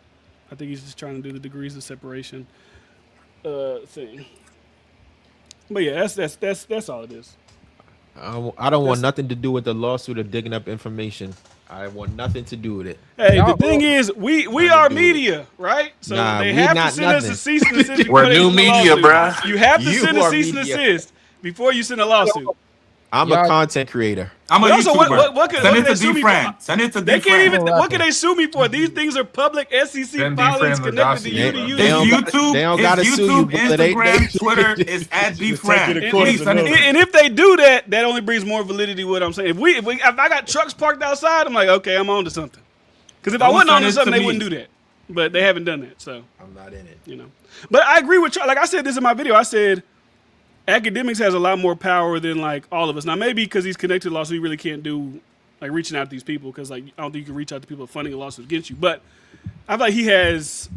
I think he's just trying to do the degrees of separation thing. But yeah, that's all it is. I don't want nothing to do with the lawsuit or digging up information. I want nothing to do with it. Hey, the thing is, we are media, right? So they have to send us a cease and desist. We're new media, bro. You have to send a cease and desist before you send a lawsuit. I'm a content creator. I'm a YouTuber. What Send it to D-Fran. Send it to D-Fran. They can't even. What can they sue me for? These things are public SEC filings connected to you. To you. YouTube, they don't gotta sue you, but Instagram, Twitter is at D-Fran. And if they do that, that only brings more validity to what I'm saying. If I got trucks parked outside, I'm like, okay, I'm on to something. Because if I wasn't on to something, they wouldn't do that. But they haven't done that, so I'm not in it. But I agree with you. Like I said this in my video. I said academics has a lot more power than like all of us. Now maybe because he's connected to lawsuits, he really can't do like reaching out to these people because like I don't think you can reach out to people funding a lawsuit against you. But I feel like he has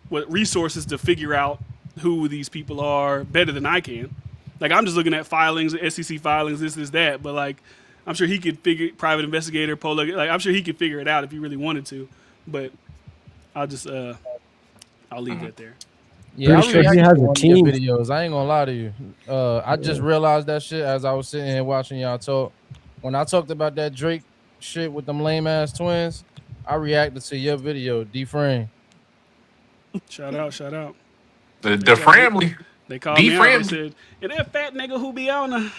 resources to figure out who these people are better than I can. Like I'm just looking at filings, SEC filings, this, that. But like I'm sure he could figure private investigator, like I'm sure he could figure it out if he really wanted to. But I'll just I'll leave that there. Yeah, I really have a team videos. I ain't gonna lie to you. I just realized that shit as I was sitting here watching y'all talk. When I talked about that Drake shit with them lame ass twins, I reacted to your video, D-Frame. Shout out. The family. They called me out and said, and that fat nigga who be on the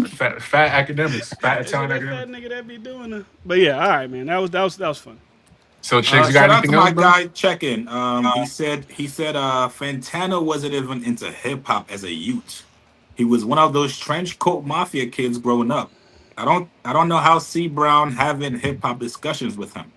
fat academics, fat Italian academics. Fat nigga that be doing the. But yeah, all right, man. That was fun. So Chigs, you got shout out anything to else, my bro? guy checking. He said Fantano wasn't even into hip hop as a youth. He was one of those trench coat mafia kids growing up. I don't know how C Brown having hip hop discussions with him.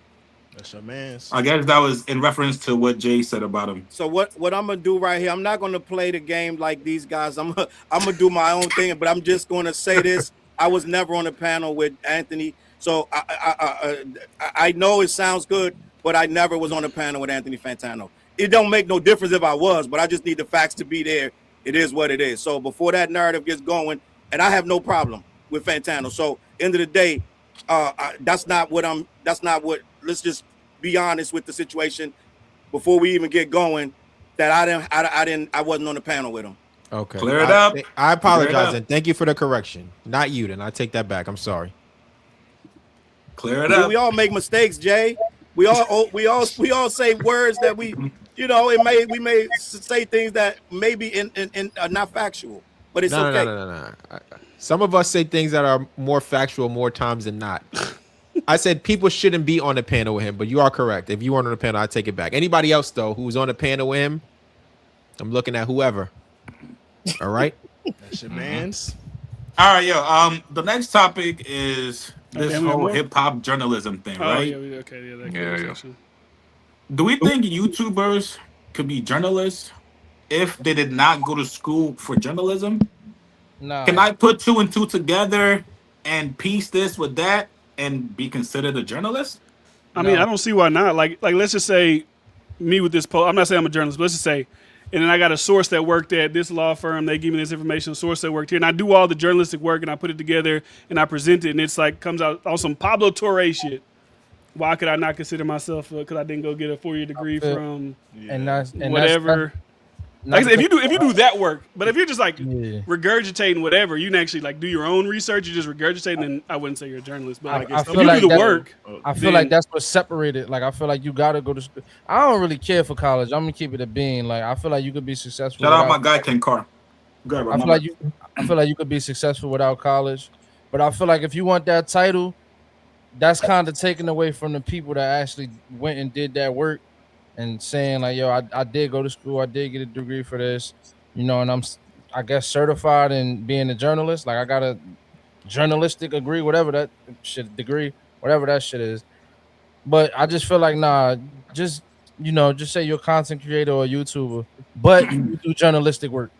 That's your man's. I guess that was in reference to what Jay said about him. So what I'm gonna do right here? I'm not gonna play the game like these guys. I'm gonna do my own thing, but I'm just gonna say this. I was never on a panel with Anthony. So I know it sounds good, but I never was on a panel with Anthony Fantano. It don't make no difference if I was, but I just need the facts to be there. It is what it is. So before that narrative gets going, and I have no problem with Fantano. So end of the day, that's not what. Let's just be honest with the situation before we even get going. That I wasn't on the panel with him. Okay, clear it up. I apologize and thank you for the correction. Not you, then I take that back. I'm sorry. Clear it up. We all make mistakes, Jay. We all say words that we may say things that maybe in are not factual, but it's okay. No. Some of us say things that are more factual more times than not. I said people shouldn't be on the panel with him, but you are correct. If you weren't on the panel, I take it back. Anybody else though who's on the panel with him, I'm looking at whoever. All right. That's your man's. All right, yo. The next topic is this whole hip hop journalism thing, right? Yeah. Do we think YouTubers could be journalists if they did not go to school for journalism? No. Can I put two and two together and piece this with that and be considered a journalist? I mean, I don't see why not. Like let's just say me with this post. I'm not saying I'm a journalist, but let's just say, and then I got a source that worked at this law firm. They give me this information, a source that worked here. And I do all the journalistic work and I put it together and I present it. And it's like comes out on some Pablo Torre shit. Why could I not consider myself, because I didn't go get a 4-year degree from and that's whatever? Like I said, if you do that work, but if you're just like regurgitating whatever, you can actually like do your own research. You just regurgitate, then I wouldn't say you're a journalist. But like, I if feel you like do the work, I feel like that's what separated. Like I feel like you gotta go to school. I don't really care for college. I'm gonna keep it a bean. Like I feel like you could be successful. Shout out my guy Ken Carr. I feel like you could be successful without college, but I feel like if you want that title, that's kind of taken away from the people that actually went and did that work and saying like, yo, I did go to school, I did get a degree for this, you know, and I guess certified in being a journalist. Like I got a journalistic degree, whatever that shit is. But I just feel like just say you're a content creator or a YouTuber, but you do journalistic work.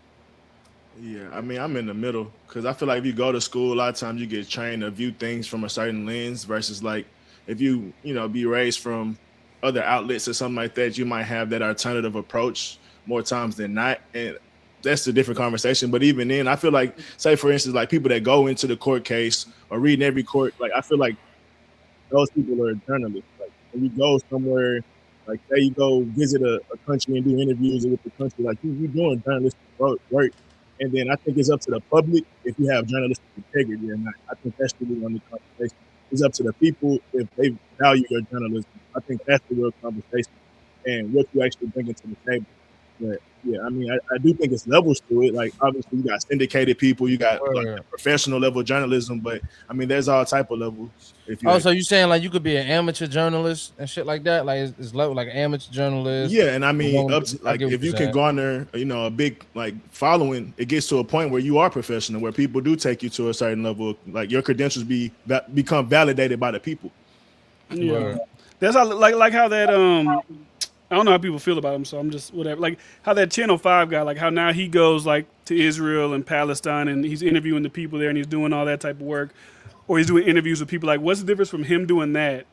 Yeah, I mean, I'm in the middle because I feel like if you go to school, a lot of times you get trained to view things from a certain lens versus like if you be raised from other outlets or something like that, you might have that alternative approach more times than not. And that's a different conversation. But even then, I feel like, say, for instance, like people that go into the court case or reading every court, like I feel like those people are journalists. Like when you go somewhere, like say you go visit a country and do interviews with the country, like you're doing journalistic work. And then I think it's up to the public if you have journalistic integrity or not. I think that's really on the conversation. It's up to the people if they value your journalism. I think that's the real conversation and what you actually bring to the table. But yeah, I mean, I do think it's levels to it. Like obviously you got syndicated people, you got like professional level journalism, but I mean, there's all type of levels. So you saying like you could be an amateur journalist and shit like that? Like it's level like an amateur journalist. Yeah, and I mean, up to, like if you can garner, a big like following, it gets to a point where you are professional, where people do take you to a certain level. Like your credentials become validated by the people. Yeah, that's how like how that I don't know how people feel about him, so I'm just whatever. Like how that Channel 5 guy, like how now he goes like to Israel and Palestine and he's interviewing the people there and he's doing all that type of work, or he's doing interviews with people. Like, what's the difference from him doing that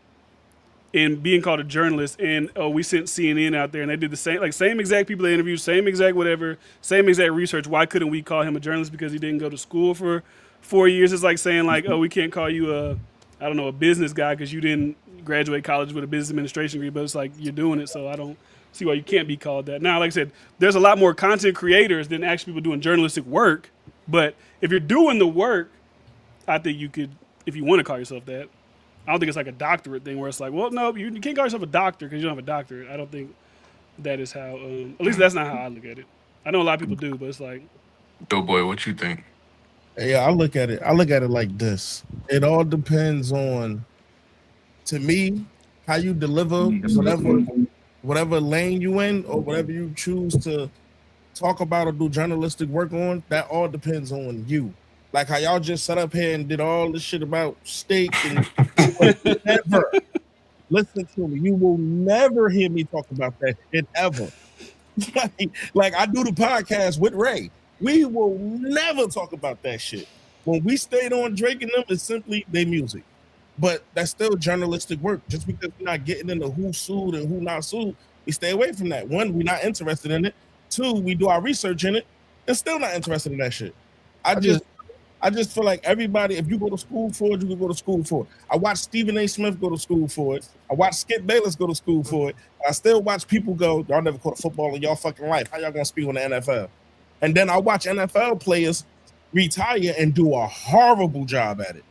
and being called a journalist? And we sent CNN out there and they did the same exact people they interviewed, same exact whatever, same exact research. Why couldn't we call him a journalist because he didn't go to school for 4 years? It's like saying like, we can't call you a business guy because you didn't graduate college with a business administration degree, but it's like you're doing it, so I don't see why you can't be called that. Now, like I said, there's a lot more content creators than actually people doing journalistic work, but if you're doing the work, I think you could, if you want to call yourself that. I don't think it's like a doctorate thing where it's like, well, no, you can't call yourself a doctor because you don't have a doctorate. I don't think that is how, at least that's not how I look at it. I know a lot of people do, but it's like. Doughboy, what you think? Yeah, I look at it like this. It all depends on, to me, how you deliver whatever lane you in or whatever you choose to talk about or do journalistic work on. That all depends on you. Like how y'all just sat up here and did all this shit about steak and never listen to me. You will never hear me talk about that shit ever. Like I do the podcast with Ray. We will never talk about that shit. When we stayed on Drake and them, it's simply their music. But that's still journalistic work. Just because we're not getting into who sued and who not sued, we stay away from that. One, we're not interested in it. Two, we do our research in it and still not interested in that shit. I just feel like everybody, if you go to school for it, you can go to school for it. I watched Stephen A. Smith go to school for it. I watched Skip Bayless go to school for it. I still watch people go, y'all never caught a football in y'all fucking life. How y'all gonna speak on the NFL? And then I watch NFL players retire and do a horrible job at it.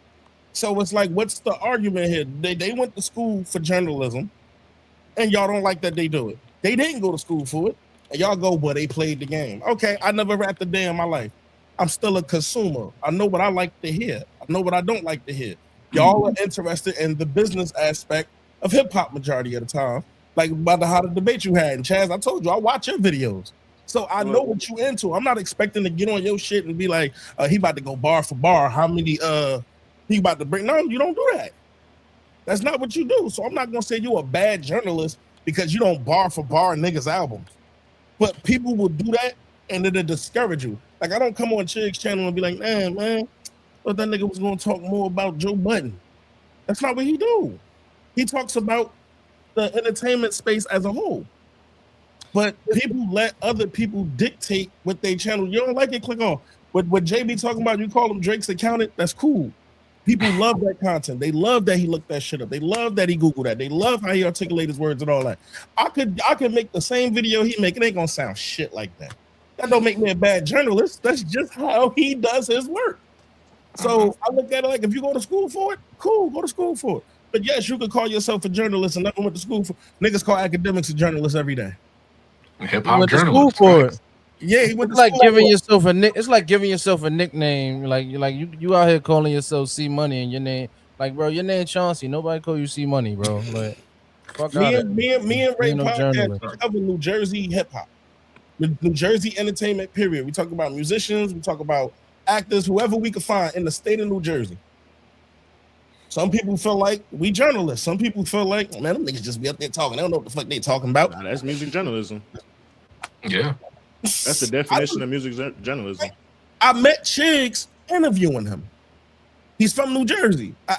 So it's like, what's the argument here? They went to school for journalism, and y'all don't like that they do it. They didn't go to school for it, and y'all go, but they played the game. Okay, I never rapped a day in my life. I'm still a consumer. I know what I like to hear. I know what I don't like to hear. Y'all are interested in the business aspect of hip-hop majority of the time, like about how the debate you had. And Chaz, I told you, I watch your videos. So I know what you into. I'm not expecting to get on your shit and be like, he about to go bar for bar. How many he about to bring? No, you don't do that. That's not what you do. So I'm not gonna say you're a bad journalist because you don't bar for bar niggas' albums. But people will do that and it'll discourage you. Like I don't come on Chigs channel and be like, man, thought that nigga was gonna talk more about Joe Budden. That's not what he do. He talks about the entertainment space as a whole. But people let other people dictate what they channel. You don't like it, click on. What JB talking about, you call him Drake's accountant, that's cool. People love that content. They love that he looked that shit up. They love that he Googled that. They love how he articulated his words and all that. I could make the same video he make. It ain't gonna sound shit like that. That don't make me a bad journalist. That's just how he does his work. So I look at it like, if you go to school for it, cool, go to school for it. But yes, you could call yourself a journalist and never went to school for. Niggas call academics a journalist every day. Hip He hop went to school journalist. for it. Yeah, he went It's to like school giving for it. yourself a It's like giving yourself a nickname. Like you out here calling yourself C Money and your name. Like, bro, your name Chauncey. Nobody call you C Money, bro. Like, fuck out of Me and Ray ain't no podcast, journalist. we cover New Jersey hip hop, New Jersey entertainment. Period. We talk about musicians. We talk about actors, whoever we can find in the state of New Jersey. Some people feel like we journalists. Some people feel like, man, them niggas just be up there talking. They don't know what the fuck they talking about. Nah, that's music journalism. Yeah. That's the definition of music journalism. I met Chigs interviewing him. He's from New Jersey. I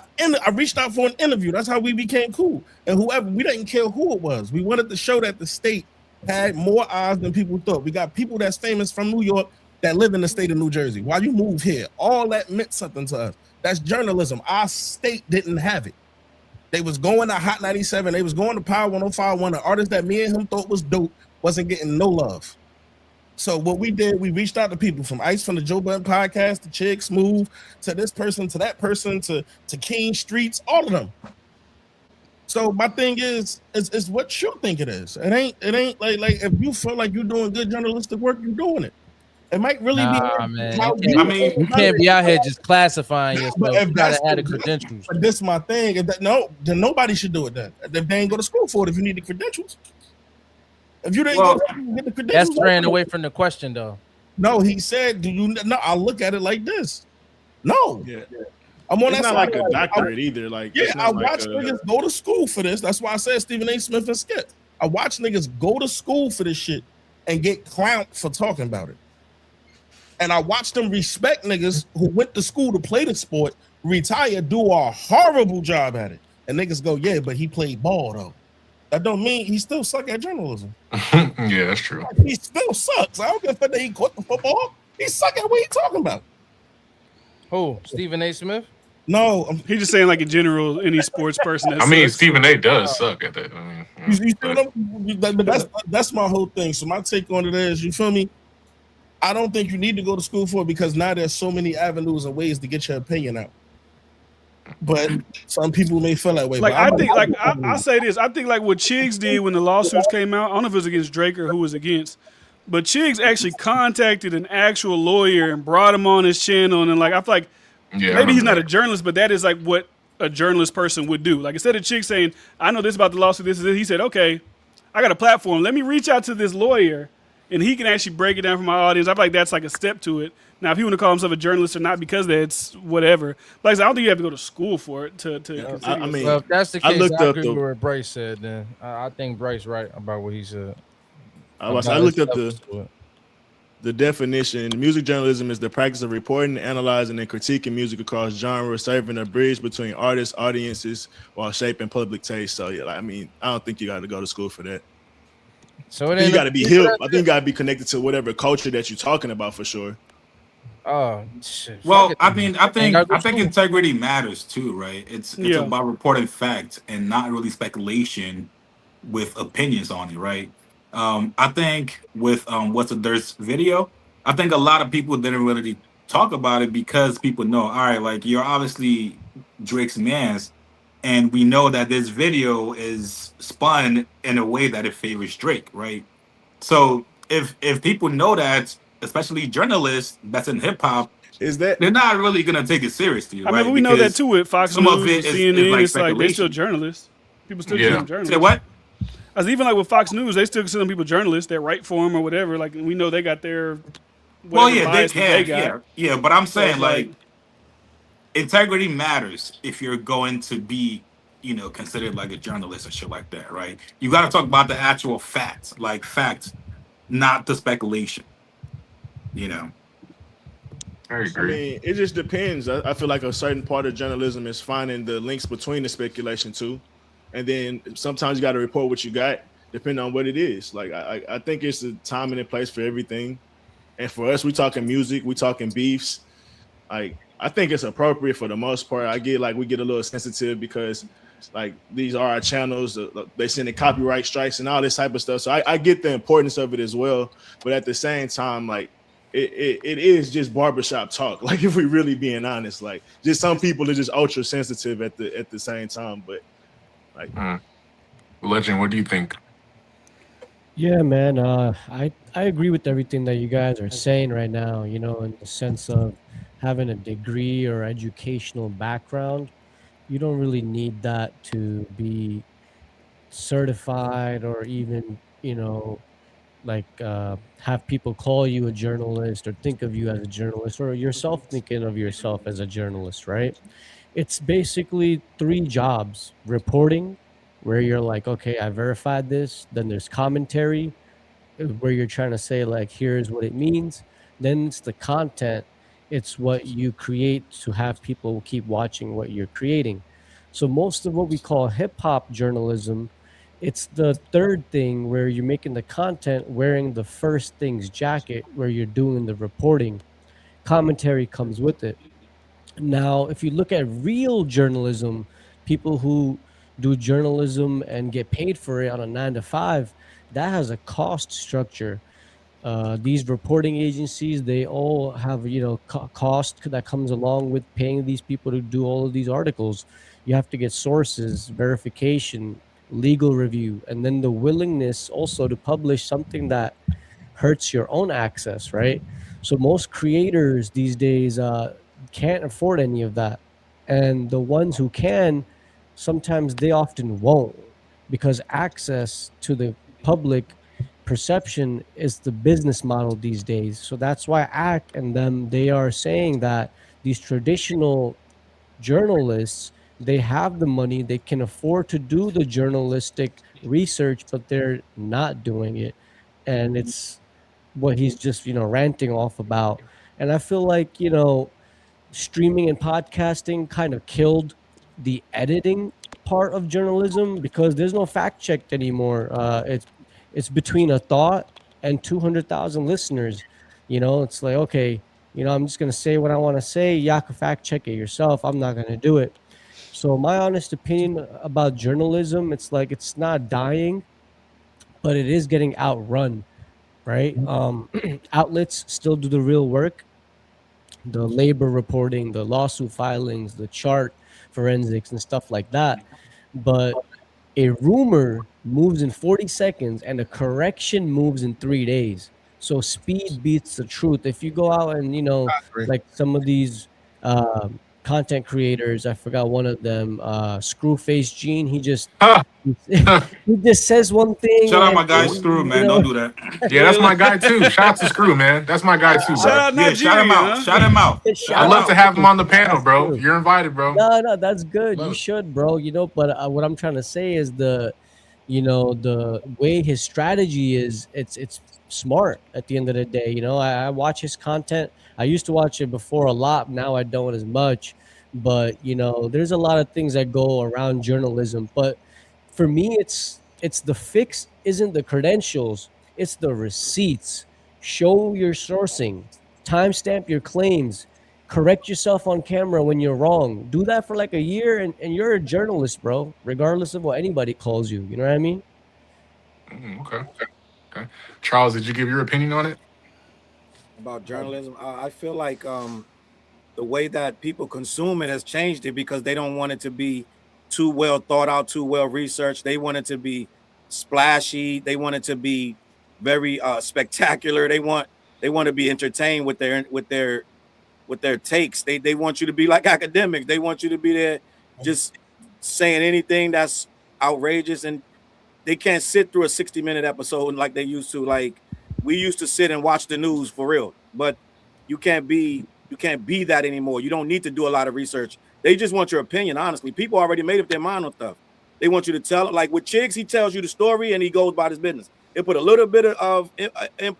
reached out for an interview. That's how we became cool. And whoever, we didn't care who it was. We wanted to show that the state had more eyes than people thought. We got people that's famous from New York that live in the state of New Jersey. Why you move here? All that meant something to us. That's journalism. Our state didn't have it. They was going to Hot 97. They was going to Power 105.1. The artist that me and him thought was dope wasn't getting no love. So what we did, we reached out to people from Ice, from the Joe Budden podcast, to Chigs, Smooth, to this person, to that person, to King Streets, all of them. So my thing is what you think it is. It ain't like if you feel like you're doing good journalistic work, you're doing it. It might really be. Man. You can't be out here just classifying yourself. You gotta add the credentials. But this is my thing. If that, no, then nobody should do it then. If they ain't go to school for it, if you need the credentials. If you didn't go to school, get the credentials. That's straying away from the question, though. No, he said, "Do you?" No, I look at it like this. No, I'm on it's that not side. like a doctorate either. Like, yeah, I like watch niggas go to school for this. That's why I said Stephen A. Smith and Skip. I watch niggas go to school for this shit and get clowned for talking about it. And I watch them respect niggas who went to school to play the sport, retire, do a horrible job at it. And niggas go, yeah, but he played ball though. That don't mean he still suck at journalism. Yeah, that's true. He still sucks. I don't give a fuck that he quit the football. He suck at what he talking about. Who? Stephen A. Smith? No, he's just saying like in general, any sports person. I mean, Stephen A. does suck at that. I mean, you see what that's my whole thing. So my take on it is, you feel me? I don't think you need to go to school for it because now there's so many avenues and ways to get your opinion out. But some people may feel that way. Like I think, like I say this, I think like what Chigs did when the lawsuits came out. I don't know if it was against Drake or who was against, but Chigs actually contacted an actual lawyer and brought him on his channel. And like I feel like maybe he's not a journalist, but that is like what a journalist person would do. Like instead of Chigs saying, "I know this about the lawsuit," this is it, he said, "Okay, I got a platform. Let me reach out to this lawyer." And he can actually break it down for my audience. I feel like that's like a step to it. Now, if he want to call himself a journalist or not, because that's whatever. But like I said, I don't think you have to go to school for it to I mean, well, if that's the case, I looked up what Bryce said. Then I think Bryce right about what he said. I looked up the definition. Music journalism is the practice of reporting, analyzing, and critiquing music across genres, serving a bridge between artists, audiences, while shaping public taste. So yeah, I mean, I don't think you got to go to school for that. So you got to be hip. I think you got to be connected to whatever culture that you're talking about for sure. Oh, shit. Well, I think integrity matters too, right? It's about reporting facts and not really speculation with opinions on it, right? I think with there's video, I think a lot of people didn't really talk about it because people know, all right, like you're obviously Drake's mans. And we know that this video is spun in a way that it favors Drake, right? So if people know that, especially journalists that's in hip hop, they're not really gonna take it seriously, right? I mean, we know that too with Fox News, CNN. It's like they're still journalists. People still consider them journalists. Say what? As even like with Fox News, they still consider people journalists that write for them or whatever. Like we know they got their. Well, yeah, they can. Yeah. But I'm saying like integrity matters if you're going to be, considered like a journalist or shit like that, right? You got to talk about the actual facts, not the speculation. I agree. I mean, it just depends. I feel like a certain part of journalism is finding the links between the speculation too, and then sometimes you got to report what you got, depending on what it is. Like I think it's the time and the place for everything, and for us, we talking music, we talking beefs, like. I think it's appropriate for the most part. We get a little sensitive because like these are our channels. They send the copyright strikes and all this type of stuff. So I get the importance of it as well. But at the same time, like it is just barbershop talk. Like if we really being honest, like just some people are just ultra sensitive at the same time. But like, Legend, what do you think? Yeah, man. I agree with everything that you guys are saying right now. You know, in the sense of having a degree or educational background, you don't really need that to be certified or even, like have people call you a journalist or think of you as a journalist or yourself thinking of yourself as a journalist, right? It's basically three jobs: reporting, where you're like, okay, I verified this. Then there's commentary, where you're trying to say, like, here's what it means. Then it's the content. It's what you create to have people keep watching what you're creating. So most of what we call hip hop journalism, it's the third thing, where you're making the content wearing the first thing's jacket, where you're doing the reporting. Commentary comes with it. Now, if you look at real journalism, people who do journalism and get paid for it on a 9 to 5, that has a cost structure. These reporting agencies, they all have, cost that comes along with paying these people to do all of these articles. You have to get sources, verification, legal review, and then the willingness also to publish something that hurts your own access, right? So most creators these days can't afford any of that. And the ones who can, sometimes they often won't, because access to the public perception is the business model these days. So that's why ACK and them, they are saying that these traditional journalists, they have the money, they can afford to do the journalistic research, but they're not doing it. And it's what he's just, ranting off about. And I feel like, streaming and podcasting kind of killed the editing part of journalism, because there's no fact check anymore. It's between a thought and 200,000 listeners. It's like, okay, I'm just gonna say what I want to say. Y'all can fact check it yourself. I'm not gonna do it. So my honest opinion about journalism, it's like it's not dying, but it is getting outrun, right? Outlets still do the real work, the labor reporting, the lawsuit filings, the chart forensics, and stuff like that. But a rumor moves in 40 seconds and a correction moves in 3 days. So speed beats the truth. If you go out and, like some of these content creators, I forgot one of them, Screwface Gene, he just he just says one thing. Shout out my guy and, Screw, man. Don't do that. Yeah, that's my guy too. Shout out to Screw, man. That's my guy too, bro. Shout out Yeah, shout him out. Nigeria, Shout him out. I'd love to have him on the panel, bro. You're invited, bro. No, that's good. You Love it. should, bro. But what I'm trying to say is the way his strategy is, it's smart at the end of the day. I watch his content. I used to watch it before a lot. Now I don't as much. But, there's a lot of things that go around journalism. But for me, it's the fix isn't the credentials, it's the receipts. Show your sourcing, timestamp your claims, correct yourself on camera when you're wrong. Do that for like a year, and you're a journalist, bro, regardless of what anybody calls you. You know what I mean? Okay. Charles, did you give your opinion on it? About journalism, I feel like the way that people consume it has changed it, because they don't want it to be too well thought out, too well researched. They want it to be splashy. They want it to be very spectacular. They want to be entertained with their takes. They want you to be like academics. They want you to be there just saying anything that's outrageous, and they can't sit through a 60-minute episode like they used to. Like we used to sit and watch the news for real, but you can't be that anymore. You don't need to do a lot of research. They just want your opinion. Honestly, people already made up their mind on stuff. They want you to tell it. Like with Chigs, he tells you the story and he goes about his business. He'll put a little bit of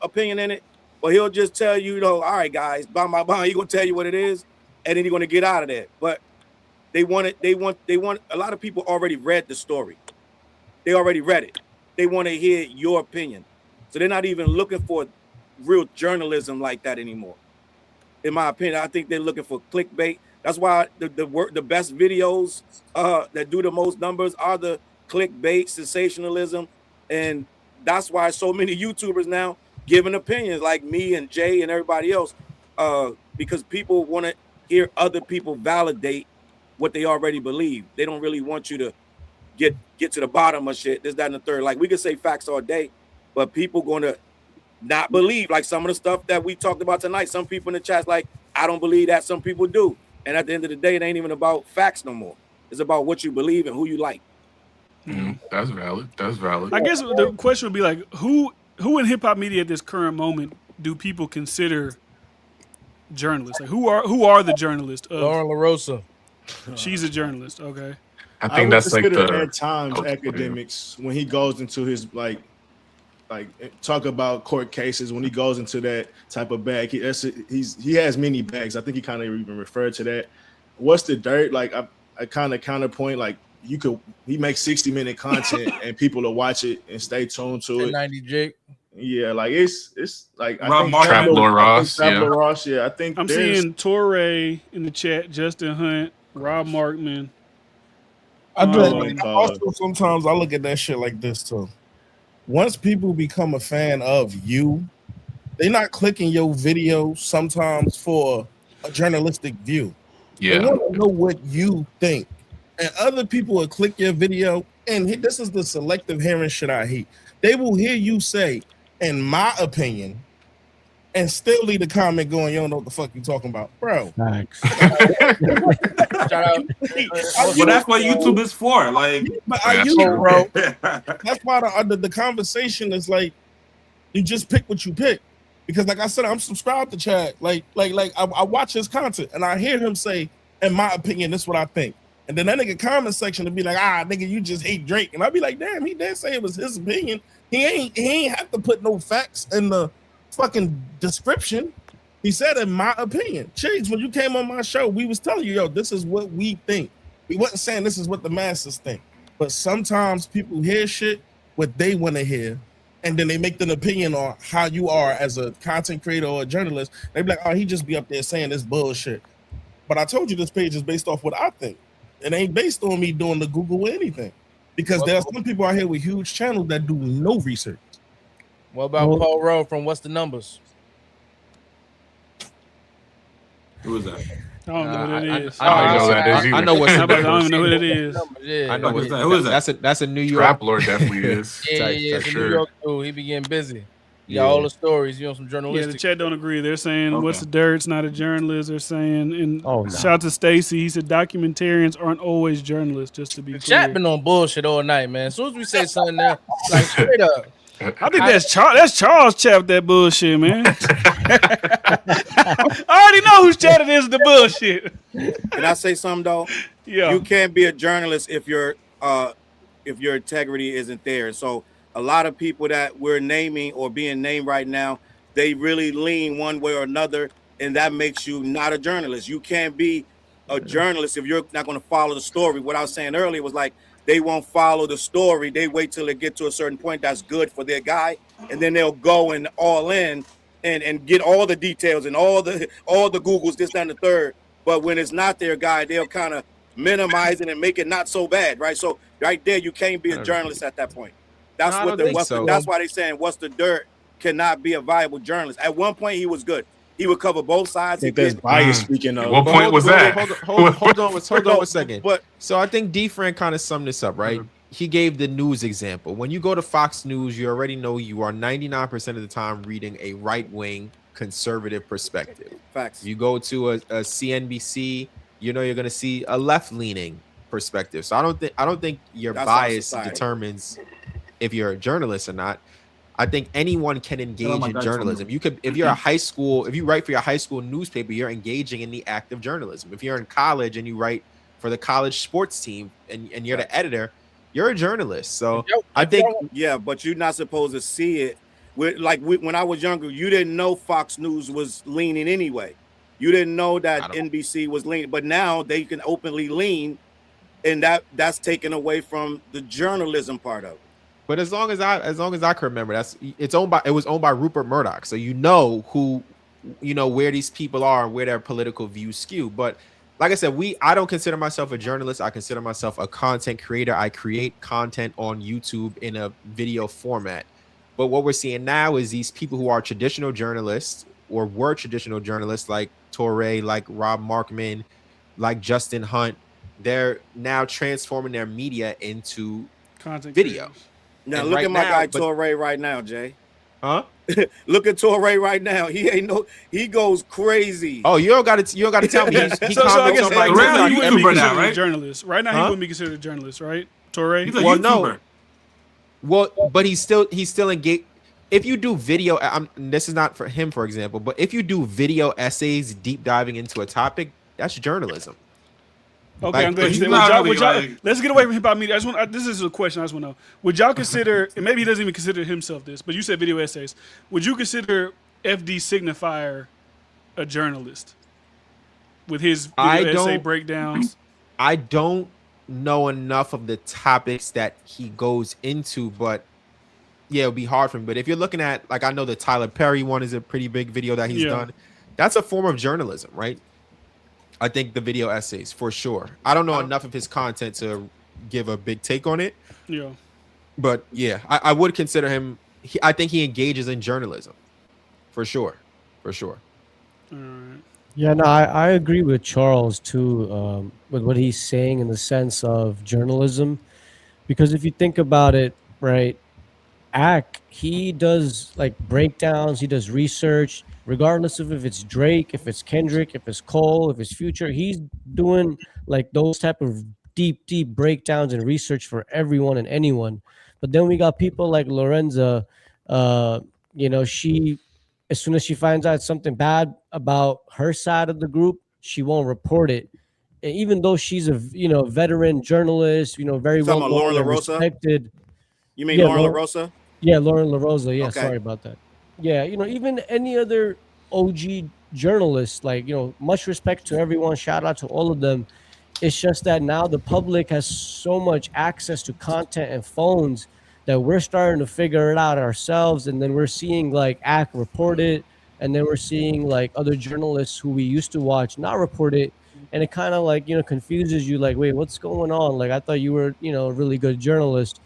opinion in it, but he'll just tell you, all right, guys, blah, blah, blah. He's gonna tell you what it is, and then he's gonna get out of there. But they want it. They want. A lot of people already read the story. They already read it. They want to hear your opinion. So they're not even looking for real journalism like that anymore. In my opinion, I think they're looking for clickbait. That's why the best videos that do the most numbers are the clickbait, sensationalism, and that's why so many YouTubers now giving opinions like me and Jay and everybody else, because people want to hear other people validate what they already believe. They don't really want you to get to the bottom of shit. This, that, and the third. Like we could say facts all day, but people gonna not believe like some of the stuff that we talked about tonight. Some people in the chat like, I don't believe that. Some people do. And at the end of the day, it ain't even about facts no more. It's about what you believe and who you like. That's valid. That's valid. I guess the question would be like, who in hip hop media at this current moment do people consider journalists? Like, who are the journalists? Lauren LaRosa. She's a journalist. Okay. I think that's like at times academics when he goes into his like talk about court cases, when he goes into that type of bag, he has many bags. I think he kind of even referred to that. What's the dirt? Like I kind of counterpoint, like he makes 60-minute content and people will watch it and stay tuned to it. 90 Jake. Yeah, like it's like Trap Lord Ross. Yeah, I think I'm seeing Torre in the chat, Justin Hunt, Rob Markman. Also, sometimes I look at that shit like this too. Once people become a fan of you, they're not clicking your video sometimes for a journalistic view. Yeah. They want to know what you think. And other people will click your video, and this is the selective hearing shit I hate. They will hear you say, in my opinion, and still leave the comment going, you don't know what the fuck you talking about, bro. Thanks. Well, that's what YouTube is for. Like, bro. That's why the conversation is like, you just pick what you pick. Because like I said, I'm subscribed to Chad. Like I watch his content and I hear him say, in my opinion, this is what I think. And then that nigga comment section to be like, nigga, you just hate Drake. And I'd be like, damn, he did say it was his opinion. He ain't have to put no facts in the fucking description. He said, in my opinion. Chigs, when you came on my show, we was telling you, yo, this is what we think. We wasn't saying this is what the masses think. But sometimes people hear shit what they want to hear, and then they make an opinion on how you are as a content creator or a journalist. They be like, oh, he just be up there saying this bullshit. But I told you this page is based off what I think. It ain't based on me doing the Google or anything. Because there are some people out here with huge channels that do no research. What about Paul Rowe from What's the Numbers? Who is that? I don't know what it is. I know what I don't even know what it is. Yeah. I know Who is that? That's a New York. Trap Lord definitely is. Yeah, it's a New York dude. He be getting busy. Yeah, all the stories, some journalistic. Yeah, the chat don't agree. They're saying, what's the dirt? It's not a journalist. They're saying, and shout out to Stacy. He said, documentarians aren't always journalists, just to be clear. Chat been on bullshit all night, man. As soon as we say something there, like straight up. I think that's Charles chat that bullshit, man. I already know whose chat it is, the bullshit. Can I say something though? Yeah. You can't be a journalist if your integrity isn't there. So a lot of people that we're naming or being named right now, they really lean one way or another, and that makes you not a journalist. You can't be a journalist if you're not going to follow the story. What I was saying earlier was like, they won't follow the story. They wait till it get to a certain point that's good for their guy, and then they'll go and all in and get all the details and all the Googles, this, that, and the third. But when it's not their guy, they'll kind of minimize it and make it not so bad, right? So right there, you can't be a journalist at that point. That's that's why they're saying what's the dirt cannot be a viable journalist. At one point, he was good. He would cover both sides. I think that's bias speaking of. What point was that? Hold on a second. So I think D-Frank kind of summed this up, right? He gave the news example. When you go to Fox News, you already know you are 99% of the time reading a right-wing conservative perspective. Facts. You go to a CNBC, you know you're going to see a left-leaning perspective. So I don't think your bias determines if you're a journalist or not. I think anyone can engage in journalism. You could, if you write for your high school newspaper, you're engaging in the act of journalism. If you're in college and you write for the college sports team and you're the editor, you're a journalist. So I think, but you're not supposed to see it. When I was younger, you didn't know Fox News was leaning anyway. You didn't know that NBC was leaning, but now they can openly lean, and that's taken away from the journalism part of it. But as long as I can remember, it was owned by Rupert Murdoch. So where these people are and where their political views skew. But like I said, I don't consider myself a journalist. I consider myself a content creator. I create content on YouTube in a video format. But what we're seeing now is these people who are traditional journalists or were traditional journalists like Torre, like Rob Markman, like Justin Hunt, they're now transforming their media into content video. creators. Now look at my guy Torre right now, Jay. Huh? Look at Torre right now. He goes crazy. Oh, you don't got to tell me. So I guess right now he wouldn't be considered now, right? a journalist. Right now he wouldn't be considered a journalist, right? Torre. He's a YouTuber. Well, but he's still engaged. If you do video, this is not for him, for example, but if you do video essays, deep diving into a topic, that's journalism. Okay, Like, I'm glad you said. Let's get away from hip hop media. This is a question I just want to know. Would y'all consider, and maybe he doesn't even consider himself this, but you said video essays. Would you consider FD Signifier a journalist with his video essay breakdowns? I don't know enough of the topics that he goes into, but yeah, it'll be hard for him. But if you're looking at, like, I know the Tyler Perry one is a pretty big video that he's done. That's a form of journalism, right? I think the video essays for sure. I don't know enough of his content to give a big take on it. Yeah. But yeah, I would consider him. I think he engages in journalism for sure. For sure. All right. Yeah, no, I agree with Charles too, with what he's saying in the sense of journalism. Because if you think about it, right, he does like breakdowns, he does research, regardless of if it's Drake, if it's Kendrick, if it's Cole, if it's Future, he's doing like those type of deep breakdowns and research for everyone and anyone. But then we got people like Lorenza, she, as soon as she finds out something bad about her side of the group, she won't report it. And even though she's a veteran journalist, very well known and respected. You mean Lauren LaRosa? Yeah, Lauren LaRosa. Yeah, Okay. Sorry about that. Yeah, even any other OG journalists, like, much respect to everyone. Shout out to all of them. It's just that now the public has so much access to content and phones that we're starting to figure it out ourselves. And then we're seeing like ACK report it. And then we're seeing like other journalists who we used to watch not report it. And it kind of like, confuses you like, wait, what's going on? Like, I thought you were, a really good journalist.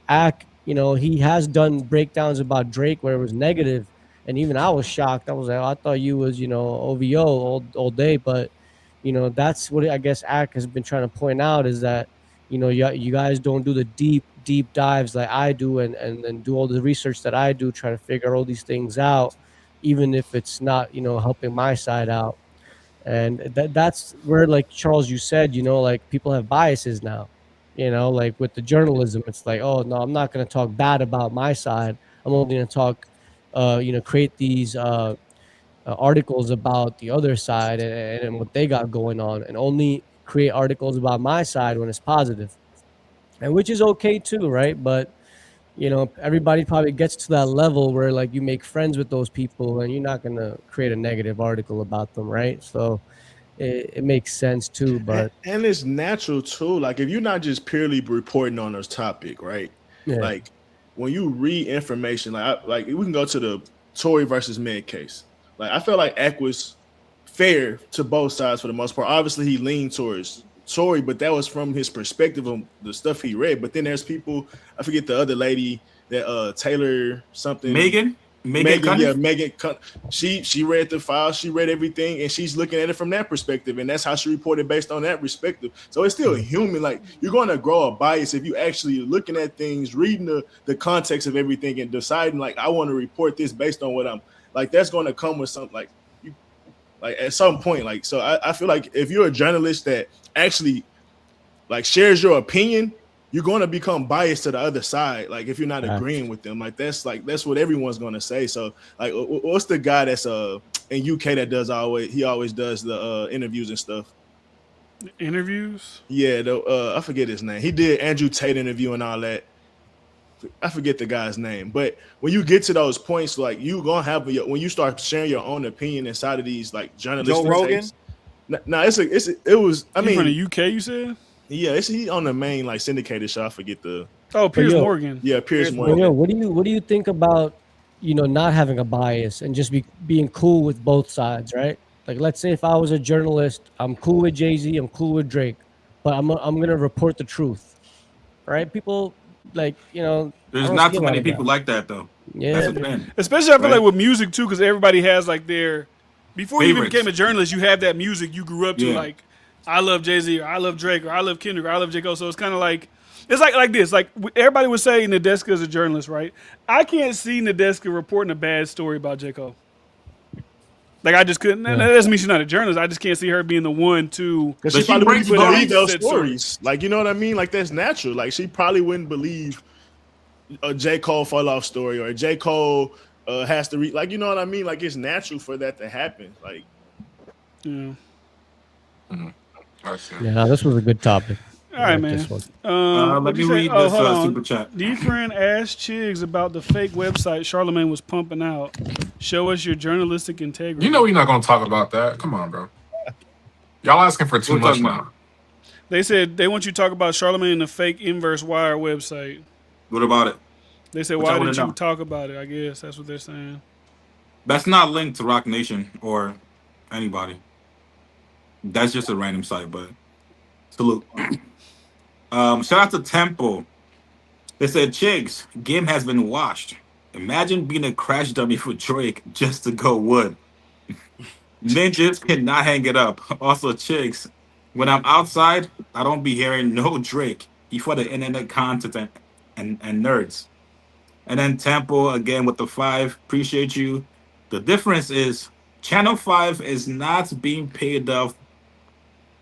ACK, he has done breakdowns about Drake where it was negative. And even I was shocked. I was like, I thought you was, OVO all day. But, that's what I guess ACK has been trying to point out is that, you guys don't do the deep dives like I do and do all the research that I do, trying to figure all these things out, even if it's not, helping my side out. And that's where, like Charles, you said, like people have biases now, like with the journalism, it's like, oh no, I'm not going to talk bad about my side. I'm only going to talk, create these articles about the other side and what they got going on, and only create articles about my side when it's positive, and which is okay too, right? But everybody probably gets to that level where like you make friends with those people and you're not going to create a negative article about them, right? So it makes sense too. But and it's natural too. Like if you're not just purely reporting on this topic, right? Yeah. Like when you read information, like we can go to the Tory versus Meg case. Like I felt like Eck was fair to both sides for the most part. Obviously, he leaned towards Tory, but that was from his perspective of the stuff he read. But then there's people, I forget the other lady that Taylor something. Megan. Yeah, Megan. She read the file, she read everything, and she's looking at it from that perspective, and that's how she reported based on that perspective. So it's still human. Like you're going to grow a bias if you actually looking at things, reading the context of everything, and deciding like I want to report this based on what I'm like. That's going to come with something like you, like at some point. Like so, I feel like if you're a journalist that actually like shares your opinion, you're going to become biased to the other side. Like if you're not agreeing with them, that's what everyone's going to say. So like, what's the guy that's in UK that always does the interviews and stuff? Interviews? Yeah, I forget his name. He did Andrew Tate interview and all that. I forget the guy's name, but when you get to those points, like you gonna have when you start sharing your own opinion inside of these like journalistic Joe Rogan. takes. No, it was. I mean, from the UK, you said. Yeah, he on the main like syndicated show. I forget the. Oh, Piers Morgan. Yeah, Piers Morgan. Yo, what do you think about not having a bias and just being cool with both sides, right? Like, let's say if I was a journalist, I'm cool with Jay-Z, I'm cool with Drake, but I'm gonna report the truth, right? People like, I There's don't not see a too lot many of that. people like that though. That's Yeah, the thing. Especially I feel Right? like with music too, because everybody has like their before you even Favorites. became a journalist, you have that music you grew up to. Yeah. Like, I love Jay-Z, or I love Drake, or I love Kendrick, or I love J. Cole. So it's kind of like it's like this. Like everybody would say Nadeska is a journalist, right? I can't see Nadeska reporting a bad story about J. Cole. Like I just couldn't. Yeah. That doesn't mean she's not a journalist. I just can't see her being the one to. Because Does she she probably break wouldn't even believe stories? those Said story. stories. Like, you know what I mean? Like, that's natural. Like, she probably wouldn't believe a J. Cole fall off story or a J. Cole has to read. Like, you know what I mean? Like, it's natural for that to happen. Like, Yeah. Yeah, this was a good topic. All right, man. This one. What'd Let me you say? read Oh, this hold on. super chat. D-Friend asked Chigs about the fake website Charlemagne was pumping out. Show us your journalistic integrity. You know we're not gonna talk about that. Come on, bro. Y'all asking for too We're much talking now. about- They said they want you to talk about Charlemagne and the fake Inverse Wire website. What about it? They said, What why y'all wanna didn't you know? talk about it? I guess that's what they're saying. That's not linked to Rock Nation or anybody. That's just a random site, but salute. Shout out to Temple. They said, Chigs, game has been washed. Imagine being a crash dummy for Drake just to go wood. Ninjas cannot hang it up. Also, Chigs, when I'm outside, I don't be hearing no Drake. He for the internet content and nerds. And then Temple again with the 5. Appreciate you. The difference is Channel 5 is not being paid off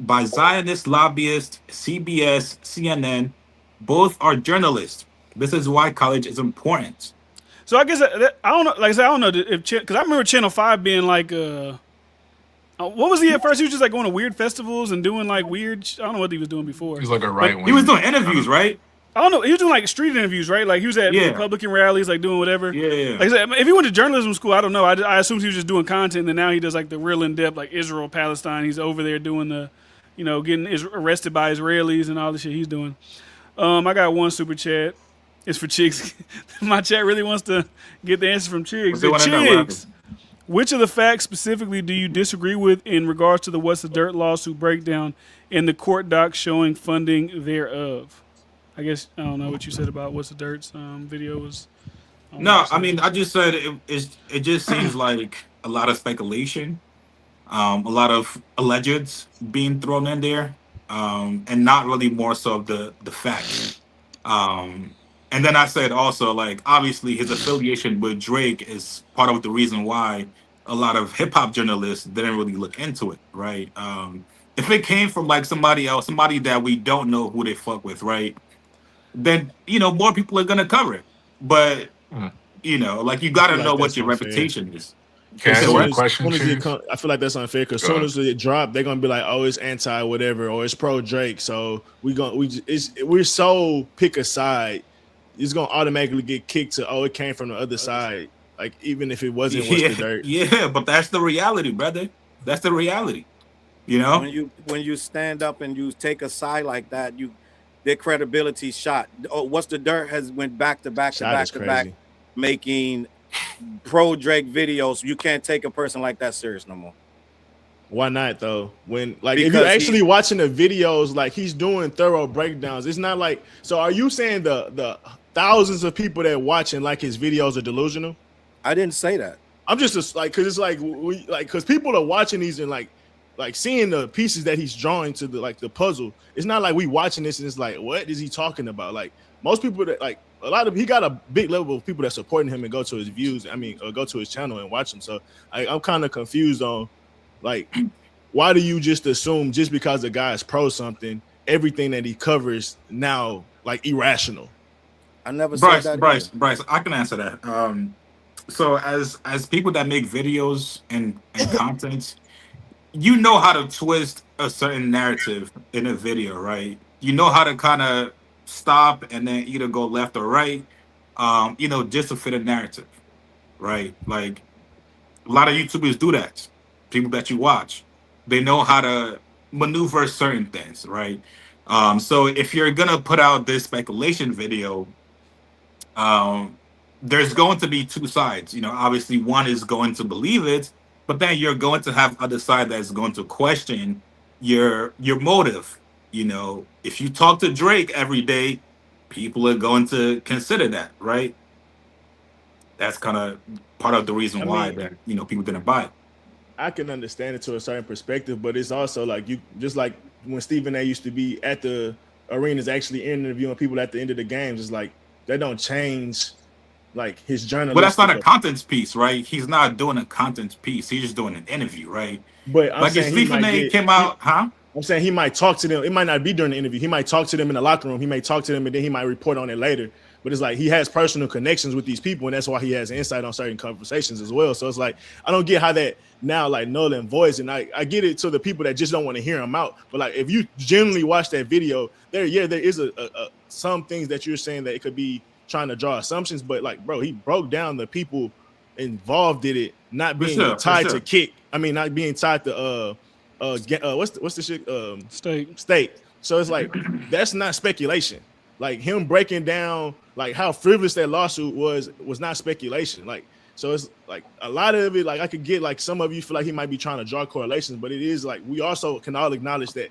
by Zionist lobbyists, CBS, CNN. Both are journalists. This is why college is important. So I guess I don't know. Like I said, I don't know if because I remember Channel 5 being like, what was he at first? He was just like going to weird festivals and doing like weird. I don't know what he was doing before. He's like a right wing. He was doing interviews, right? I don't know. He was doing like street interviews, right? Like he was at Republican rallies, like doing whatever. Yeah. Like I said, if he went to journalism school, I don't know. I assumed he was just doing content, and now he does like the real in depth, like Israel, Palestine. He's over there doing the, getting arrested by Israelis and all the shit he's doing. I got one super chat. It's for Chigs. My chat really wants to get the answer from Chigs. Chigs, which of the facts specifically do you disagree with in regards to the What's the Dirt lawsuit breakdown and the court docs showing funding thereof? I guess I don't know what you said about What's the Dirt's video was. No, I mean I just said it just seems like a lot of speculation, a lot of allegeds being thrown in there, and not really more so of the facts. And then I said also, like, obviously his affiliation with Drake is part of the reason why a lot of hip hop journalists didn't really look into it, right? If it came from like somebody else, somebody that we don't know who they fuck with, right? Then more people are gonna cover it. But like you gotta know what your reputation is. Can I answer the question? I feel like that's unfair because as soon as it drop, they're gonna be like, "Oh, it's anti whatever," or "It's pro Drake." So we're so pick a side. It's gonna automatically get kicked to, "Oh, it came from the other side." Like even if it wasn't What's the Dirt. Yeah, but that's the reality, brother. That's the reality. When you stand up and you take a side like that, their credibility shot. Oh, What's the Dirt has went back to back to back to back, making pro Drake videos. You can't take a person like that serious no more. Why not though? When if you're actually watching the videos, like he's doing thorough breakdowns. It's not like. So are you saying the thousands of people that watching like his videos are delusional? I didn't say that. I'm just like because it's like because people are watching these and like seeing the pieces that he's drawing to the puzzle. It's not like we watching this and it's like, what is he talking about? Like most people that he got a big level of people that supporting him and go to his views. I mean, or go to his channel and watch him. So I'm kind of confused on like, why do you just assume just because the guy is pro something, everything that he covers now like irrational? I never said that. Bryce, I can answer that. So as people that make videos and content, you know how to twist a certain narrative in a video, right? You know how to kind of stop and then either go left or right, just to fit a narrative, right? Like a lot of YouTubers do that. People that you watch, they know how to maneuver certain things, right? So if you're gonna put out this speculation video, there's going to be two sides. Obviously one is going to believe it, but then you're going to have other side that's going to question your motive. You know, if you talk to Drake every day, people are going to consider that, right? That's kind of part of the reason why that people didn't buy it. I can understand it to a certain perspective, but it's also like you just like when Stephen A used to be at the arenas actually interviewing people at the end of the games. It's like that don't change like his journalistic. But that's not a content piece, right? He's not doing a content piece. He's just doing an interview, right? But I'm like saying if Stephen A came out, I'm saying he might talk to them. It might not be during the interview. He might talk to them in the locker room. He may talk to them and then he might report on it later. But it's like he has personal connections with these people, and that's why he has insight on certain conversations as well. So it's like I don't get how that now like null and void. And I get it to the people that just don't want to hear him out. But like if you genuinely watch that video, there is a some things that you're saying that it could be trying to draw assumptions. But like, bro, he broke down the people involved in it, not being tied to kick. I mean, not being tied to what's the shit state. So it's like that's not speculation. Like him breaking down like how frivolous that lawsuit was not speculation. Like so it's like a lot of it. Like I could get like some of you feel like he might be trying to draw correlations, but it is like we also can all acknowledge that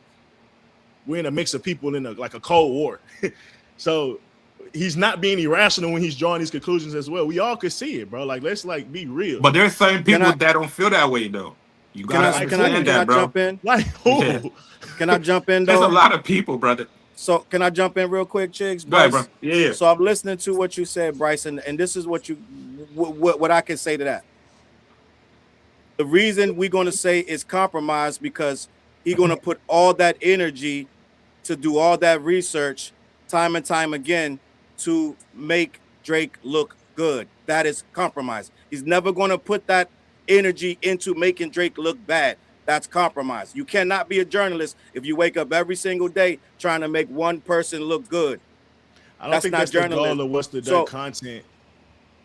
we're in a mix of people in like a Cold War. So he's not being irrational when he's drawing these conclusions as well. We all could see it, bro. Like let's like be real. But there's certain people that don't feel that way though. You gotta understand that, bro. Jump in? Like who? Yeah. Can I jump in though? There's a lot of people, brother. So can I jump in real quick, Chigs? Go ahead, bro. Yeah. So I'm listening to what you said, Bryce, and this is what I can say to that. The reason we're going to say it's compromised because he's going to put all that energy to do all that research time and time again to make Drake look good. That is compromise. He's never going to put that energy into making Drake look bad. That's compromise. You cannot be a journalist if you wake up every single day trying to make one person look good. I don't think that's the goal of what's the dirt content.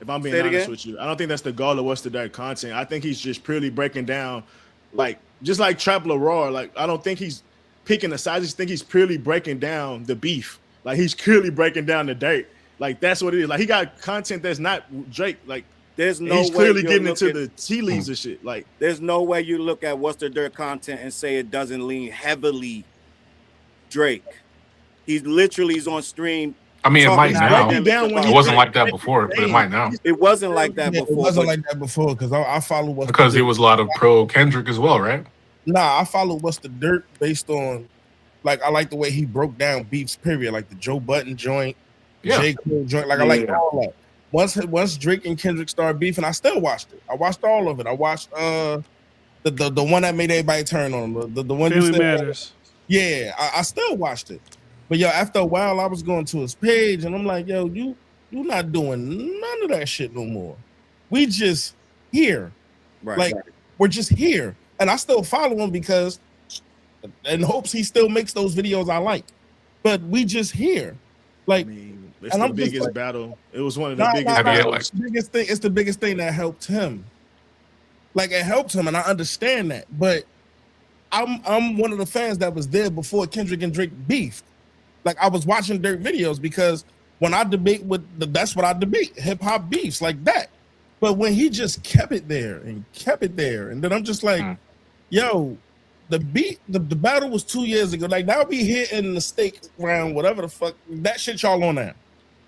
If I'm being honest with you, I don't think that's the goal of what's the dirt content. I think he's just purely breaking down, like just like Trap Leroy. Like I don't think he's picking a side. I just think he's purely breaking down the beef. Like he's clearly breaking down the dirt. Like that's what it is. Like he got content that's not Drake. Like there's no he's clearly getting into at, the tea leaves and shit. Like there's no way you look at what's the dirt content and say it doesn't lean heavily Drake. He literally is on stream. I mean, it might now. It wasn't like that before, but it might now. It wasn't like that before. It wasn't like that before because I follow what's because there was a lot of pro Kendrick as well, right? Nah, I follow what's the dirt based on, like I like the way he broke down beefs. Period, like the Joe Budden joint, J. Cole joint. Like I like all that. Once Drake and Kendrick started beefing, I still watched it. I watched all of it. I watched the one that made everybody turn on him. The one Family Matters. Yeah, I still watched it. But yo, after a while, I was going to his page and I'm like, yo, you not doing none of that shit no more. We just here. Right. We're just here. And I still follow him because in hopes he still makes those videos I like. But we just here. Like it's the biggest battle. It was one of the biggest thing. It's the biggest thing that helped him. Like it helped him, and I understand that. But I'm one of the fans that was there before Kendrick and Drake beefed. Like I was watching Dirt videos because when I debate that's what I debate, hip hop beefs like that. But when he just kept it there, and then I'm just like, yo, the battle was 2 years ago. Like now we here in the stake round, whatever the fuck that shit y'all on now.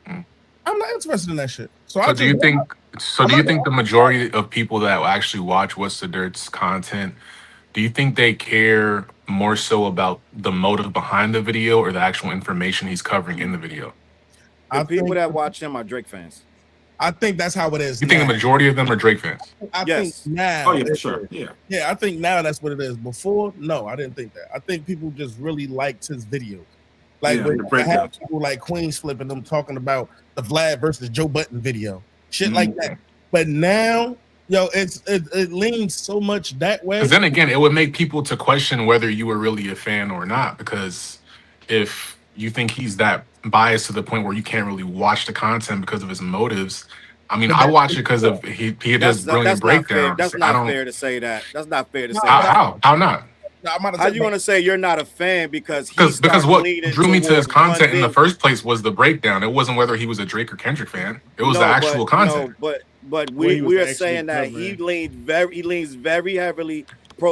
I'm not interested in that shit. So do you think the majority of people that will actually watch What's the Dirt's content, do you think they care more so about the motive behind the video or the actual information he's covering in the video? The people that watch him are Drake fans. I think that's how it is. You think the majority of them are Drake fans? I think now. Oh yeah, for sure. Yeah. Yeah, I think now that's what it is. Before, no, I didn't think that. I think people just really liked his videos. Like I had people like Queens flipping them talking about the Vlad versus Joe Budden video, shit like that. But now, yo, it leans so much that way. Because then again, it would make people to question whether you were really a fan or not. Because if you think he's that biased to the point where you can't really watch the content because of his motives, I mean, I watch it because of he does brilliant breakdowns. That's not fair to say that. That's not fair to say. How not? How you gonna say you're not a fan because what drew me to his content in the first place was the breakdown. It wasn't whether he was a Drake or Kendrick fan. It was the actual content. But we are saying that he leans very heavily.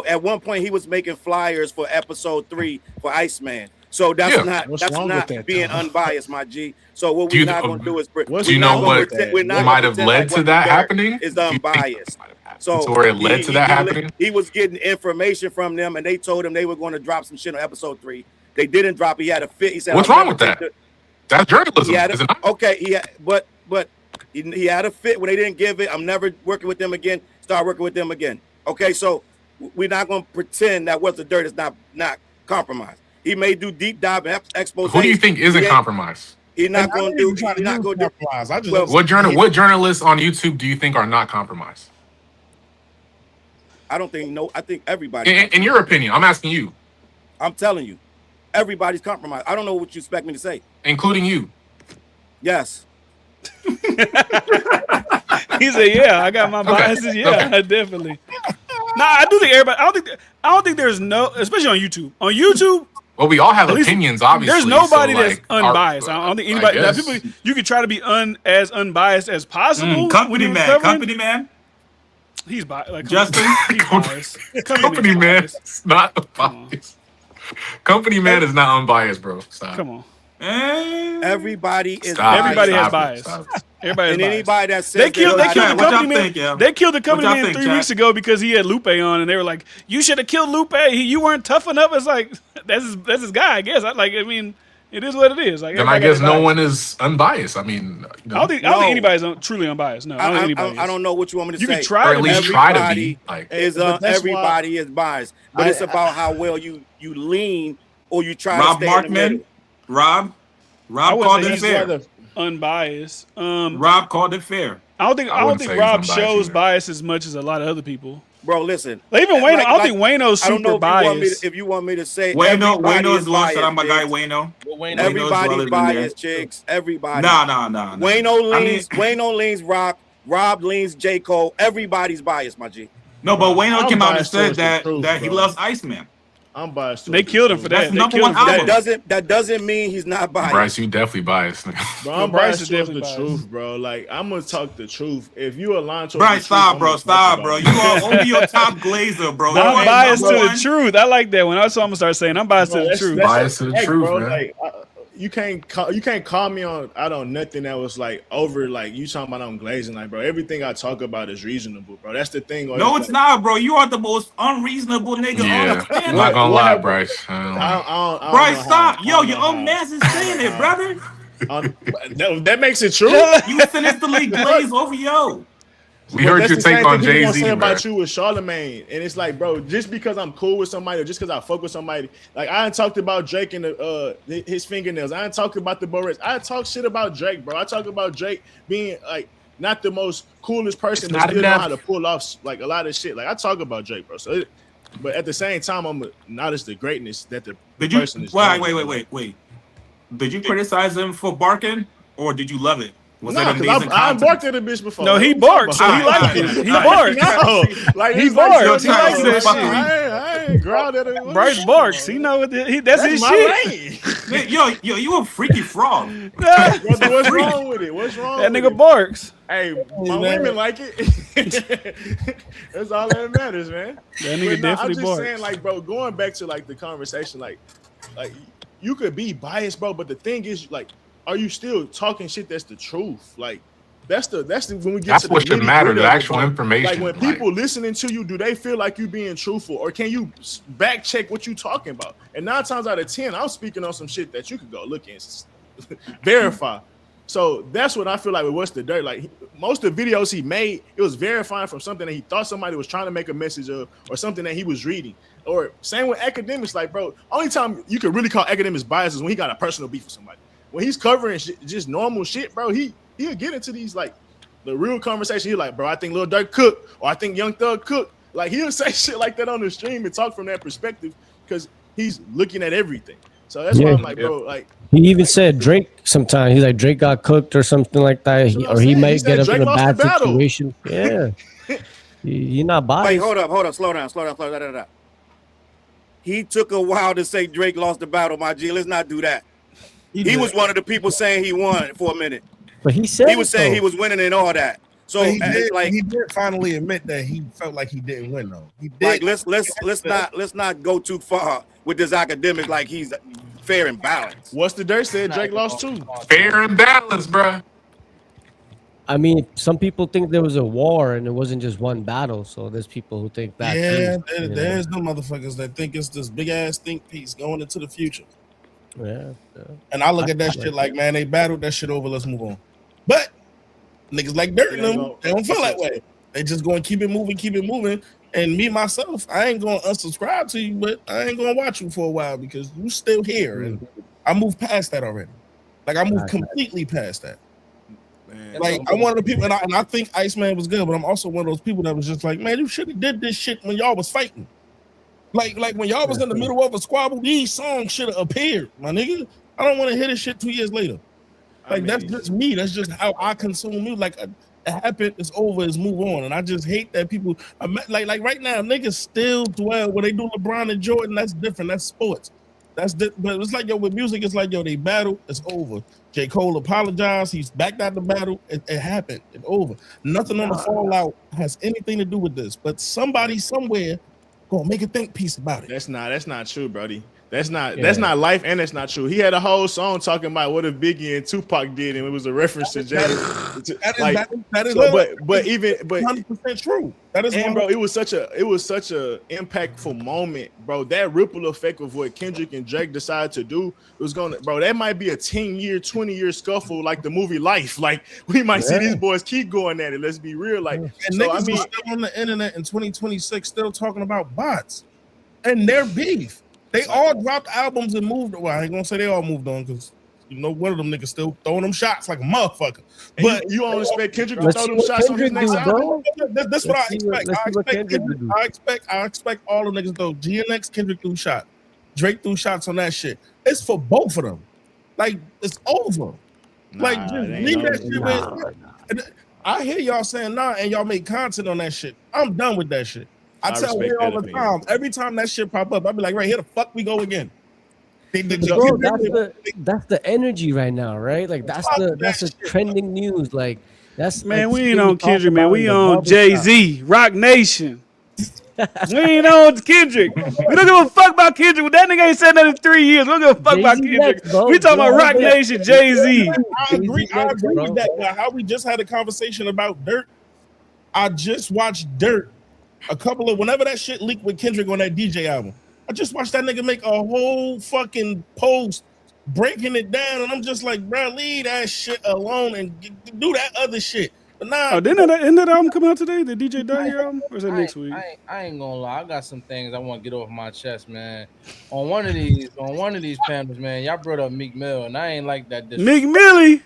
At one point, he was making flyers for episode 3 for Iceman. So that's not being unbiased, my G. So what we're not gonna do is do you know what might have led to that happening? Is unbiased. So where it led to that happening? He was getting information from them, and they told him they were going to drop some shit on episode 3. They didn't drop. He had a fit. He said, "What's wrong with that? That's journalism." He had a fit when they didn't give it. I'm never working with them again. Start working with them again. Okay, so we're not going to pretend that What's the Dirt is not compromised. He may do deep dive and expose. Who do you think isn't compromised? He's not going to do. He's not going to do. What journalists on YouTube do you think are not compromised? I don't think I think everybody. In your opinion, I'm asking you. I'm telling you, everybody's compromised. I don't know what you expect me to say. Including you. Yes. He said, "Yeah, I got my biases. Yeah, definitely." Nah, I do think everybody. I don't think there's especially on YouTube. On YouTube. Well, we all have opinions, obviously. There's nobody that's unbiased. I don't think anybody. Now, people, you can try to be as unbiased as possible. Company man. He's biased. Like, Justin, he's biased. Company man is not biased. Company man is not unbiased, bro. Stop. Come on. Everybody is. Everybody has bias. Everybody has bias. Anybody that says they killed the company man. They killed the company man 3 weeks ago because he had Lupe on, and they were like, "You should have killed Lupe. You weren't tough enough." It's like that's his guy, I guess. I mean, it is what it is. Like, and I guess no one is unbiased. I mean, I don't think anybody's truly unbiased. No, I don't know what you want me to say. You can try or at least try to be. Like, everybody is biased, but it's about how well you lean or you try to stay in the middle. Rob called it fair. Unbiased. Rob called it fair. I don't think Rob shows bias as much as a lot of other people. Bro, listen. Like even Wayno, I don't think Wayno's super biased. If you want me to say Wayno is lost. I'm my guy Wayno. Everybody's biased, Chigs. Everybody. Nah. Wayno leans Rock. Rob leans J. Cole. Everybody's biased, my G. No, but Wayno came out and said that he loves Iceman. I'm biased. They killed him for that. That doesn't mean he's not biased. Bryce, you definitely biased. Bro, I'm biased towards the truth, bro. Like, I'm gonna talk the truth. If you align to Bryce, stop, bro. You are only your top glazer, bro. I'm biased to the truth. I like that. When I saw him start saying, I'm biased to the truth. Biased to the truth, bro. Man. Like, you can't call me on nothing that was like over like you talking about I'm glazing, like, bro. Everything I talk about is reasonable, bro. That's the thing. No, it's not, bro. You are the most unreasonable nigga on the planet. I'm not gonna lie, Bryce. Bryce, stop. Yo, your own man's is saying it, brother. That makes it true. You sinisterly glaze over yo. We heard your take on Jay-Z about you with Charlamagne, and it's like, bro, just because I'm cool with somebody or just because I fuck with somebody, like I ain't talked about Drake and his fingernails. I ain't talked about the Boris. I talk shit about Drake, bro. I talk about Drake being like not the most coolest person that still know how to pull off like a lot of shit. Like I talk about Drake, bro. So, but at the same time, I'm acknowledge the greatness that the person is. Wait. Did you criticize him for barking, or did you love it? Was nah, because I barked at a bitch before. No, he barks, so he liked it. He barks. No, like he barks. He likes that shit. I ain't growled at it. Bryce barks. He know that's his shit. Yo, you a freaky frog. Brother, what's wrong with it? What's wrong? That nigga barks. Hey, my women like it. That's all that matters, man. That nigga definitely I'm just barks. saying, like, bro, going back to like the conversation, like you could be biased, bro, but the thing is, like, are you still talking shit that's the truth? Like, that's the when we get that's to what should matter, the actual information. Like when people listening to you, do they feel like you being truthful, or can you back check what you talking about? And 9 times out of 10, I'm speaking on some shit that you could go look and verify. So that's what I feel like with What's the Dirt. Like most of the videos he made, it was verifying from something that he thought somebody was trying to make a message of, or something that he was reading. Or same with academics. Like, bro, only time you can really call academics bias is when he got a personal beef with somebody. When he's covering just normal shit, bro, he'll get into these like the real conversation. He's like, bro, I think Lil Durk cooked, or I think Young Thug cooked. Like he'll say shit like that on the stream and talk from that perspective because he's looking at everything. So that's why I'm like, bro, like he even said Drake sometimes. He's like Drake got cooked or something like that, he might get up in a bad situation. Yeah, you're not biased. Wait, hold up, slow down. he took a while to say Drake lost the battle, my G. Let's not do that. He was one of the people saying he won for a minute. But he said he was saying he was winning and all that. So he did finally admit that he felt like he didn't win though. He did. Like let's not go too far with this academic like he's fair and balanced. What's the dirt said Drake lost too? Fair and balanced, bro. I mean, some people think there was a war and it wasn't just one battle. So there's people who think that. Yeah, too, there's no motherfuckers that think it's this big ass think piece going into the future. Yeah. And I look at that shit like, man, they battled that shit over. Let's move on. But niggas like Dirt and them, they don't feel that way. They just going to keep it moving. And me, myself, I ain't going to unsubscribe to you, but I ain't going to watch you for a while because you still here. And I moved past that already. Like, I moved completely past that. Man, like, I'm one of the people, and I think Iceman was good, but I'm also one of those people that was just like, man, you should have did this shit when y'all was fighting. Like when y'all was in the middle of a squabble, these songs should have appeared, my nigga. I don't want to hear this shit 2 years later. Like, that's just me. That's just how I consume music. Like, it happened, it's over, it's move on. And I just hate that people, like right now, niggas still dwell when they do LeBron and Jordan. That's different. That's sports. But it's like, yo, with music, it's like, yo, they battle, it's over. J. Cole apologized. He's backed out the battle. It happened. It's over. Nothing on the fallout has anything to do with this. But somebody somewhere gonna make a think piece about it. That's not true, Brody. That's not life, and that's not true. He had a whole song talking about what if Biggie and Tupac did, and it was a reference to James. That is 100% true. That is, and bro, it was such a impactful moment, bro. That ripple effect of what Kendrick and Drake decided to do was gonna, bro. That might be a 10-year, 20-year scuffle, like the movie Life. Like we might see these boys keep going at it. Let's be real, like. And so, niggas are still on the internet in 2026, still talking about bots and their beef. They all dropped albums and moved. Well, I ain't gonna say they all moved on because you know one of them niggas still throwing them shots like a motherfucker. But you don't expect Kendrick to throw them shots on his next album? That's what I expect. I expect all the niggas though. GNX, Kendrick threw shot. Drake threw shots on that shit. It's for both of them. Like it's over. Like just leave that shit. I hear y'all saying nah, and y'all make content on that shit. I'm done with that shit. I tell her all the time. Every time that shit pop up, I'll be like, right here, the fuck we go again. Bro, that's the energy right now, right? Like that's the trending news. Like that's man, we ain't on Kendrick, man. We on Jay-Z, Rock Nation. We ain't on Kendrick. We don't give a fuck about Kendrick. That nigga ain't said nothing in 3 years. We don't give a fuck about Kendrick. We talking about Rock Nation, Jay-Z. I agree with that. But how we just had a conversation about Dirt. I just watched Dirt. Whenever that shit leaked with Kendrick on that DJ album, I just watched that nigga make a whole fucking post breaking it down, and I'm just like, bro, leave that shit alone and do that other shit. But nah, isn't that album come out today? The DJ Dahir album, or is that next week? I ain't gonna lie, I got some things I want to get off my chest, man. On one of these panels, man, y'all brought up Meek Mill, and I ain't like that. Meek Millie.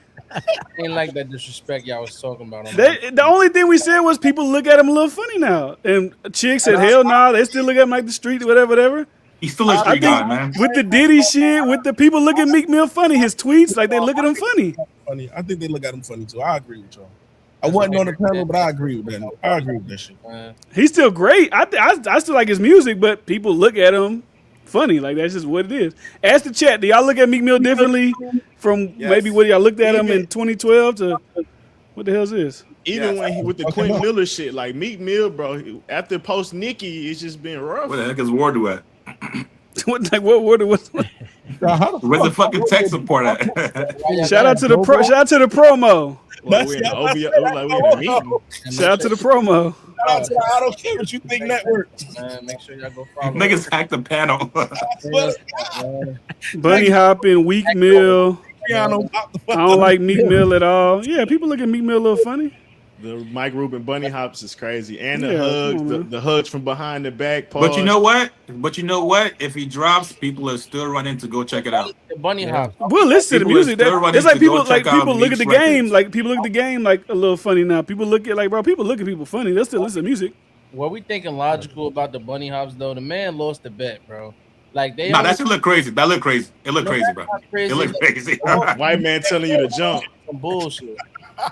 Ain't like that disrespect y'all was talking about. The only thing we said was people look at him a little funny now, and Chigs said, "Hell nah, they still look at him like the street, whatever." He's still a street guy, man. With the Diddy shit, with the people look at Meek Mill funny, his tweets like they look at him funny. I think they look at him funny too. I agree with y'all. I wasn't on the panel, but I agree with that. I agree with that shit. He's still great. I still like his music, but people look at him funny. Like that's just what it is. Ask the chat. Do y'all look at Meek Mill differently from maybe what y'all looked at him in 2012 to what the hell is this? Even when he with the Quentin Miller shit, like Meek Mill, bro, after post Nicki, it's just been rough. Where the heck is Wardo at? What Wardo was? Where's the fucking tech support at? Shout out to the promo. Like we in a meeting. Shout out to the promo. I don't care what you think network. Make sure y'all go follow. Niggas hack the panel. Bunny hopping, Weak Mill. I don't like Meek Mill at all. Yeah, people look at Meek Mill a little funny. The Mike Rubin bunny hops is crazy, and the hugs, the hugs from behind the back. But you know what? If he drops, people are still running to go check it out. The bunny hop. We'll listen to the music. It's like people look at the game. Like people look at the game like a little funny now. People look at people funny. They'll still listen to music. What we thinking logical about the bunny hops though? The man lost the bet, bro. Like they. Nah, that should look crazy. That look crazy. It look crazy, bro. It look crazy. White man telling you to jump. Some bullshit.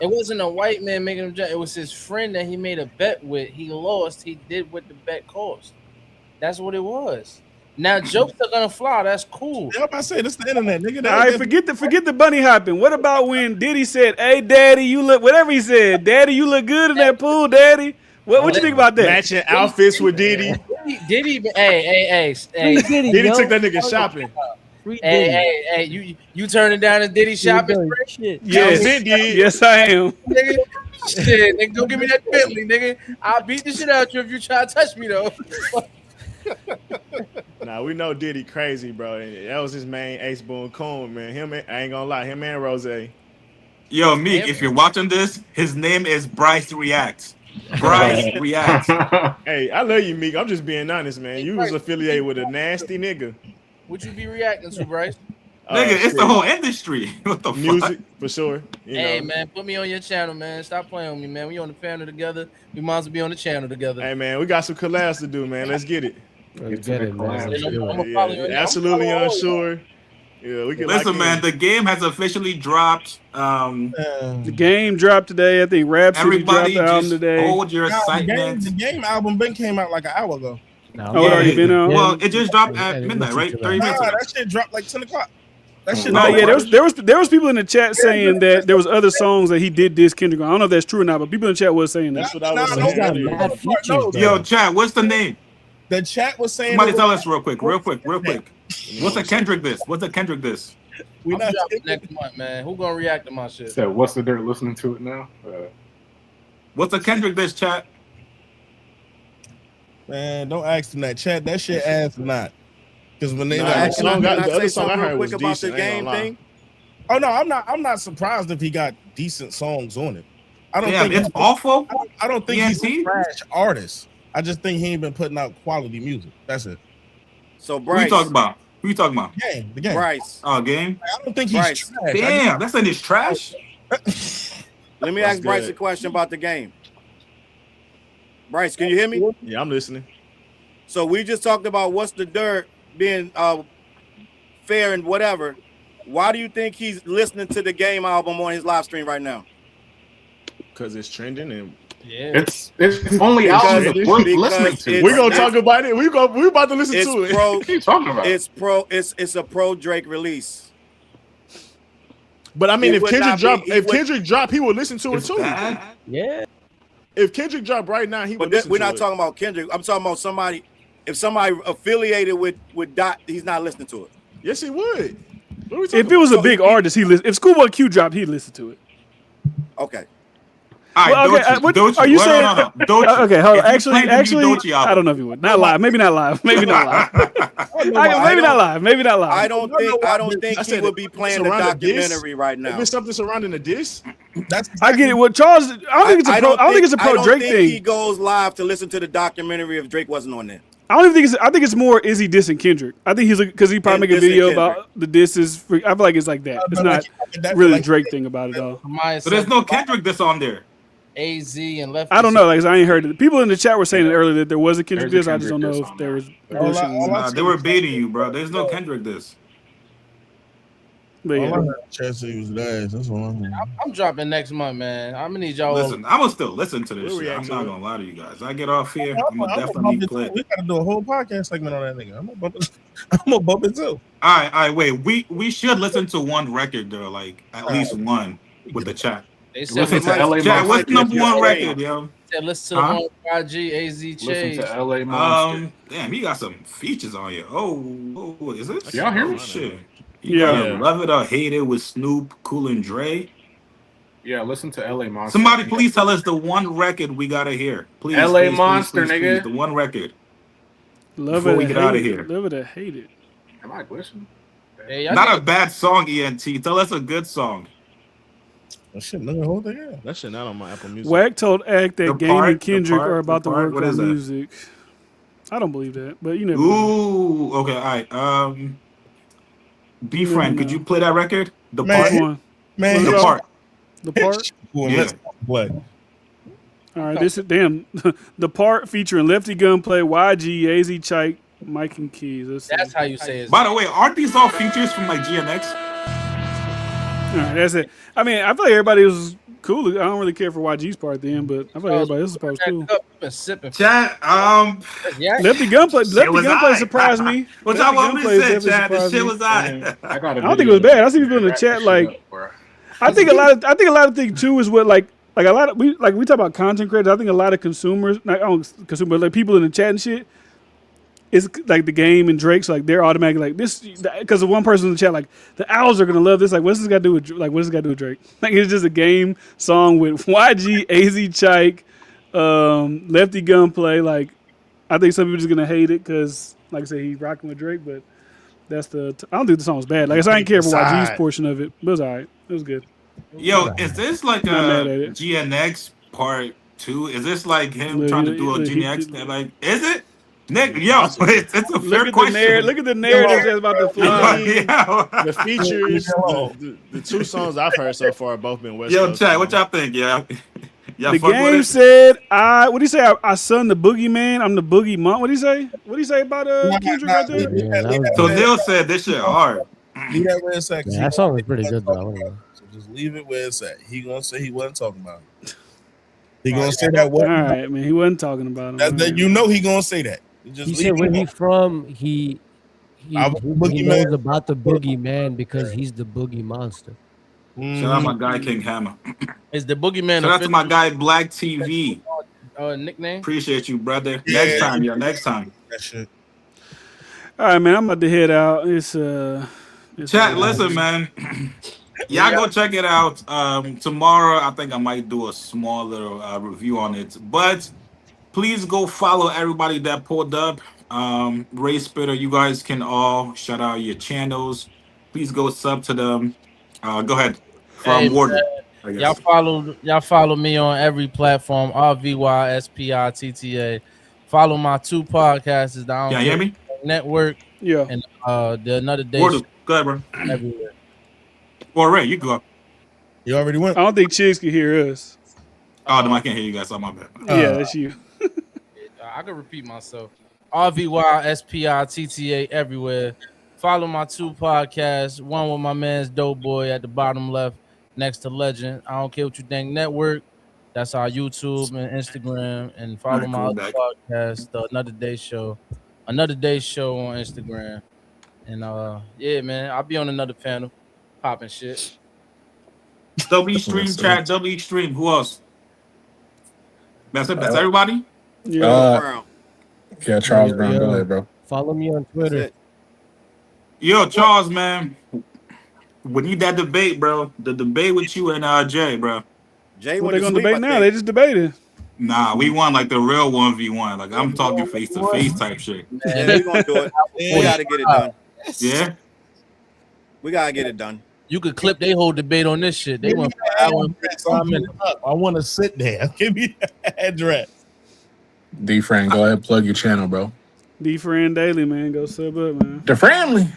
It wasn't a white man making him jump. It was his friend that he made a bet with. He lost. He did what the bet cost. That's what it was. Now jokes are gonna fly. That's cool. Yeah, I'm about to say this is the internet, nigga. All right, forget the bunny hopping. What about when Diddy said, "Hey, Daddy, you look," whatever he said, "Daddy, you look good in that pool, Daddy." What you think about that? Matching outfits with Diddy. Diddy, hey. Diddy took that nigga shopping. Hey, you turning down a Diddy shopping? Yes, yes, I am. Nigga, shit, nigga, don't give me that Bentley, nigga. I'll beat the shit out you if you try to touch me though. Nah, we know Diddy crazy, bro. And that was his main Ace Boone Coon, man. I ain't gonna lie, him and Rose. Yo, Meek, if you're watching this, his name is Bryce Reacts. Bryce Reacts. Hey, I love you, Meek. I'm just being honest, man. You was affiliated with a nasty nigga. What you be reacting to, Bryce? Nigga, it's the whole industry. What the music, fuck? for sure. Hey, man, put me on your channel, man. Stop playing with me, man. We on the panel together. We might as well be on the channel together. Hey, man, we got some collabs to do, man. Let's get it. Let's get it, man. Absolutely unsure. Yeah, we can. Listen, man, the game has officially dropped. The game dropped today. I think Rhapsody dropped the album today. Hold your excitement. The game album came out like an hour ago. Oh, it already been out? Well, it just dropped at midnight, right? 30 minutes ago. That shit dropped like 10 o'clock. That shit. No, yeah, there was people in the chat saying that there was other songs that he did diss Kendrick on. I don't know if that's true or not, but people in the chat was saying that. That's what I was saying. Yo, chat, what's the name? The chat was saying. Somebody tell us real quick. What's a Kendrick this? I'm dropping next month, man. Who gonna react to my shit? So what's the dirt listening to it now? What's a Kendrick this, chat? Man, don't ask them that. Chat, that shit ass not. Because when they the other song I heard was quick about the game thing. Oh no, I'm not surprised if he got decent songs on it. I don't think it's awful. I don't think he's a trash artist. I just think he ain't been putting out quality music. That's it. So Bryce, Who you talking about? The game. Bryce. Oh, game. I don't think he's trash. Damn, that's in his trash. Let me ask Bryce a question about the game. Bryce, can you hear me? Yeah, I'm listening. So we just talked about what's the dirt being fair and whatever. Why do you think he's listening to the game album on his live stream right now? Because it's trending and it's only albums worth listening to. We're gonna talk about it. We're about to listen to it. What are you talking about? It's a pro Drake release. But I mean, if Kendrick drop, he would listen to it too. Yeah. If Kendrick drop right now, he would. But we're not talking about Kendrick. I'm talking about somebody. If somebody affiliated with Dot, he's not listening to it. Yes, he would. If it was a big artist, if Schoolboy Q dropped, he'd listen to it. Okay. All right, Doechii, are you saying? Okay, hold on. Actually, I don't know if he would. Not live. Maybe not live. Maybe not live. Maybe not live. I don't think he would be playing the documentary right now. If it's something surrounding the diss, I get it. What Charles? I don't think it's a pro Drake thing. He goes live to listen to the documentary if Drake wasn't on there. I don't think I think it's more is he dissing Kendrick? I think he's because he probably make a video about the disses. I feel like it's like that. It's not really a Drake thing about it all. So there's no Kendrick diss on there. AZ and Left. I don't know. Like I ain't heard it. People in the chat were saying it earlier that there was a Kendrick diss. I just don't know if there was. They were baiting you, bro. There's no Kendrick diss. But yeah. Chelsea was nice. That's what I'm dropping next month, man. I'm gonna need y'all. Listen, I'm gonna still listen to this shit. I'm not gonna lie to you guys. I get off here. I'm gonna definitely play. We gotta do a whole podcast segment on that nigga. I'm gonna bump it too. All right. Wait. We should listen to one record though, like at least one with the chat. Listen to LA Monster. Chat, what's number one record, yo? Listen to the one YG AZ Chigs. Listen to LA Monster. Damn, he got some features on here. Oh, is it? Y'all hear me? Shit. Yeah. Love It or Hate It with Snoop, Cool and Dre. Yeah, listen to LA Monster. Somebody please tell us the one record we gotta hear. Please. LA Monster, nigga. The one record. Love Before it. we get out of here. Love it or hate it. Am I glitching? Hey, not a bad song, ENT. Tell us a good song. That shit, look at the whole thing. Yeah. That shit not on my Apple Music. Wack told Act that Game and Kendrick are about to work what is on that? music. I don't believe that, but you never. Ooh, okay, all right. B friend, could you play that record? The part one. Man, the part. The part. Yeah. What? All right, this is the part featuring Lefty Gunplay, YG, AZ Chike, Mike and Keys. That's how you say it. By the way, aren't these all features from like GMX? All right, that's it. I mean, I feel like everybody was cool. I don't really care for YG's part then, but I thought everybody else's part was cool. Been sipping. Chat. Lefty Gunplay surprised me. What Lefty y'all want me to Gunplay say, definitely chat? This surprised shit me. was I. I got. I don't think it was bad. I see people in the chat like. I think a lot of things too is what like a lot of we talk about content creators. I think a lot of consumers, like people in the chat and shit. It's like the game and Drake's like they're automatically like this because of one person in the chat like the Owls are gonna love this. Like what's this got to do with what does this got to do with Drake? Like it's just a game song with YG, AZ Chike, Lefty Gunplay. Like I think some people are just gonna hate it because like I said he's rocking with Drake, but that's I don't think the song was bad. Like I said, I didn't care for YG's portion of it, but it was alright. It was good. Yo, is this like Not mad at it. GNX part 2? Is this like him Look, trying to do a GNX? Like, is it? Nick, yo, it's a fair question. Look at the narrative that's about the flow. The features, the two songs I've heard so far have both been West Yo, Coast. chat, what y'all think? Yeah, the game said, what do you say? I son the boogeyman. I'm the boogie monk. What do you say? What do you say about Kendrick right there? So Neil said this shit hard. Leave that where it's at. Yeah, that song was pretty good though. So just leave it where it's at. He gonna say he wasn't talking about it. He gonna say that. All right, man. He wasn't talking about him. That you know he gonna say that. Just he said where he from. He knows about the boogeyman because he's the boogie monster. Shout out my guy King Hammer. Is the boogeyman? Shout out to my guy Black TV. Nickname. Appreciate you, brother. Yeah. Next time. That shit. All right, man. I'm about to head out. It's chat. Listen, man. Y'all go check it out. Tomorrow, I think I might do a small little review on it. But please go follow everybody that pulled up. Ray Spitter, you guys can all shout out your channels. Please go sub to them. Go ahead. From Warden. Y'all follow me on every platform. RVYSPITTA. Follow my two podcasts. Can you hear me? Network. Yeah. And the Another Day. Warden, go ahead, bro. Everywhere. Or Ray, you go. You already went. I don't think Chigs can hear us. Oh, no, I can't hear you guys. I'm my bad. Yeah, that's you. I can repeat myself. RVYSPITTA everywhere. Follow my two podcasts. One with my man's Doughboy at the bottom left, next to Legend. I don't care what you think. Network. That's our YouTube and Instagram. And follow my other podcast, the Another Day Show. Another Day Show on Instagram. And yeah, man, I'll be on another panel, popping shit. W Stream chat. W Stream. Who else? That's it. That's everybody. Yeah. Yeah, Charles Brown. Go ahead, bro. Follow me on Twitter. Yo, Charles, man. We need that debate, bro. The debate with you and Jay, bro. Jay, what they gonna debate now? They just debated. Nah, we won like the real 1v1. Like I'm talking face to face type shit. Yeah, we gonna do it. We gotta get it done. Yeah, we gotta get it done. You could clip their whole debate on this shit. They went for an hour and 5 minutes. I want to sit there. Give me the address. D-Fran, go ahead, plug your channel, bro. D-Fran Daily, man. Go sub up, man. The family.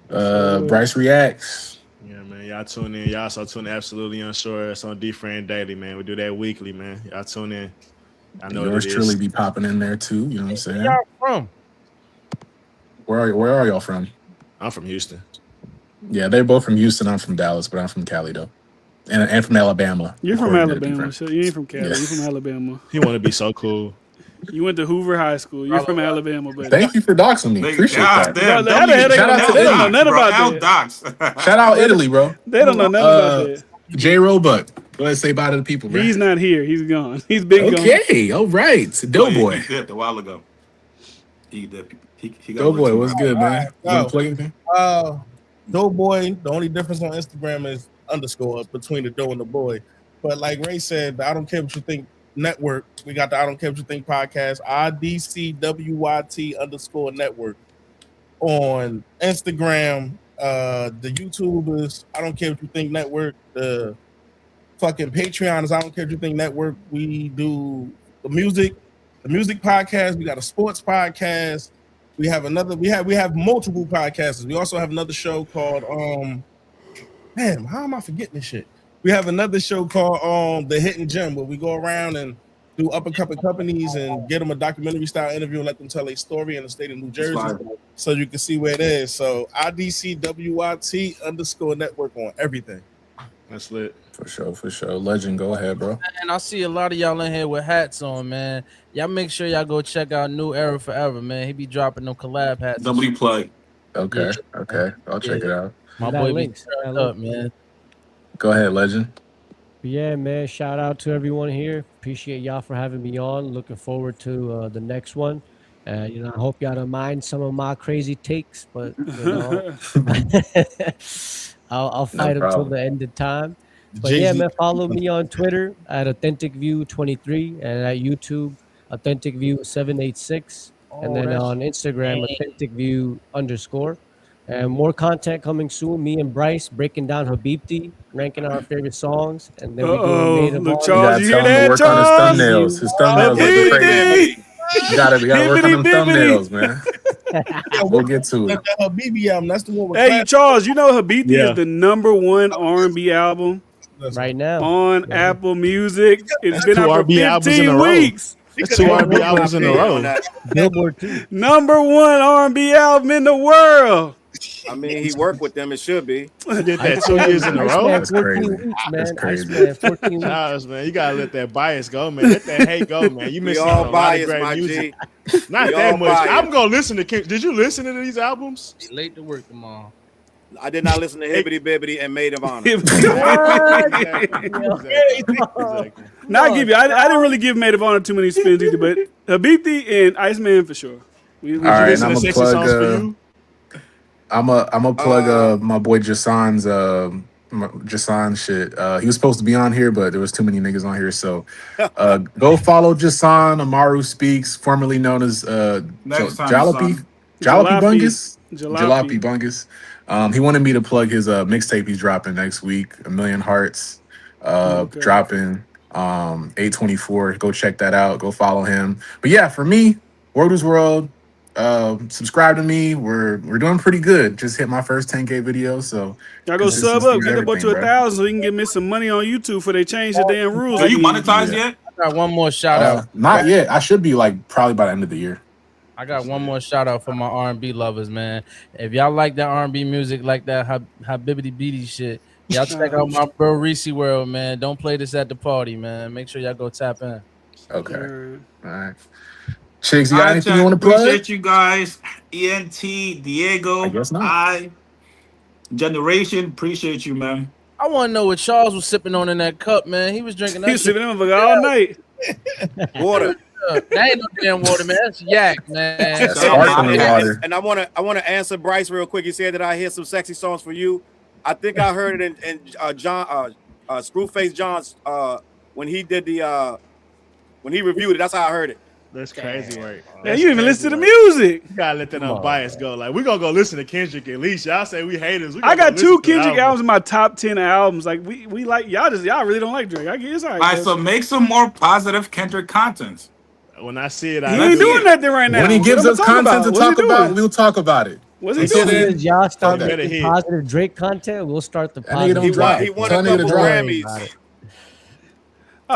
Bryce Reacts. Yeah, man. Y'all tune in. Y'all also tune in Absolutely Unsure. It's on D-Fran Daily, man. We do that weekly, man. Y'all tune in. I know yours truly be popping in there too. You know what I'm saying? Where y'all from? Where are y'all from? I'm from Houston. Yeah, they're both from Houston. I'm from Dallas, but I'm from Cali though, and from Alabama. You're from Alabama. So you ain't from Cali. Yeah. You're from Alabama. He want to be so cool. You went to Hoover High School. You're from Alabama, baby. Thank you for doxing me. Appreciate that. Shout out to Italy. They don't know nothing about that. Shout out Italy, bro. They don't know nothing about that. J. Roebuck. Go ahead, say bye to the people, bro. He's not here. He's gone. He's been gone. Okay, all right. Doughboy. He dipped a while ago. He dipped. He got Doughboy, what's good, man? Doughboy, the only difference on Instagram is underscore between the dough and the boy. But like Ray said, I don't care what you think network. We got the I don't care what you think podcast, IDCWYT_network on Instagram. The YouTube is I don't care what you think network. The fucking Patreon is I don't care what you think network. We do the music podcast. We got a sports podcast. We have another. We have multiple podcasts. We also have another show called man, how am I forgetting this shit? We have another show called The Hidden Gem, where we go around and do up and coming companies and get them a documentary style interview and let them tell a story in the state of New Jersey, so you can see where it is. So IDCWYT_network on everything. That's lit. For sure. Legend, go ahead, bro. And I see a lot of y'all in here with hats on, man. Y'all make sure y'all go check out New Era Forever, man. He be dropping them collab hats. Somebody play. Okay. I'll check it out. My That boy be link, turned up, man. Go ahead, Legend. Yeah, man. Shout out to everyone here. Appreciate y'all for having me on. Looking forward to the next one. I hope y'all don't mind some of my crazy takes, but I'll fight until the end of time. But yeah, man, follow me on Twitter at AuthenticView23 and at YouTube AuthenticView786, and then on Instagram AuthenticView_. And more content coming soon. Me and Bryce breaking down Habibti, ranking our favorite songs, and then we doing Maid of Look, Honor. Charles, you hear that, work on his Charles? thumbnails. His thumbnails look crazy. We gotta work on them thumbnails, man. We'll get to it. The Habibi album, that's the one with Hey, Charles, you know Habibti is the #1 R&B album right now on Apple Music. It's been out for R&B albums in a 15 row. weeks. That's 2 R&B albums in a row. Billboard too. #1 R&B album in the world. I mean, he worked with them. It should be. He did that 2 years in a row. That's crazy. Weeks, man. That's crazy. Iceman, 14 weeks. Charles, man, you gotta let that bias go, man. Let that hate go, man. You missing out on a lot of great music. Not that much. Biased. I'm gonna listen to King. Did you listen to these albums? Late to work tomorrow. I did not listen to Hibbity Bibbity and Maid of Honor. Now I give you. I didn't really give Maid of Honor too many spins either, but Habibti and Iceman for sure. All right, and I'm gonna plug. I'm gonna plug my boy Jason's Jason shit. He was supposed to be on here, but there was too many niggas on here. So go follow Jason. Amaru Speaks, formerly known as Jalopy Bungus. Jalopy Bungus. He wanted me to plug his mixtape he's dropping next week, A Million Hearts. Dropping 8/24. Go check that out. Go follow him. But yeah, for me, Word is World. Subscribe to me. We're doing pretty good. Just hit my first 10K video. So y'all go sub up, get the boy to 1,000 so you can get me some money on YouTube before they change the damn rules. Are you monetized yet? I got one more shout out. Not yet. I should be probably by the end of the year. I got one more shout out for my R&B lovers, man. If y'all like that R&B music, like that Habibity Beatty shit, y'all check out my bro Reese World, man. Don't play this at the party, man. Make sure y'all go tap in. Okay. All right. Chigs, you got anything you want to plug? Appreciate you guys. ENT, Diego, Generation. Appreciate you, man. I want to know what Charles was sipping on in that cup, man. He was drinking that. He was sipping on all night. Water. That ain't no damn water, man. That's yak, man. Water. And I want to answer Bryce real quick. He said that I hear some sexy songs for you. I think I heard it in John Screwface John's when he did when he reviewed it. That's how I heard it. That's crazy work. Yeah, you even listen to the music. You gotta let that unbiased go. Like, we're gonna go listen to Kendrick at least. Y'all say we haters. I got 2 Kendrick albums in my top 10 albums. Like we like y'all really don't like Drake. I guess all right. So make some more positive Kendrick content. When I see it, he ain't doing nothing right now. When he gives us content to talk about, we'll talk about it. What's he doing? As y'all start making positive Drake content, we'll start the positive. He won a couple Grammys.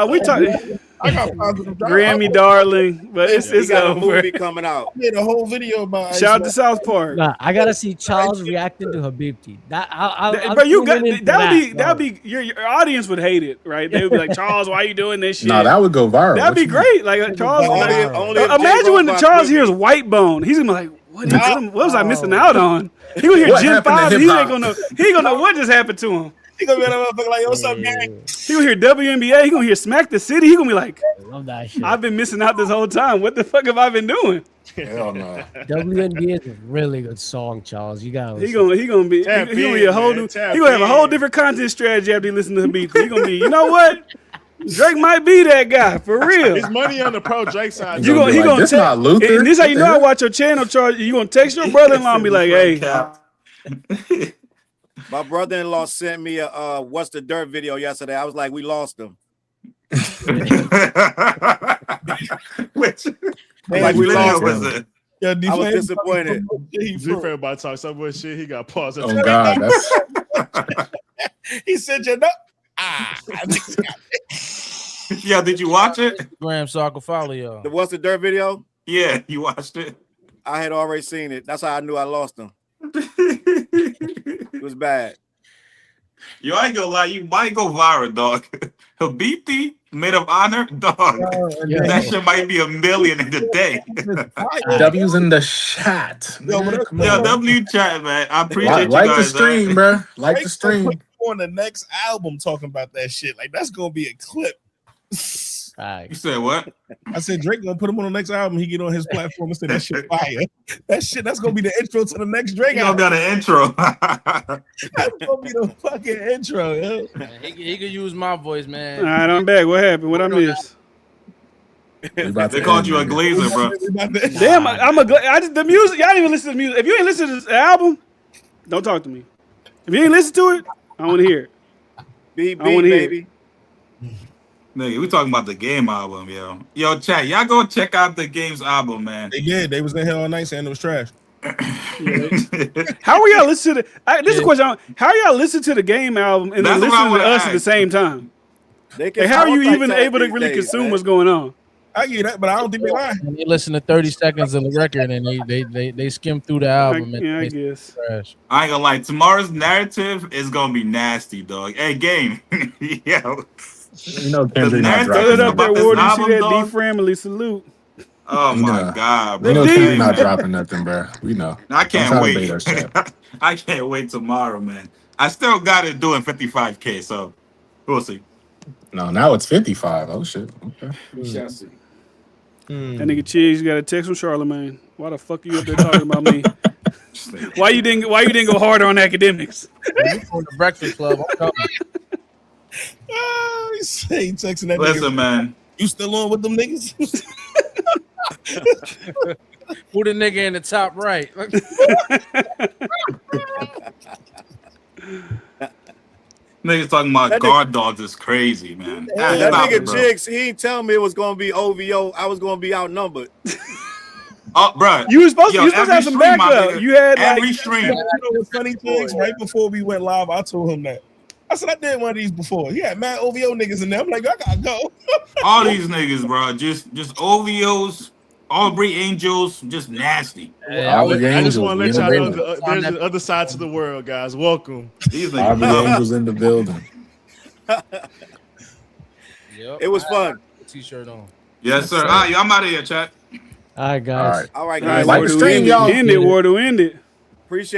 We talking. I got positive Grammy darling, but it's got over. a movie coming out. I made a whole video about. Shout out to South Park. Nah, I gotta see Charles reacting to Habibti. But you got that would be your audience would hate it, right? They would be like, Charles, why are you doing this shit? No, that would go viral. That'd be great. Like Charles. Imagine when Charles hears White Bone, he's gonna be like, what was I missing out on? He gonna hear Gen 5. He ain't gonna know what just happened to him. He gonna be like, what's up, gang? He gonna hear WNBA. He gonna hear Smack the City. He gonna be like, love that shit. I've been missing out this whole time. What the fuck have I been doing? Hell no. WNBA is a really good song, Charles. You gotta. He gonna be a whole new. He gonna have a whole different content strategy after he listen to Habibti. He gonna be, you know what? Drake might be that guy for real. His money on the pro Drake side. He gonna this not Luther. And this how you know I watch your channel, Charles. You gonna text your brother-in-law and be like, hey. My brother-in-law sent me a "What's the Dirt" video yesterday. I was like, we lost him. Which like we lost was him. it? I was disappointed. Z-Fan about to talk so much shit. He got paused. Oh God, He said you know. Yeah, did you watch it? Graham, so I can follow y'all. The "What's the Dirt" video? Yeah, you watched it. I had already seen it. That's how I knew I lost him. It was bad. Yo, I ain't gonna lie, you might go viral, dog. Habibti, Maid of Honor, dog. That shit might be 1 million in a day. W's in the chat. Come on, W chat, man. I appreciate like you guys. the stream, bro. Like the stream. On the next album, talking about that shit, like that's gonna be a clip. You said what? I said Drake gonna put him on the next album. He get on his platform and say that shit fire. That's gonna be the intro to the next Drake album. Gonna be the intro. That's gonna be the fucking intro. Yo. He could use my voice, man. All right, I'm back. What happened? What I missed? They called you a glazer, bro. Damn, the music. Y'all didn't even listen to the music. If you ain't listen to this album, don't talk to me. If you ain't listen to it, I want to hear it. BB, baby. Nigga, we talking about the Game album, yo. Yo, chat, y'all go check out the Game's album, man. They did. They was in here all night saying it was trash. How are y'all listening to this is a question. How are y'all listening to the Game album and then listening to us at the same time? Like, how are you even able to really consume what's going on? I get that, but I don't think they lie. They listen to 30 seconds of the record and they skim through the album. I guess. Trash. I ain't gonna lie. Tomorrow's narrative is gonna be nasty, dog. Hey, Game. Yo. You know, Kendrick not dropping dropping nothing. You see that dog? D family salute. Oh my god, bro. You know, Kendrick not dropping nothing, bro. We know. I can't wait. I can't wait tomorrow, man. I still got it doing 55K, so we'll see. No, now it's 55. Oh shit. Okay. We shall see. That nigga Chigs got a text from Charlamagne. Why the fuck you up there talking about me? Why you didn't go harder on academics? You from the Breakfast Club? I'm coming. He texting that Listen, nigga, man. You still on with them niggas? Who the nigga in the top right? Niggas talking about guard dogs is crazy, man. That nigga Chigs, he ain't telling me it was gonna be OVO. I was gonna be outnumbered. Oh, bro. You were supposed to have some backup. You had every stream. You know what's funny things? Right before we went live, I told him that. I said I did one of these before. He had mad OVO niggas in there. I'm like, I gotta go. All these niggas, bro, just OVOs, Aubrey Angels, just nasty. I just want to let y'all know there's the other side to the world, guys. Welcome. These Aubrey Angels in the building. It was fun. T-shirt on. Yes, sir. All right, I'm out of here, chat. All right, guys. All right, guys. Like the stream, y'all. End it. Appreciate